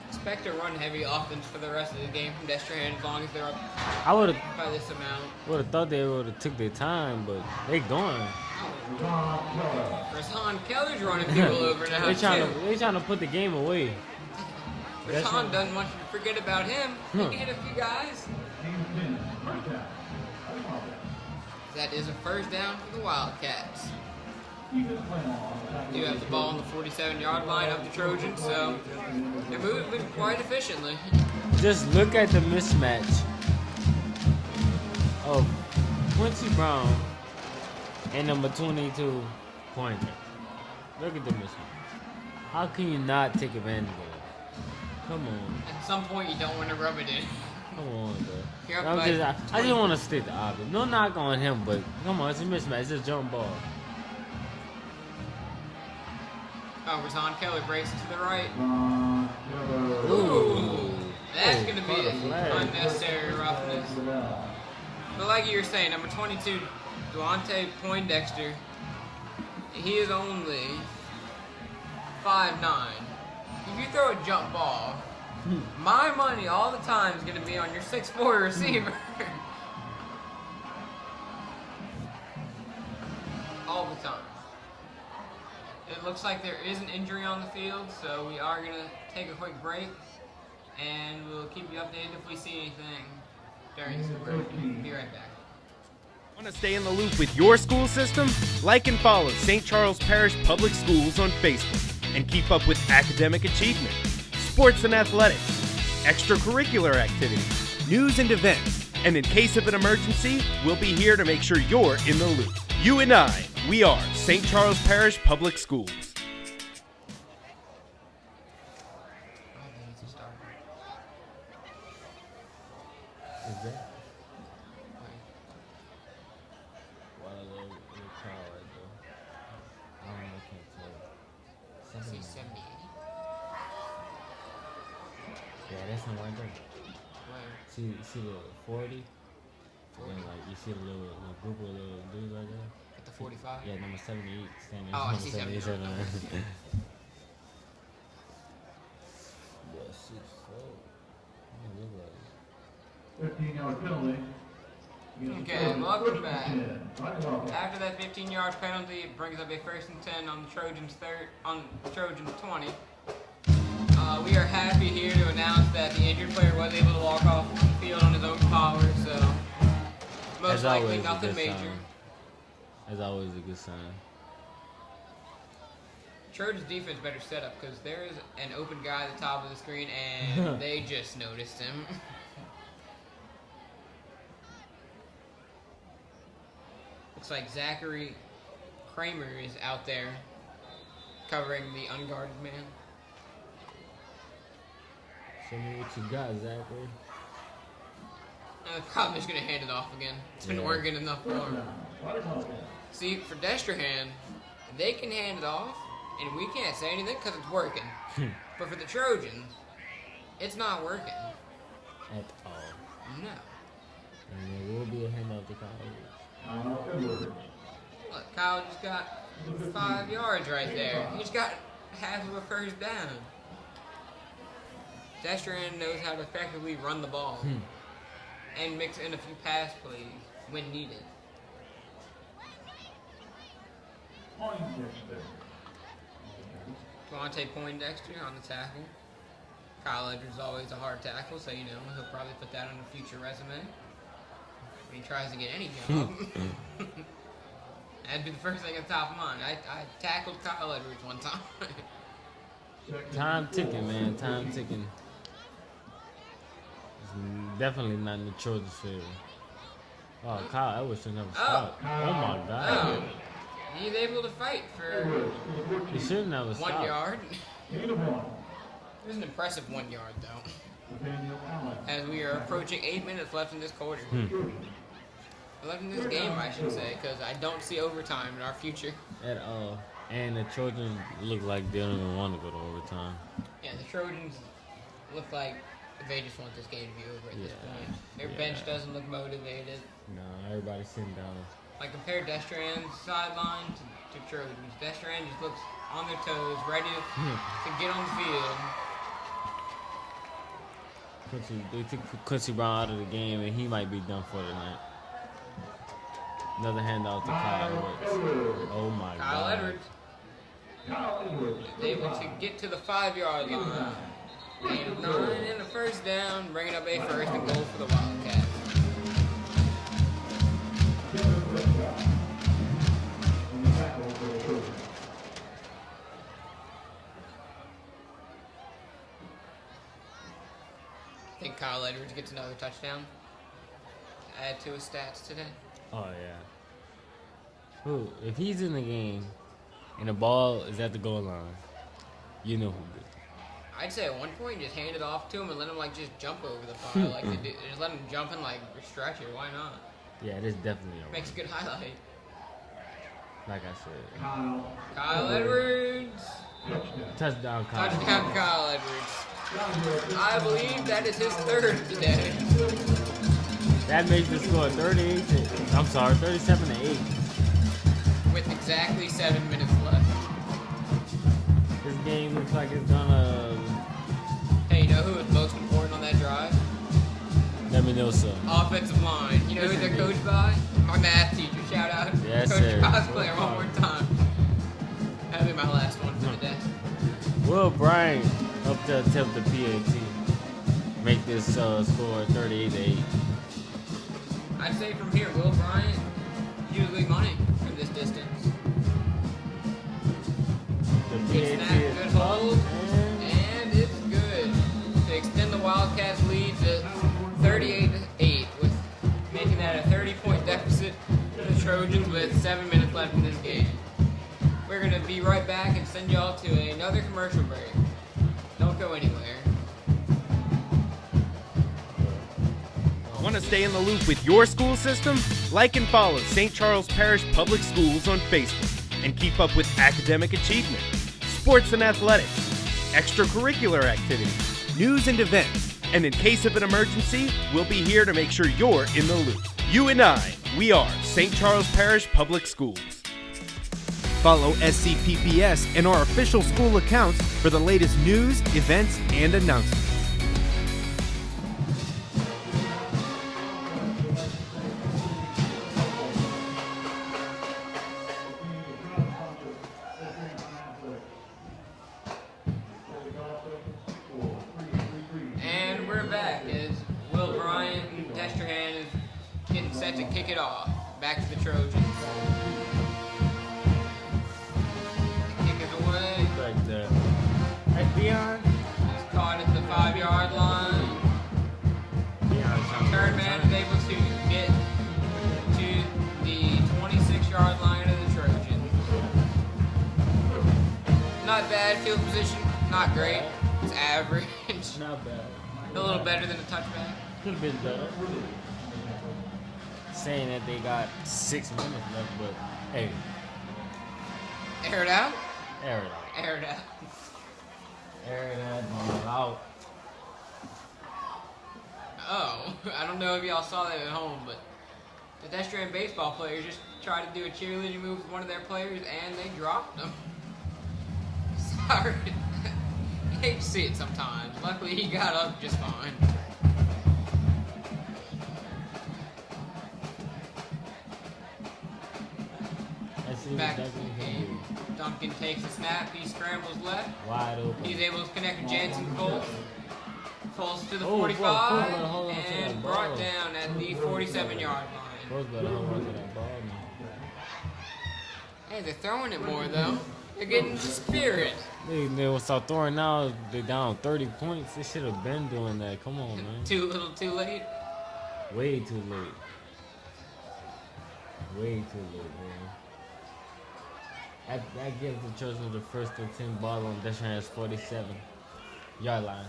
Expect to run heavy offense for the rest of the game from Destrehan as long as they're up by this amount. Would have thought they would have took their time, but they going. Rashawn Keller's running people over now. They trying to put the game away. Rashawn doesn't want you to forget about him. He can hit a few guys. That is a first down for the Wildcats. Do have the ball on the 47-yard line of the Trojans, so they're moving quite efficiently. Just look at the mismatch of Quincy Brown and number 22 Pointer. Look at the mismatch. How can you not take advantage of it? Come on. At some point, you don't want to rub it in. Come on, bro. I just want to state the obvious. No knock on him, but come on, it's a mismatch. It's a jump ball. Oh, Rashawn Keller breaks to the right. Ooh. That's going to be unnecessary roughness. But like you were saying, number 22, Duante Poindexter, he is only 5'9". If you throw a jump ball, my money all the time is going to be on your 6'4" receiver. All the time. It looks like there is an injury on the field, so we are going to take a quick break, and we'll keep you updated if we see anything during this break. Be right back. Want to stay in the loop with your school system? Like and follow St. Charles Parish Public Schools on Facebook and keep up with academic achievement, sports and athletics, extracurricular activities, news and events, and in case of an emergency, we'll be here to make sure you're in the loop. You and I, we are St. Charles Parish Public Schools. See 70, 80? Yeah, that's him right there. Where? See the 40? And like you see the little group of little dudes right there. At the 45? Yeah, number 78 standing. Oh, I see 77. 78. Yeah, 6'4". Look like 15-yard penalty. Okay, welcome back. After that 15-yard penalty, it brings up a 1st and 10 on the Trojans' 20. We are happy here to announce that the injured player was able to walk off the field on his own power, so most likely nothing major. That's always a good sign. Trojans' defense better set up because there is an open guy at the top of the screen and they just noticed him. Looks like Zachary Kramer is out there covering the unguarded man. Show me what you got, Zachary. The problem is going to hand it off again. It's been working enough for him. See, for Destrehan, they can hand it off, and we can't say anything because it's working. But for the Trojans, it's not working. At all. No. And there will be a handout to Kyle. Look, Kyle just got 5 yards right there. He just got half of a first down. Destrehan knows how to effectively run the ball and mix in a few pass plays when needed. Devontae Poindexter on the tackle. Kyle Edwards is always a hard tackle, so he'll probably put that on a future resume when he tries to get any job. That'd be the first thing at the top of mind. I tackled Kyle Edwards one time. Time ticking, man. Time ticking. It's definitely not in the Trojans' favor. Oh, Kyle Edwards shouldn't have stopped. Oh my God. Oh. He's able to fight for He shouldn't have 1 stopped. yard. It was an impressive 1 yard, though. As we are approaching 8 minutes left in this quarter. Left in this game, I should say, because I don't see overtime in our future. At all. And the Trojans look like they don't even want to go to overtime. Yeah, the Trojans look like they just want this game to be over at this point. Their bench doesn't look motivated. No, everybody's sitting down. Like, compare Destrehan's sideline to Trojans. Destrehan just looks on their toes, ready to get on the field. They took Quincy Brown out of the game, and he might be done for tonight. Another handout to Kyle Edwards. Oh my God. Kyle Edwards is able to get to the 5-yard line. Gain of 9 and a first down, bringing up a first and goal for the Wildcats. I think Kyle Edwards gets another touchdown. Add to his stats today. Oh, yeah. Who? If he's in the game and the ball is at the goal line, you know who did. I'd say at one point just hand it off to him and let him just jump over the fire like they do. Just let him jump and stretch it. Why not? Yeah, it is definitely a Makes a good highlight. Like I said. Kyle Edwards. Touchdown, Kyle. Touchdown, Kyle Edwards. I believe that is his third today. That makes the score 37-8. With exactly 7 minutes left. This game looks like it's gonna... Hey, you know who was most important on that drive? Let me know, sir. Offensive line. You know who they're coached by? Our math teacher. Shout out. Yes, Coach sir. Cosplayer one more time. That'll be my last one for the day. Will Bryant up to attempt the PAT. Make this score 38-8. I'd say from here, Will Bryant usually money from this distance. Good snap, good hold, and it's good to extend the Wildcats' lead to 38-8, with making that a 30-point deficit to the Trojans with 7 minutes left in this game. We're gonna be right back and send y'all to another commercial break. Don't go anywhere. Want to stay in the loop with your school system? Like and follow St. Charles Parish Public Schools on Facebook and keep up with academic achievement, sports and athletics, extracurricular activities, news and events. And in case of an emergency, we'll be here to make sure you're in the loop. You and I, we are St. Charles Parish Public Schools. Follow SCPPS and our official school accounts for the latest news, events, and announcements. And we're back as Will Bryant Destrahan is getting set to kick it off. Back to the Trojans. Kick it away. Like that. Hey, Dion. He's caught at the 5-yard line. Third man is able to get to the 26-yard line of the Trojans. Not bad field position. Not great. It's average. Not bad. A little better than a touchback. Could have been better. Saying that they got 6 minutes left, but hey. Air it out? Air it out. Air it out. Air that ball out. Oh, I don't know if y'all saw that at home, but the Destrahan baseball players just tried to do a cheerleading move with one of their players, and they dropped them. Sorry. I hate to see it sometimes. Luckily, he got up just fine. Back to the game. Duncan takes a snap. He scrambles left. Wide open. He's able to connect with Jansen Colts. Colts to the Oh, 45 bro, hold on to and that brought ball. down at the 47-yard line. Both better hold on to that ball, man. Hey, they're throwing it more though. They're getting the spirit. They will start throwing now. They down 30 points. They should have been doing that. Come on, man. Too little, too late. Way too late. Way too late, man. That gives the Trojans the first and 10 ball on Destrahan's 47-yard line.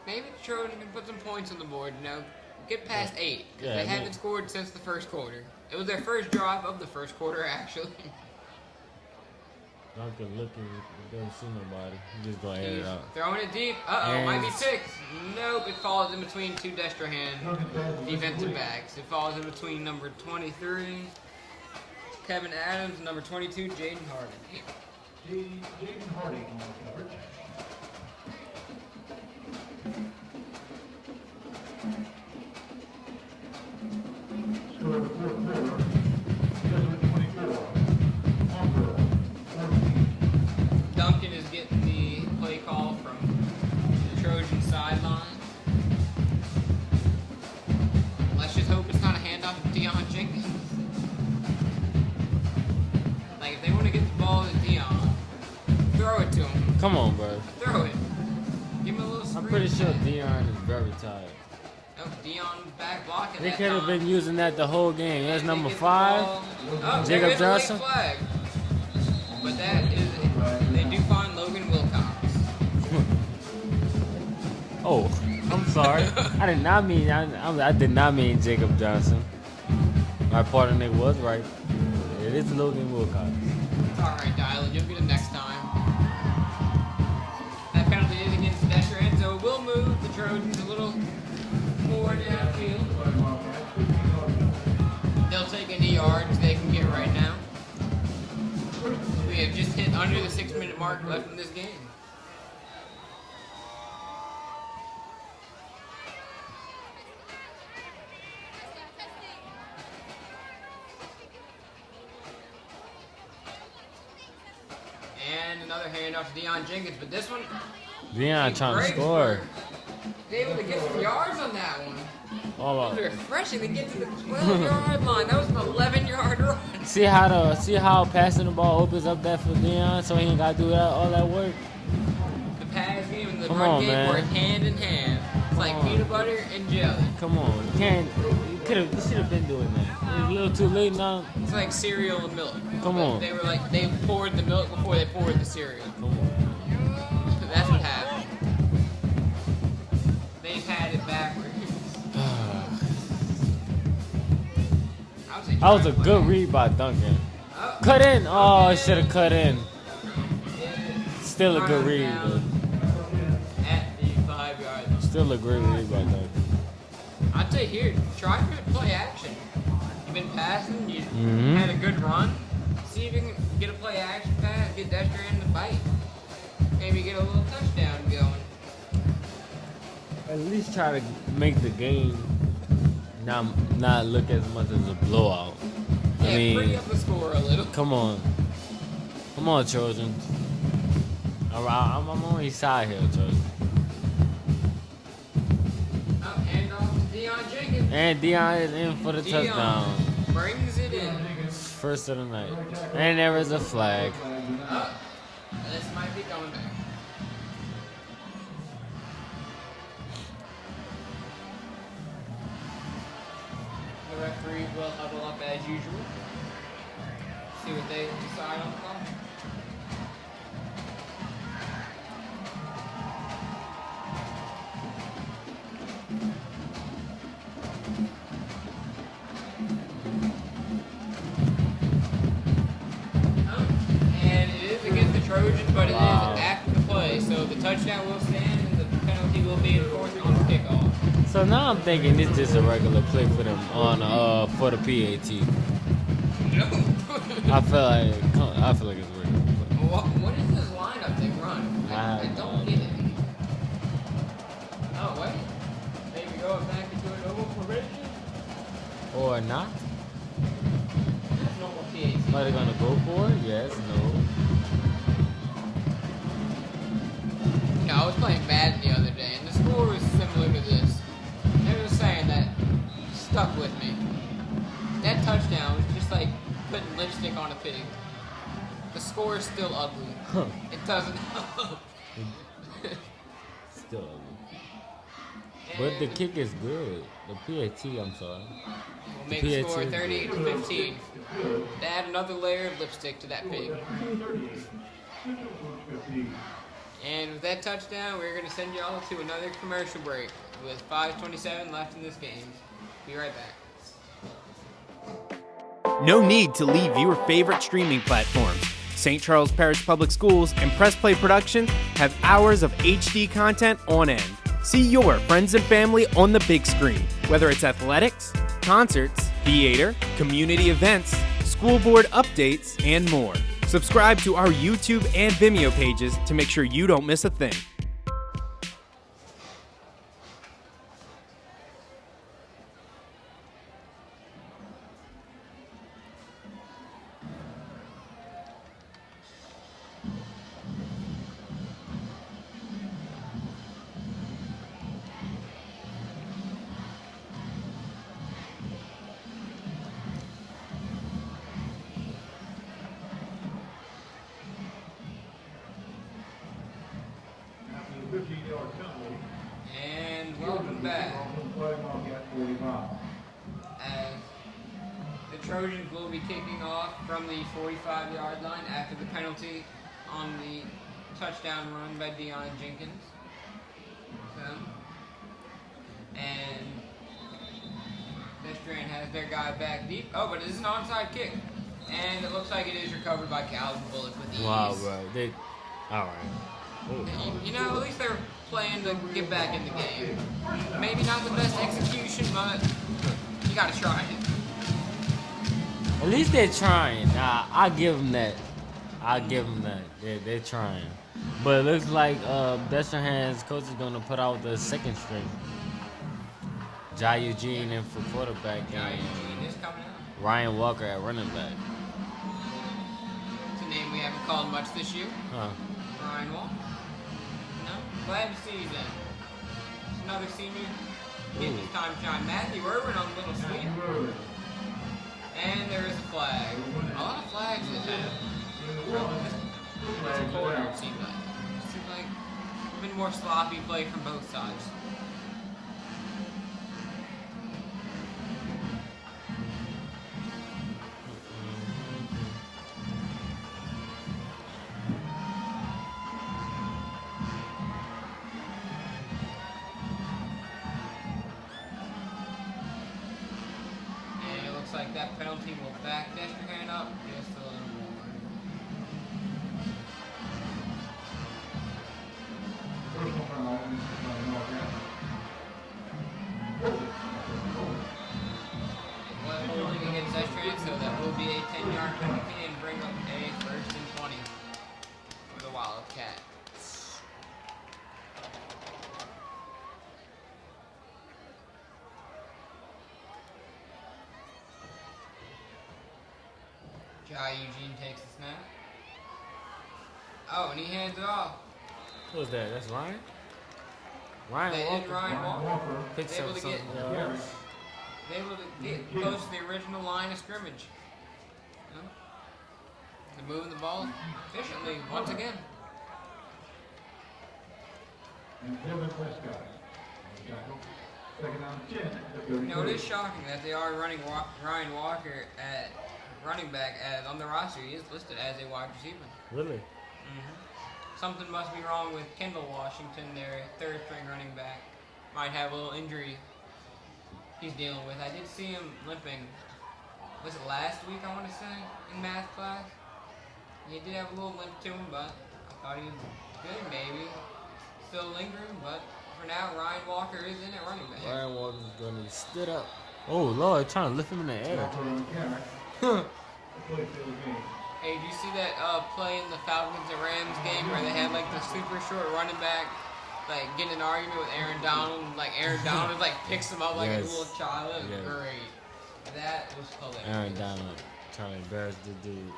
Maybe the Trojans can put some points on the board, you know. Get past 8, because Yeah, they haven't scored since the first quarter. It was their first drive of the first quarter, actually. Duncan looking, doesn't see nobody. He's just gonna air it He's out. throwing it deep. Uh-oh, might be picked. Nope, it falls in between two Destrahan defensive backs. It falls in between number 23, Kevin Adams, and number 22, Jaden Harding. Jaden Harding on the coverage. Score of the fourth quarter. Jesuit 24. Auburn 14. Duncan is getting the play call from the Trojan sideline. Let's just hope it's not a handoff to Deion Jenkins. Like, if they want to get the ball to Deion, throw it to him. Come on, bro. Throw it. Give him a little screen. I'm pretty sure Dion is very tired. No, Deion's back blocking They that could have time. been using that the whole game. That's They number get the 5, ball. Oh, Jacob there is Johnson. a late flag. But that is, they do find Logan Wilcox. Oh, I'm sorry. I did not mean. I did not mean Jacob Johnson. My partner Nick was right. It is Logan Wilcox. It's alright, Dylan. You'll get it next time. That penalty is against Destrahan, so it will move the Trojans a little more downfield. They'll take any yards they can get right now. We have just hit under the 6-minute mark left in this game. And another handoff to Deion Jenkins, but this one, Dion trying to great score. work. They able to get some yards on that one. Oh, It was refreshing to get to the 12-yard line. That was an 11-yard run. see how passing the ball opens up that for Dion, so he ain't got to do all that work. The pass game and the Come run on, game man. were hand in hand. It's like peanut butter and jelly. Come on, you should have been doing that. It's a little too late now. It's like cereal and milk. Come But on. They were like, they poured the milk before they poured the cereal. That's what happened. They've had it backwards. That was a good read by Duncan. Cut in. Oh, I should have cut in. Still a good read, though. At the 5-yard line. Still a great read by that. I'd say here, try to play action. You've been passing, you had a good run. See if you can get a play action pass, get Destro in the bite. Maybe get a little touchdown going. At least try to make the game not look as much as a blowout. Yeah, I mean, free up the score a little. Come on, children. All right, I'm on your side here, children. Hand off to Deion Jenkins. And Deion is in for the touchdown. Brings it in. First of the night. And there is a flag. This might be coming back. The referees will huddle up as usual. See what they decide on the call. And it is against the Trojans, but it is after the play, so the touchdown will stand and the penalty will be enforced on the kickoff. So now I'm thinking it's just a regular play for them on for the PAT. I feel like it's regular. What is this lineup they run? I don't get it. Oh wait, maybe going back into an oval formation. Or not? Normal PAT. Are they gonna go for it? Yes, no. No, I was playing Madden the other day, and the score was similar to this. They were saying that stuck with me. That touchdown was just like putting lipstick on a pig. The score is still ugly. It doesn't help. Still ugly. But the kick is good. The PAT, I'm sorry. We'll make the score 38-15. To add another layer of lipstick to that pig. And with that touchdown, we're going to send y'all to another commercial break with 5:27 left in this game. Be right back. No need to leave your favorite streaming platforms. St. Charles Parish Public Schools and Press Play Productions have hours of HD content on end. See your friends and family on the big screen, whether it's athletics, concerts, theater, community events, school board updates, and more. Subscribe to our YouTube and Vimeo pages to make sure you don't miss a thing. And welcome back. As the Trojans will be kicking off from the 45-yard line after the penalty on the touchdown run by Deion Jenkins. And Destro has their guy back deep. Oh, but it is an onside kick. And it looks like it is recovered by Calvin Bullock with ease. Wow, bro. All right. You know, at least they're playing to get back in the game. Maybe not the best execution, but you gotta try it. At least they're trying. I'll give them that. They're trying. But it looks like Destro coach is going to put out the second string. Jai Eugene in for quarterback. Jai Eugene is coming out. Ryan Walker at running back. It's a name we haven't called much this year. Huh. Ryan Walker. No? Glad to see he's in. It's another senior getting his time to shine. Matthew Irwin on a little sweep. And there is a flag. A lot of flags this half. It's a quarter, it seems like. It seems like a bit more sloppy play from both sides. Like that penalty will back Destro up just a little more. 7-yard penalty and bring up a 1st and 20 for the Wildcats. Jai Eugene takes the snap. Oh, and he hands it off. Who was that? That's Ryan? Ryan Walker. Ryan Walker. Picks up something. They able to get close to the original line of scrimmage. You know? They're moving the ball efficiently once again. You know, it is shocking that they are running Ryan Walker at running back as on the roster. He is listed as a wide receiver. Really? Something must be wrong with Kendall Washington, their 3rd-string running back. Might have a little injury he's dealing with. I did see him limping. Was it last week, I want to say, in math class? He did have a little limp to him, but I thought he was good, maybe. Still lingering, but for now, Ryan Walker is in at running back. Ryan Walker's going to stood up. Oh, Lord, trying to lift him in the air. Hey, did you see that play in the Falcons and Rams game where they had like the super short running back like getting an argument with Aaron Donald? Like Aaron Donald like picks him up like a little child. That was great. That was hilarious. Aaron Donald trying to embarrass the dude.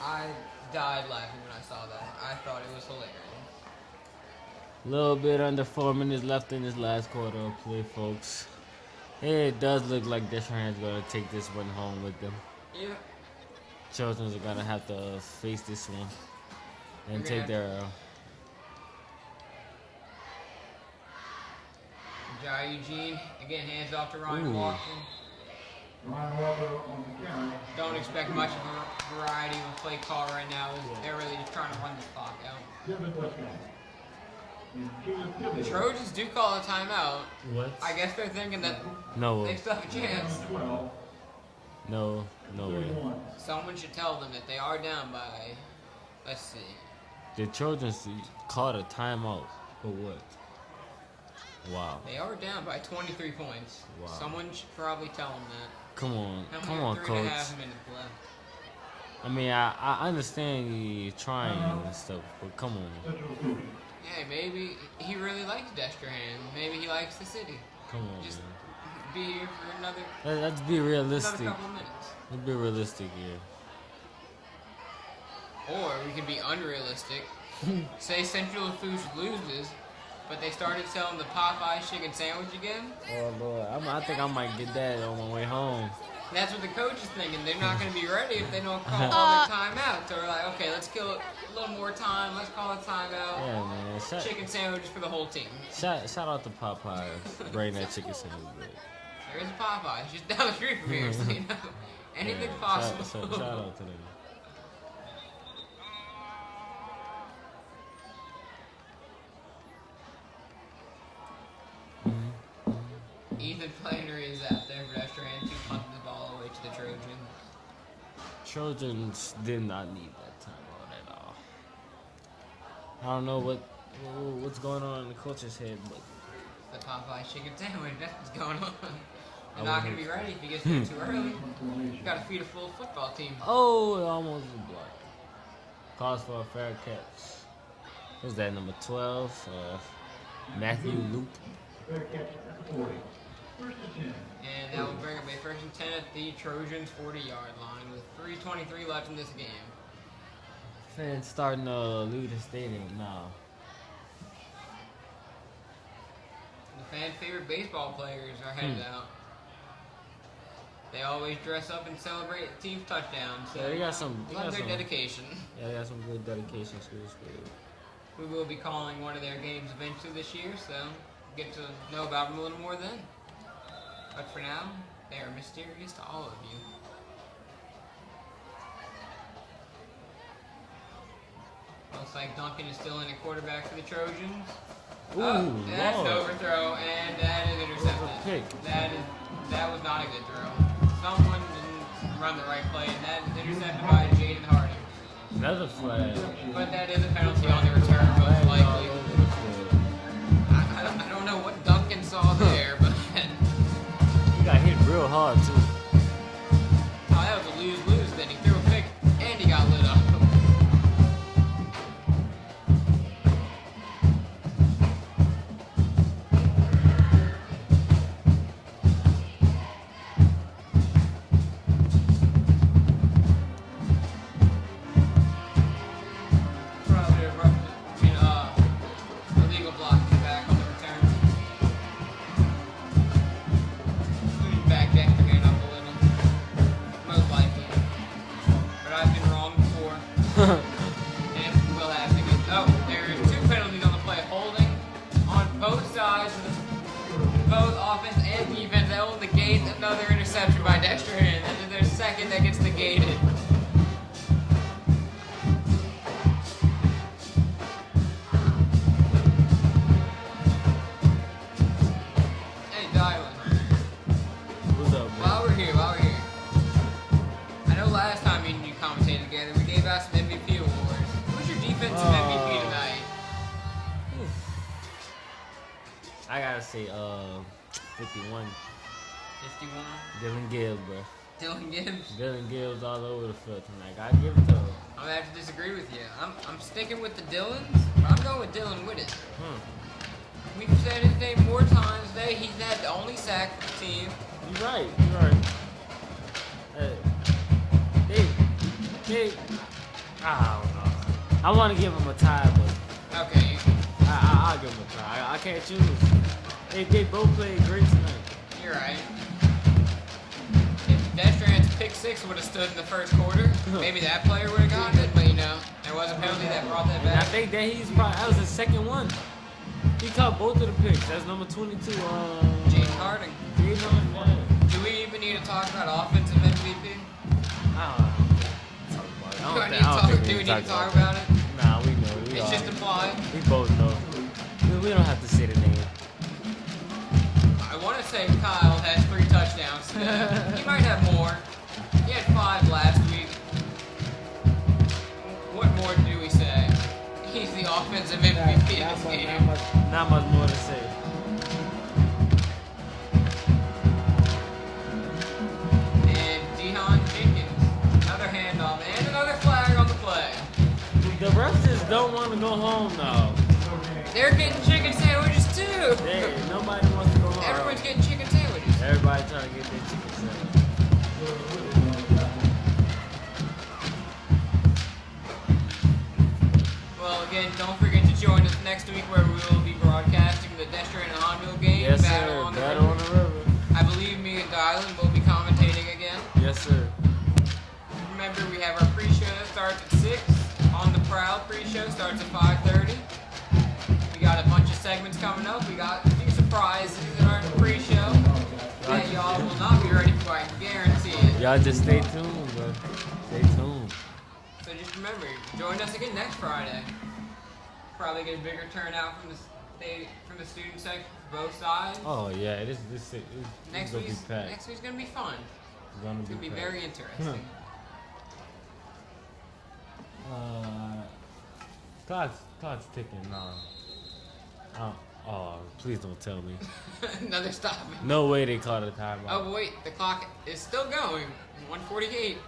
I died laughing when I saw that. I thought it was hilarious. A little bit under 4 minutes left in this last quarter of play, folks. It does look like Deshrahan's going to take this one home with them. Yeah. Children's are going to have to face this one and take their Jai Eugene, again, hands off to Ryan Walker. Don't expect much of a variety of a play call right now. They're really just trying to run the clock out. The Trojans do call a timeout. What? I guess they're thinking that they still have a chance. No way. Someone should tell them that they are down by, let's see. The Trojans called a timeout for what? Wow. They are down by 23 points. Wow. Someone should probably tell them that. Come on, Three coach. and a half minutes left. I mean, I understand you trying and stuff, but come on. Yeah, maybe he really likes Destrehan. Maybe he likes the city. Come on, Just man. be here for another. Let's be realistic. Another couple of minutes. Let's be realistic here. Or we could be unrealistic. Say Central Foods loses, but they started selling the Popeye chicken sandwich again. Oh Lord, I think I might get that on my way home. That's what the coach is thinking. They're not going to be ready if they don't call all their timeouts. So we're like, okay, let's kill a little more time. Let's call a timeout. Yeah, man. Chicken sandwiches for the whole team. Shout out to Popeye bring that chicken sandwich back. There is a Popeye. It's just down the street from here, so you know. Anything's possible. Shout out to them. Ethan Flannery is out there for Destrehan to punt the ball away to the Trojans. Trojans did not need that timeout at all. I don't know what's going on in the coach's head, but the Popeye chicken sandwich, that's what's going on. They're not going to be ready if he gets there too early. You got to feed a full football team. Oh, it almost was blocked. Calls for a fair catch. Who's that, number 12? Matthew Loop. And that will bring up a 1st and 10 at the Trojans' 40-yard line with 3:23 left in this game. Fans starting to leave the stadium now. The fan-favorite baseball players are headed out. They always dress up and celebrate the team's touchdowns. So yeah, they got some. dedication. Yeah, they got some good dedication skills for you. We will be calling one of their games eventually this year, so get to know about them a little more then. But for now, they are mysterious to all of you. Looks like Duncan is still in a quarterback for the Trojans. Ooh, that's an overthrow, and that is intercepted. That was not a good throw. Someone didn't run the right play, and that is intercepted by Jaden Harding. That's a flag. But that is a penalty on the return, most likely. I don't know what Duncan saw there, but he got hit real hard too. negate another interception by Dexter-Hand. And then their second that gets negated. Hey, Dylan. What's up, man? While we're here. I know last time me and you commentated together, we gave out some MVP awards. Who's your defensive MVP tonight? I gotta say, 51. 51? Dylan Gibbs, bro. Dylan Gibbs? Dylan Gibbs all over the field tonight. Gotta give it to him. I'm gonna have to disagree with you. I'm sticking with the Dylans, but I'm going with Dylan Witt. We've said his name more times today. He's had the only sack for the team. You're right. I don't know. I want to give him a tie, but Okay. I'll give him a tie. I can't choose. They both played great tonight. You're right. If Destran's pick six would have stood in the first quarter, maybe that player would have gotten it, but there was a penalty that brought that And I back. think that that was his second one. He caught both of the picks. That's number 22. Jaden Harding. Jaden Harding. Do we even need to talk about offensive MVP? Do we need to talk about it? Nah, we know. It's just implied. We both know. We don't have to say the name. I want to say Kyle has 3 touchdowns. He might have more. He had 5 last week. What more do we say? He's the offensive MVP of this game. Not much more to say. And Dehan Jenkins, another handoff and another flag on the play. The refs just don't want to go home now. They're getting chicken sandwiches too. Hey, nobody wants to go home. Everyone's getting chicken sandwiches. Everybody trying to get their chicken sandwich. Well, again, don't forget to join us next week where we will be broadcasting the Destro and Onville game. Yes, Battle sir. on the Battle on River. the River. I believe me and Dylan will be commentating again. Yes, sir. Remember, we have our pre-show that starts at 6. On the Proud pre-show starts at 5:30. We got a bunch of segments coming up. We got a few surprises in our pre-show that y'all will not be ready for, I can guarantee it. Y'all just stay tuned, bro. Stay tuned. So just remember, join us again next Friday. Probably get a bigger turnout from the student section for both sides. Oh yeah, this Next gonna be week's packed. gonna be fun. It's gonna be packed. very interesting. Clock's ticking now. Oh, please don't tell me. Another stop. No way they called a timeout. Oh wait, the clock is still going. 1:48.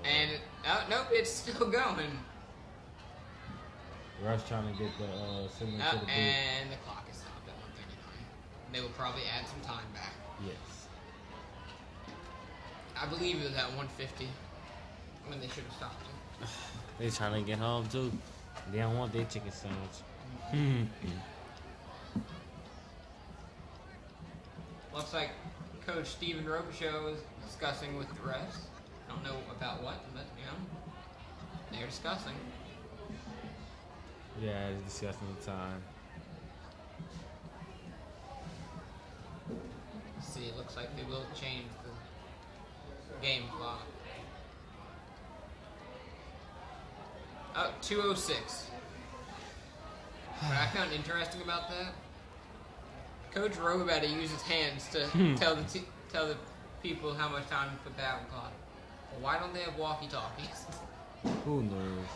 And nope, it's still going. Rush trying to get the signal to the booth. And the clock is stopped at 1:39. They will probably add some time back. Yes. I believe it was at 1:50 when they should have stopped it. They trying to get home too. They don't want their chicken sandwich. Looks like Coach Steven Robichaux is discussing with the refs. I don't know about what, but they're discussing. Yeah, it's discussing the time. See, it looks like they will change the game clock. Oh, 2:06. What I found interesting about that, Coach Rowe about to use his hands to tell the people how much time to put back on the clock. Well, why don't they have walkie-talkies? Who knows?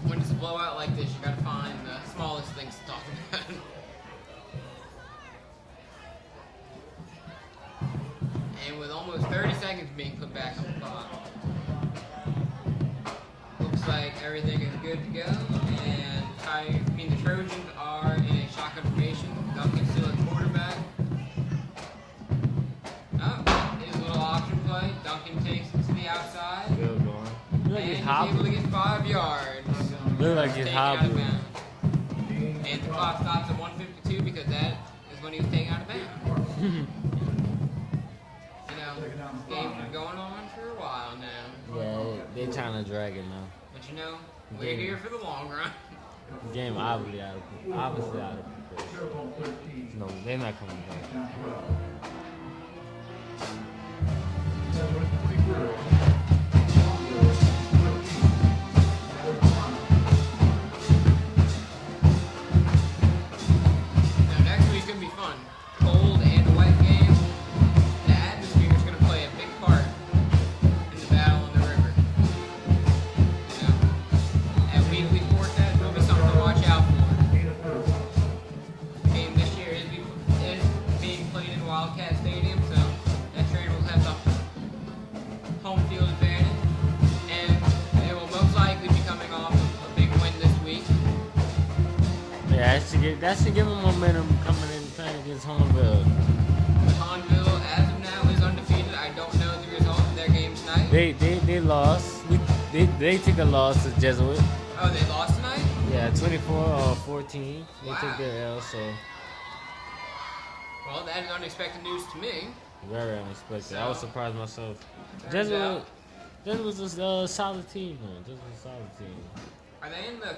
When it's a blowout like this, you gotta find the smallest things to talk about. And with almost 30 seconds being put back on the clock, looks like everything is good to go. And the Trojans are in a shotgun formation. Duncan's still at quarterback. Oh, his little option play. Duncan takes it to the outside. Still going. And he's able to get 5 yards. Look like he's hobbling. And the clock stops at 1:52 because that is when he was taken out of bounds. This game's been going on for a while now. Yeah, they're trying to drag it now. But we're here for the long run. Game obviously out of No, they're not coming back. Now, next week's gonna be fun. Cold and a wet game. The atmosphere is gonna play a big part in the battle in the river. You know? And weekly forecast will be something to watch out for. The game this year is being played in Wildcat Stadium, so that train will have the home field advantage, and they will most likely be coming off a big win this week. Yeah, that should give them momentum coming in playing against Hornville. But Hornville, as of now, is undefeated. I don't know the result of their game tonight. They lost. They took a loss to Jesuit. Oh, they lost tonight? Yeah, 24-14. They took their L, so Well, that is unexpected news to me. very unexpected. So, I was surprised myself. turns out- Jesuit was a solid team, man. Jesuit was a solid team. Are they in the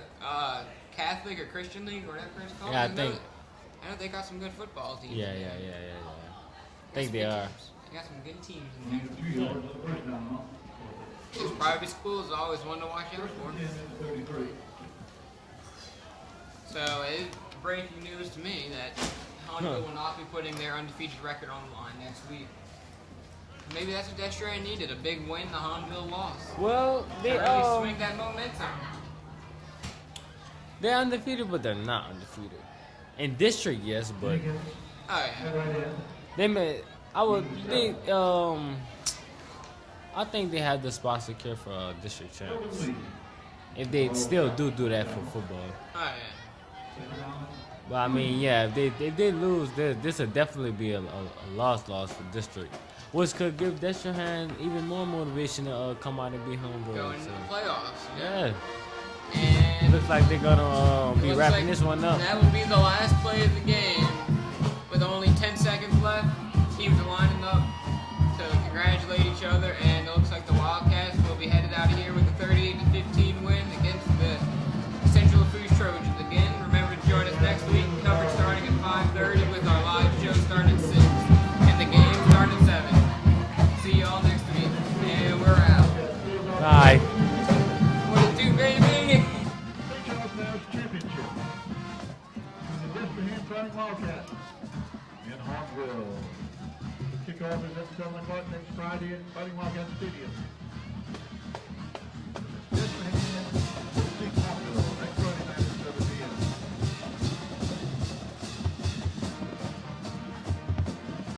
Catholic or Christian League, or whatever it's called? Yeah, I know think. I know they got some good football teams. Yeah. in there. I think they are. They got some good teams in there. This private school is always one to watch out for. So it is breaking news to me that Honda will not be putting their undefeated record on the line next week. Maybe that's what Destrain needed, a big win, the Honville loss. Well, they to really swing that momentum. they're undefeated, but they're not undefeated. In district, yes, but Oh yeah. they may. I think they have the spot secure for district champs. If they still do that for football. Oh yeah. But I mean, yeah, if they lose, this will definitely be a loss for district, which could give Destrehan even more motivation to come out and be humble. Go into the playoffs. Yeah. And looks like they're gonna be looks wrapping like this one up. That will be the last play of the game. With only 10 seconds left, teams are lining up to congratulate each other, and it looks like the Wildcats will be headed out of here with a 38-15 win against the Central Foods Trojans. Again, remember to join us next week. Coverage starting at 5:30 with our live show starting at 6. And the game starting at 7. See you all next week. And we're out. Bye. What it do, baby? Championship. The Destrehan Fighting Wildcats in Hornville. The kickoff is at 7 o'clock next Friday at Fighting Wildcat Stadium.